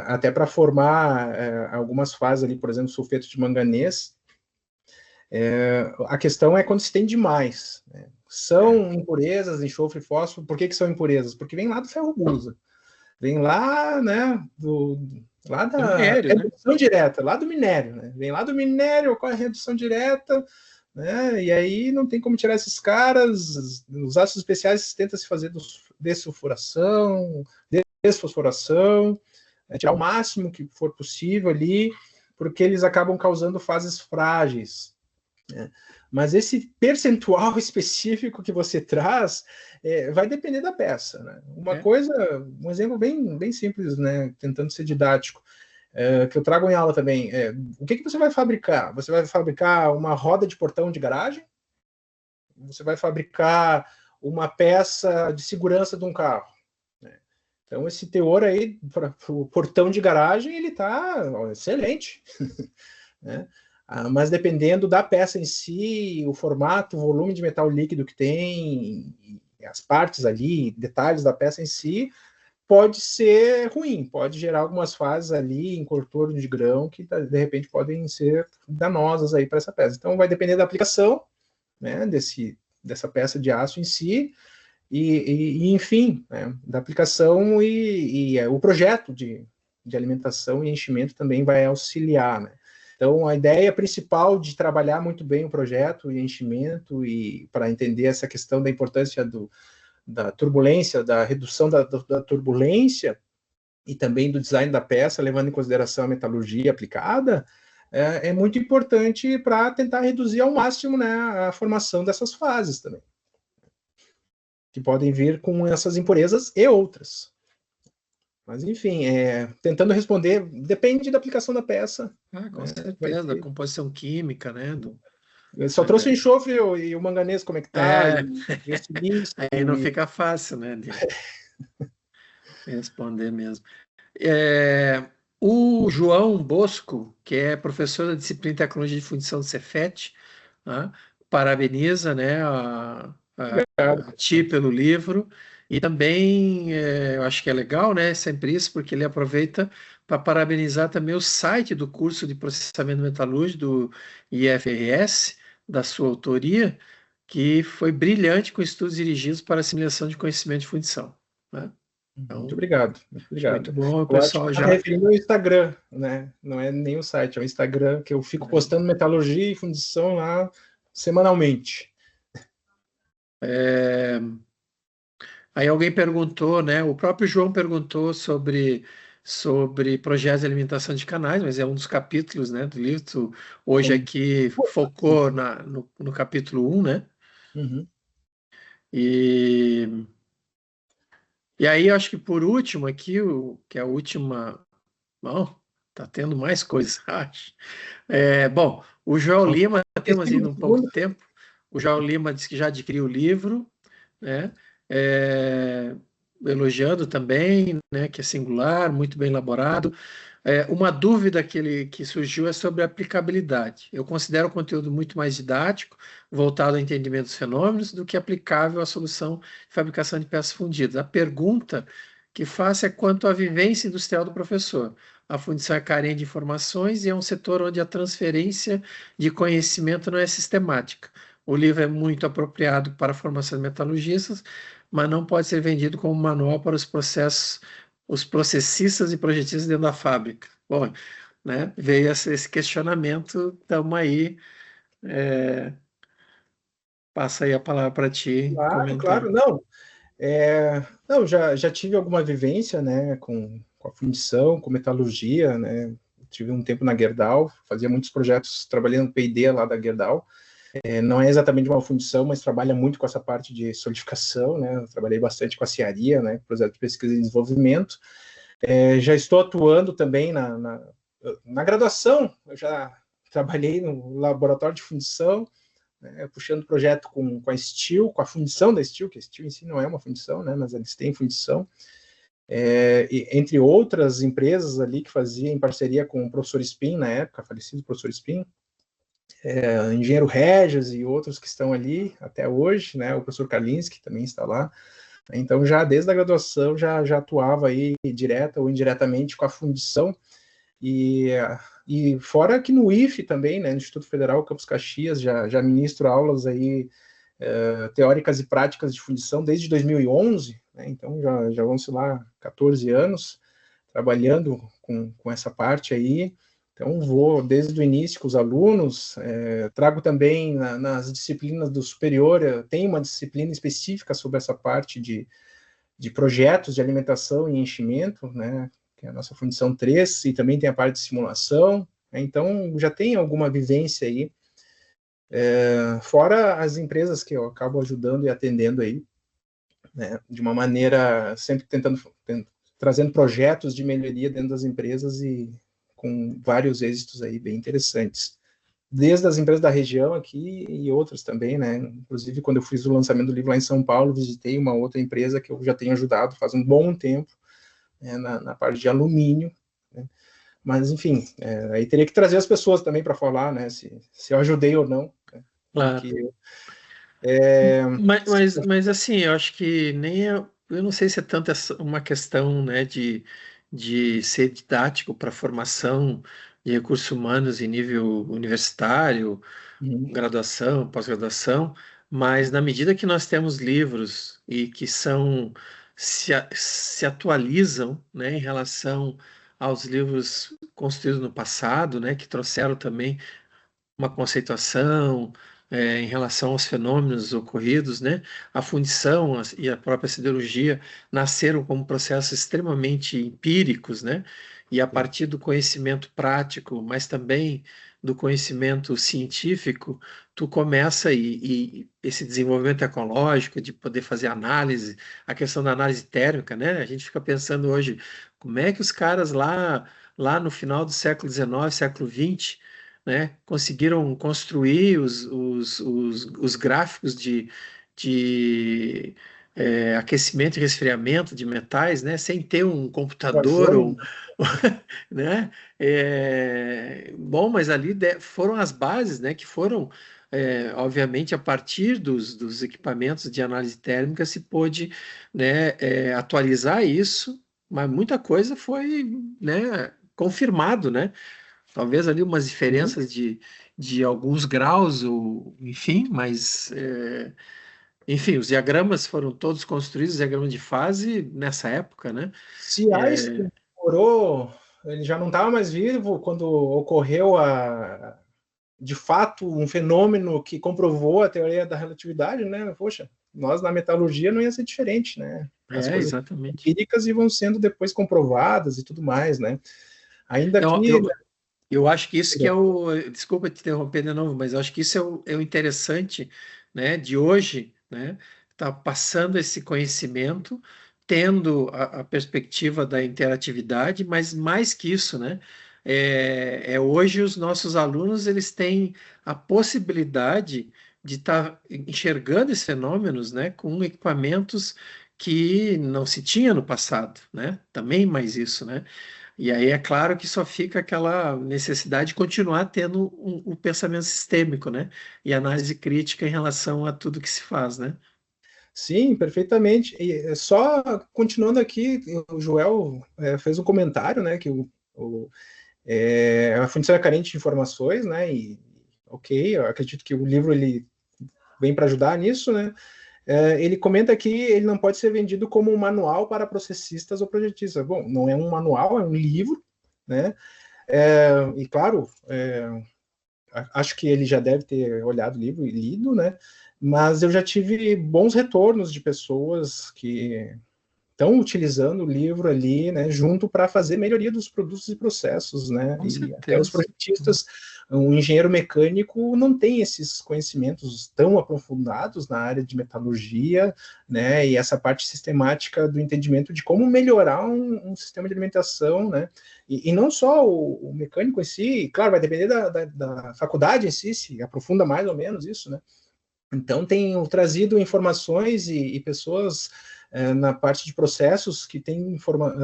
Até para formar algumas fases ali, por exemplo, sulfeto de manganês. A questão é quando se tem demais, né? São impurezas, enxofre e fósforo. Por que são impurezas? Porque vem lá do ferro gusa, vem lá, né, lá da minério, redução, né? direta, lá do minério, né? Vem lá do minério, ocorre a redução direta, né? E aí não tem como tirar esses caras. Os ácidos especiais tentam se fazer dessulfuração, desfosforação, tirar o máximo que for possível ali, porque eles acabam causando fases frágeis. Mas esse percentual específico que você traz vai depender da peça, né? Um exemplo bem simples, né? Tentando ser didático, que eu trago em aula também. O que você vai fabricar? Você vai fabricar uma roda de portão de garagem? Você vai fabricar uma peça de segurança de um carro? Então, esse teor aí para o portão de garagem, ele está excelente, né? Mas dependendo da peça em si, o formato, o volume de metal líquido que tem, as partes ali, detalhes da peça em si, pode ser ruim, pode gerar algumas fases ali em contorno de grão que de repente podem ser danosas aí para essa peça. Então vai depender da aplicação, né, dessa peça de aço em si, e enfim, né, da aplicação e o projeto de alimentação e enchimento também vai auxiliar, né? Então, a ideia principal de trabalhar muito bem o projeto e enchimento, e para entender essa questão da importância da turbulência, da redução da turbulência, e também do design da peça, levando em consideração a metalurgia aplicada, é muito importante para tentar reduzir ao máximo, né, a formação dessas fases também, que podem vir com essas impurezas e outras. Mas, enfim, tentando responder, depende da aplicação da peça. Com certeza, da composição química, né? Eu só trouxe o enxofre e o manganês, como é que tá? É, E o silício, aí não fica fácil, né, de responder mesmo. O João Bosco, que é professor da disciplina de Tecnologia de Fundição do Cefet, né, parabeniza, né, a Ti pelo livro, e também eu acho que é legal, né, sempre isso, porque ele aproveita para parabenizar também o site do curso de processamento metalúrgico do IFRS, da sua autoria, que foi brilhante com estudos dirigidos para assimilação de conhecimento de fundição, né? Então, muito obrigado, muito acho muito obrigado. bom, o Eu acho pessoal que já... está referindo ao Instagram, né? Não é nem o site, é o Instagram, que eu fico postando metalurgia e fundição lá semanalmente. Aí alguém perguntou, né? O próprio João perguntou sobre projetos de alimentação de canais, mas é um dos capítulos, né, do livro. Hoje aqui focou no capítulo 1, né? Uhum. E aí, eu acho que por último aqui, que é a última... Bom, tá tendo mais coisas, acho. Bom, o João Lima, temos ainda um pouco de tempo. O João Lima disse que já adquiriu o livro, né? Elogiando também, né, que é singular, muito bem elaborado. Uma dúvida que surgiu é sobre a aplicabilidade. Eu considero o conteúdo muito mais didático, voltado ao entendimento dos fenômenos, do que aplicável à solução de fabricação de peças fundidas. A pergunta que faço é quanto à vivência industrial do professor. A fundição é carente de informações e é um setor onde a transferência de conhecimento não é sistemática. O livro é muito apropriado para a formação de metalurgistas, mas não pode ser vendido como manual para os processistas e projetistas dentro da fábrica. Bom, né, veio esse questionamento, estamos aí. Passa aí a palavra para ti Claro, comentar. claro, não. Não, já tive alguma vivência, né, com a fundição, com metalurgia, né. Tive um tempo na Gerdau, fazia muitos projetos trabalhando no P&D lá da Gerdau. Não é exatamente uma fundição, mas trabalha muito com essa parte de solidificação, né. Eu trabalhei bastante com a Cearia, né, projeto de pesquisa e desenvolvimento. Já estou atuando também na graduação, eu já trabalhei no laboratório de fundição, né, puxando projeto com a Steel, com a fundição da Steel, que a Steel em si não é uma fundição, né, mas eles têm fundição, entre outras empresas ali que fazia em parceria com o professor Spin, na época, falecido professor Spin, engenheiro Regis e outros que estão ali até hoje, né, o professor Karlinski também está lá. Então, já desde a graduação, já atuava aí direta ou indiretamente com a fundição, e fora que no IFE também, né, no Instituto Federal Campus Caxias, já ministro aulas aí teóricas e práticas de fundição desde 2011, né, então já vão, sei lá, 14 anos trabalhando com essa parte aí. Então, vou desde o início com os alunos, trago também nas disciplinas do superior, tem uma disciplina específica sobre essa parte de projetos de alimentação e enchimento, né, que é a nossa fundição 3, e também tem a parte de simulação, né, então já tem alguma vivência aí, fora as empresas que eu acabo ajudando e atendendo aí, né, de uma maneira sempre trazendo projetos de melhoria dentro das empresas e com vários êxitos aí bem interessantes. Desde as empresas da região aqui e outras também, né? Inclusive, quando eu fiz o lançamento do livro lá em São Paulo, visitei uma outra empresa que eu já tenho ajudado faz um bom tempo, né, na parte de alumínio, né? Mas, enfim, aí teria que trazer as pessoas também para falar, né? Se eu ajudei ou não. Né? Claro. Porque, mas assim, eu acho que nem eu não sei se é tanto uma questão, né, de ser didático para formação de recursos humanos em nível universitário, graduação, pós-graduação, mas na medida que nós temos livros e que se atualizam, né, em relação aos livros construídos no passado, né, que trouxeram também uma conceituação em relação aos fenômenos ocorridos, né? A fundição e a própria siderurgia nasceram como processos extremamente empíricos, né? E a partir do conhecimento prático, mas também do conhecimento científico, tu começa e esse desenvolvimento tecnológico de poder fazer análise, a questão da análise térmica, né? A gente fica pensando hoje, como é que os caras lá no final do século XIX, século XX, né, conseguiram construir os gráficos de aquecimento e resfriamento de metais, né, sem ter um computador ou, né, bom, mas ali foram as bases, né, que foram, obviamente, a partir dos equipamentos de análise térmica se pôde, né, atualizar isso, mas muita coisa foi, né, confirmado, né, talvez ali umas diferenças de alguns graus, ou, enfim, mas enfim, os diagramas foram todos construídos, diagrama de fase, nessa época, né? Se Einstein demorou, ele já não estava mais vivo quando ocorreu de fato um fenômeno que comprovou a teoria da relatividade, né? Poxa, nós na metalurgia não ia ser diferente, né? As coisas exatamente. empíricas vão sendo depois comprovadas e tudo mais, né? Ainda que... Eu acho que isso que é o... Desculpa te interromper de novo, mas eu acho que isso é o interessante, né, de hoje, né? Tá passando esse conhecimento, tendo a perspectiva da interatividade, mas mais que isso, né? Hoje os nossos alunos eles têm a possibilidade de estar enxergando esses fenômenos, né, com equipamentos que não se tinha no passado, né? Também mais isso, né? E aí é claro que só fica aquela necessidade de continuar tendo o pensamento sistêmico, né? E análise crítica em relação a tudo que se faz, né? Sim, perfeitamente. E só continuando aqui, o Joel fez um comentário, né, que a fundição é carente de informações, né, e ok, eu acredito que o livro ele vem para ajudar nisso, né. Ele comenta que ele não pode ser vendido como um manual para processistas ou projetistas. Bom, não é um manual, é um livro, né, e claro, acho que ele já deve ter olhado o livro e lido, né, mas eu já tive bons retornos de pessoas que estão utilizando o livro ali, né, junto para fazer melhoria dos produtos e processos, né, Com e certeza. até os projetistas, um engenheiro mecânico não tem esses conhecimentos tão aprofundados na área de metalurgia, né, e essa parte sistemática do entendimento de como melhorar um sistema de alimentação, né, e não só o mecânico em si, claro, vai depender da faculdade em si, se aprofunda mais ou menos isso, né. Então, tenho trazido informações e pessoas na parte de processos que têm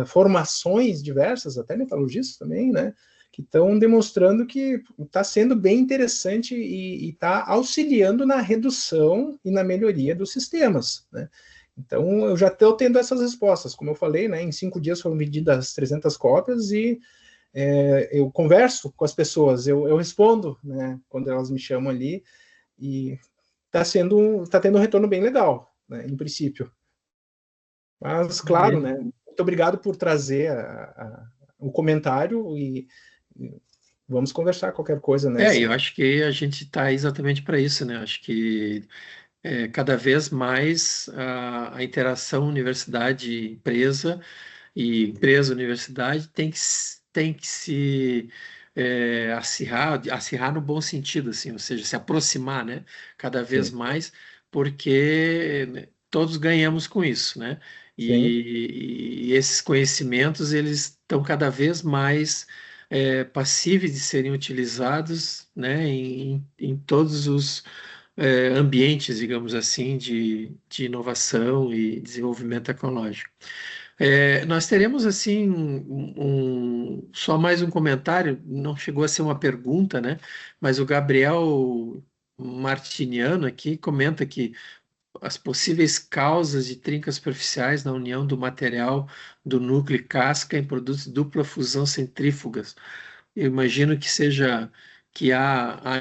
formações diversas, até metalurgistas também, né, que estão demonstrando que está sendo bem interessante e está auxiliando na redução e na melhoria dos sistemas, né. Então, eu já estou tendo essas respostas, como eu falei, né, em 5 dias foram vendidas 300 cópias e eu converso com as pessoas, eu respondo, né, quando elas me chamam ali, e tá tendo um retorno bem legal, né, em princípio. Mas, claro, né, muito obrigado por trazer o comentário e vamos conversar qualquer coisa, né? Eu acho que a gente está exatamente para isso, né? Acho que cada vez mais a interação universidade-empresa e empresa-universidade tem que se acirrar no bom sentido, assim, ou seja, se aproximar, né? Cada vez mais, porque né, todos ganhamos com isso, né? E esses conhecimentos, eles estão cada vez mais passíveis de serem utilizados, né, em todos os ambientes, digamos assim, de inovação e desenvolvimento tecnológico. Nós teremos, assim, só mais um comentário, não chegou a ser uma pergunta, né? Mas o Gabriel Martiniano aqui comenta que as possíveis causas de trincas superficiais na união do material do núcleo e casca em produtos de dupla fusão centrífugas. Eu imagino que seja que há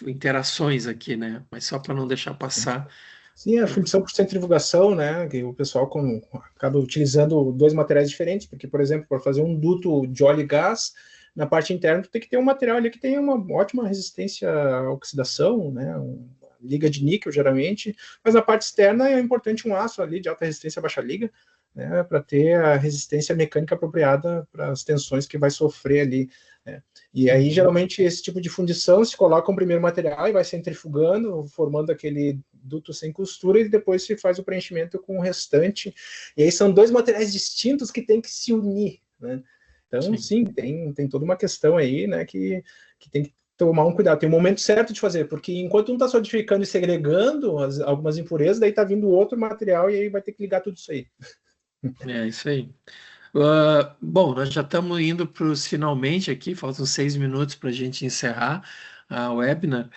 interações aqui, né? Mas só para não deixar passar. Sim, a fundição por centrifugação, né, que o pessoal acaba utilizando dois materiais diferentes, porque, por exemplo, para fazer um duto de óleo e gás, na parte interna tu tem que ter um material ali que tenha uma ótima resistência à oxidação, né, liga de níquel, geralmente, mas na parte externa é importante um aço ali de alta resistência a baixa liga, né, para ter a resistência mecânica apropriada para as tensões que vai sofrer ali, né. E aí, geralmente, esse tipo de fundição se coloca um primeiro material e vai centrifugando, formando aquele duto sem costura, e depois se faz o preenchimento com o restante. E aí são dois materiais distintos que tem que se unir, né? Então, sim tem toda uma questão aí, né, que tem que tomar um cuidado, tem um momento certo de fazer, porque enquanto um está solidificando e segregando algumas impurezas, daí está vindo outro material e aí vai ter que ligar tudo isso aí. É isso aí. Bom, nós já estamos indo para os finalmente aqui, faltam 6 minutos para a gente encerrar a webinar.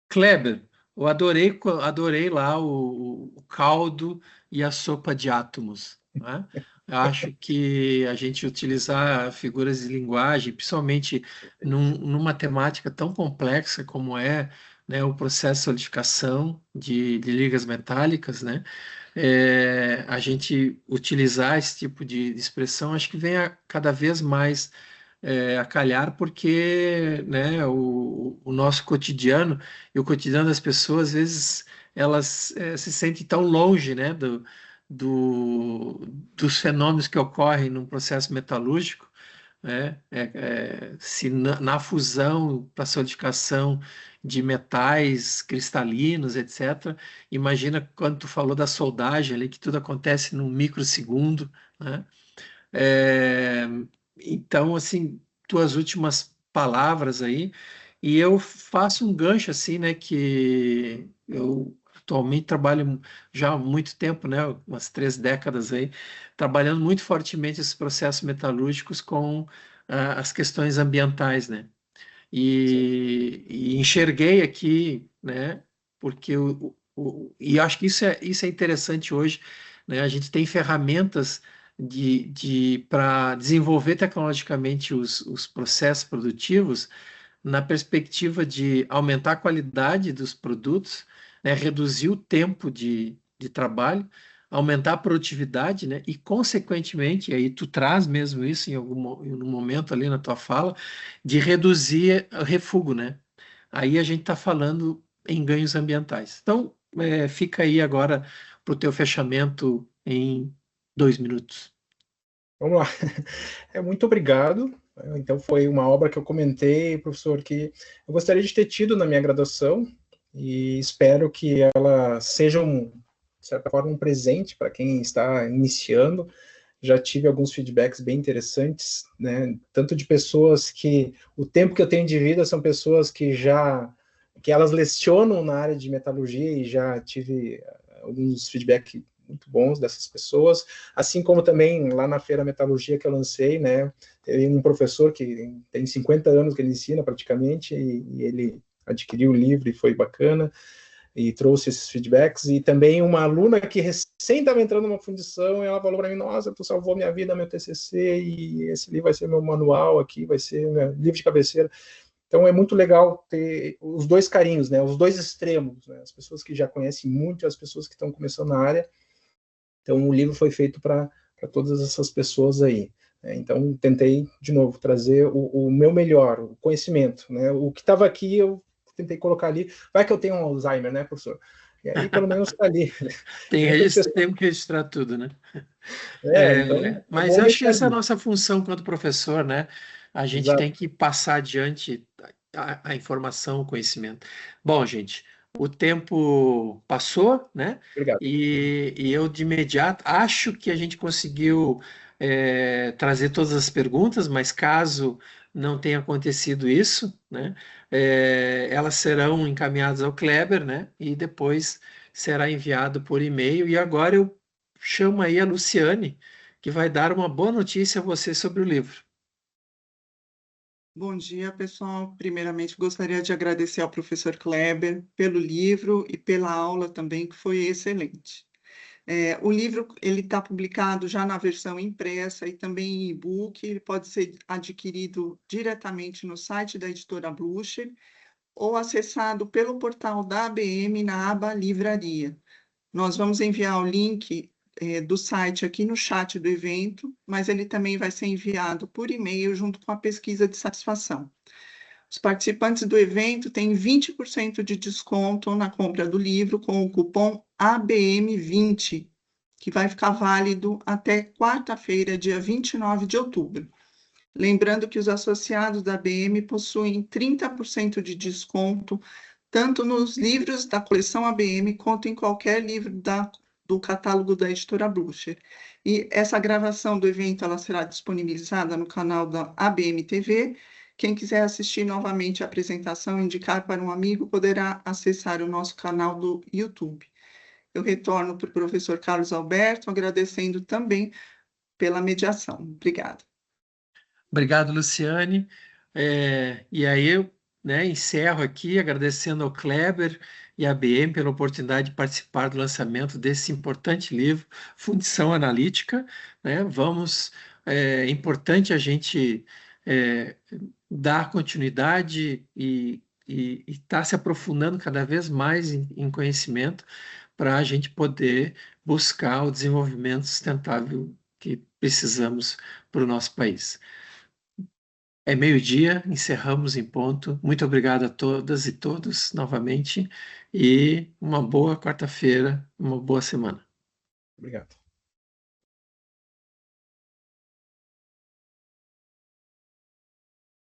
Kleber, eu adorei lá o caldo e a sopa de átomos, né? Eu acho que a gente utilizar figuras de linguagem, principalmente numa temática tão complexa como é, né, o processo de solidificação de ligas metálicas, né? A gente utilizar esse tipo de expressão, acho que vem cada vez mais a calhar, porque, né, o nosso cotidiano e o cotidiano das pessoas, às vezes, elas se sentem tão longe, né, dos fenômenos que ocorrem num processo metalúrgico, né, se na fusão para solidificação de metais cristalinos, etc. Imagina quando tu falou da soldagem ali, que tudo acontece num microsegundo, né? É, então, assim, tuas últimas palavras aí, e eu faço um gancho assim, né, que eu atualmente trabalho já há muito tempo, né, umas 3 décadas aí, trabalhando muito fortemente esses processos metalúrgicos com as questões ambientais, né, e enxerguei aqui, né, porque e acho que isso é interessante hoje, né, a gente tem ferramentas para desenvolver tecnologicamente os processos produtivos na perspectiva de aumentar a qualidade dos produtos, né, reduzir o tempo de trabalho, aumentar a produtividade, né, e, consequentemente, aí tu traz mesmo isso em um momento ali na tua fala, de reduzir o refúgio, né? Aí a gente está falando em ganhos ambientais. Então, fica aí agora para o teu fechamento em 2 minutos. Vamos lá. Muito obrigado. Então, foi uma obra que eu comentei, professor, que eu gostaria de ter tido na minha graduação e espero que ela seja, de certa forma, um presente para quem está iniciando. Já tive alguns feedbacks bem interessantes, né? Tanto de pessoas que o tempo que eu tenho de vida são pessoas que elas lecionam na área de metalurgia e já tive alguns feedbacks muito bons dessas pessoas, assim como também lá na Feira Metalurgia que eu lancei, né, teve um professor que tem 50 anos que ele ensina praticamente, e ele adquiriu o livro e foi bacana, e trouxe esses feedbacks, e também uma aluna que recém estava entrando numa fundição, e ela falou para mim, nossa, tu salvou minha vida, meu TCC, e esse livro vai ser meu manual aqui, vai ser meu livro de cabeceira. Então é muito legal ter os dois carinhos, né, os dois extremos, né, as pessoas que já conhecem muito e as pessoas que estão começando na área. Então, o livro foi feito para todas essas pessoas aí. Né? Então, tentei, de novo, trazer o meu melhor, o conhecimento. Né? O que estava aqui, eu tentei colocar ali. Vai que eu tenho um Alzheimer, né, professor? E aí, pelo menos, está ali. Temos que registrar tudo, né? Então, mas acho que essa é a nossa função quanto professor, né? A gente Exato. tem que passar adiante a informação, o conhecimento. Bom, gente, o tempo passou, né? Obrigado. E eu, de imediato, acho que a gente conseguiu trazer todas as perguntas, mas caso não tenha acontecido isso, né? Elas serão encaminhadas ao Kleber, né? E depois será enviado por e-mail. E agora eu chamo aí a Luciane, que vai dar uma boa notícia a você sobre o livro. Bom dia, pessoal. Primeiramente, gostaria de agradecer ao professor Kleber pelo livro e pela aula também, que foi excelente. O livro ele está publicado já na versão impressa e também em e-book. Ele pode ser adquirido diretamente no site da editora Blucher ou acessado pelo portal da ABM na aba Livraria. Nós vamos enviar o link do site aqui no chat do evento, mas ele também vai ser enviado por e-mail junto com a pesquisa de satisfação. Os participantes do evento têm 20% de desconto na compra do livro com o cupom ABM20, que vai ficar válido até quarta-feira, dia 29 de outubro. Lembrando que os associados da ABM possuem 30% de desconto tanto nos livros da coleção ABM quanto em qualquer livro do catálogo da editora Blucher. E essa gravação do evento ela será disponibilizada no canal da ABM TV Quem quiser assistir novamente a apresentação e indicar para um amigo, poderá acessar o nosso canal do YouTube. Eu retorno para o professor Carlos Alberto, agradecendo também pela mediação. Obrigada. Obrigado, Luciane. E aí eu, né, encerro aqui agradecendo ao Kleber e à ABM pela oportunidade de participar do lançamento desse importante livro, Fundição Analítica, né? É importante a gente dar continuidade e estar se aprofundando cada vez mais em conhecimento para a gente poder buscar o desenvolvimento sustentável que precisamos para o nosso país. É meio-dia, encerramos em ponto. Muito obrigado a todas e todos novamente e uma boa quarta-feira, uma boa semana. Obrigado.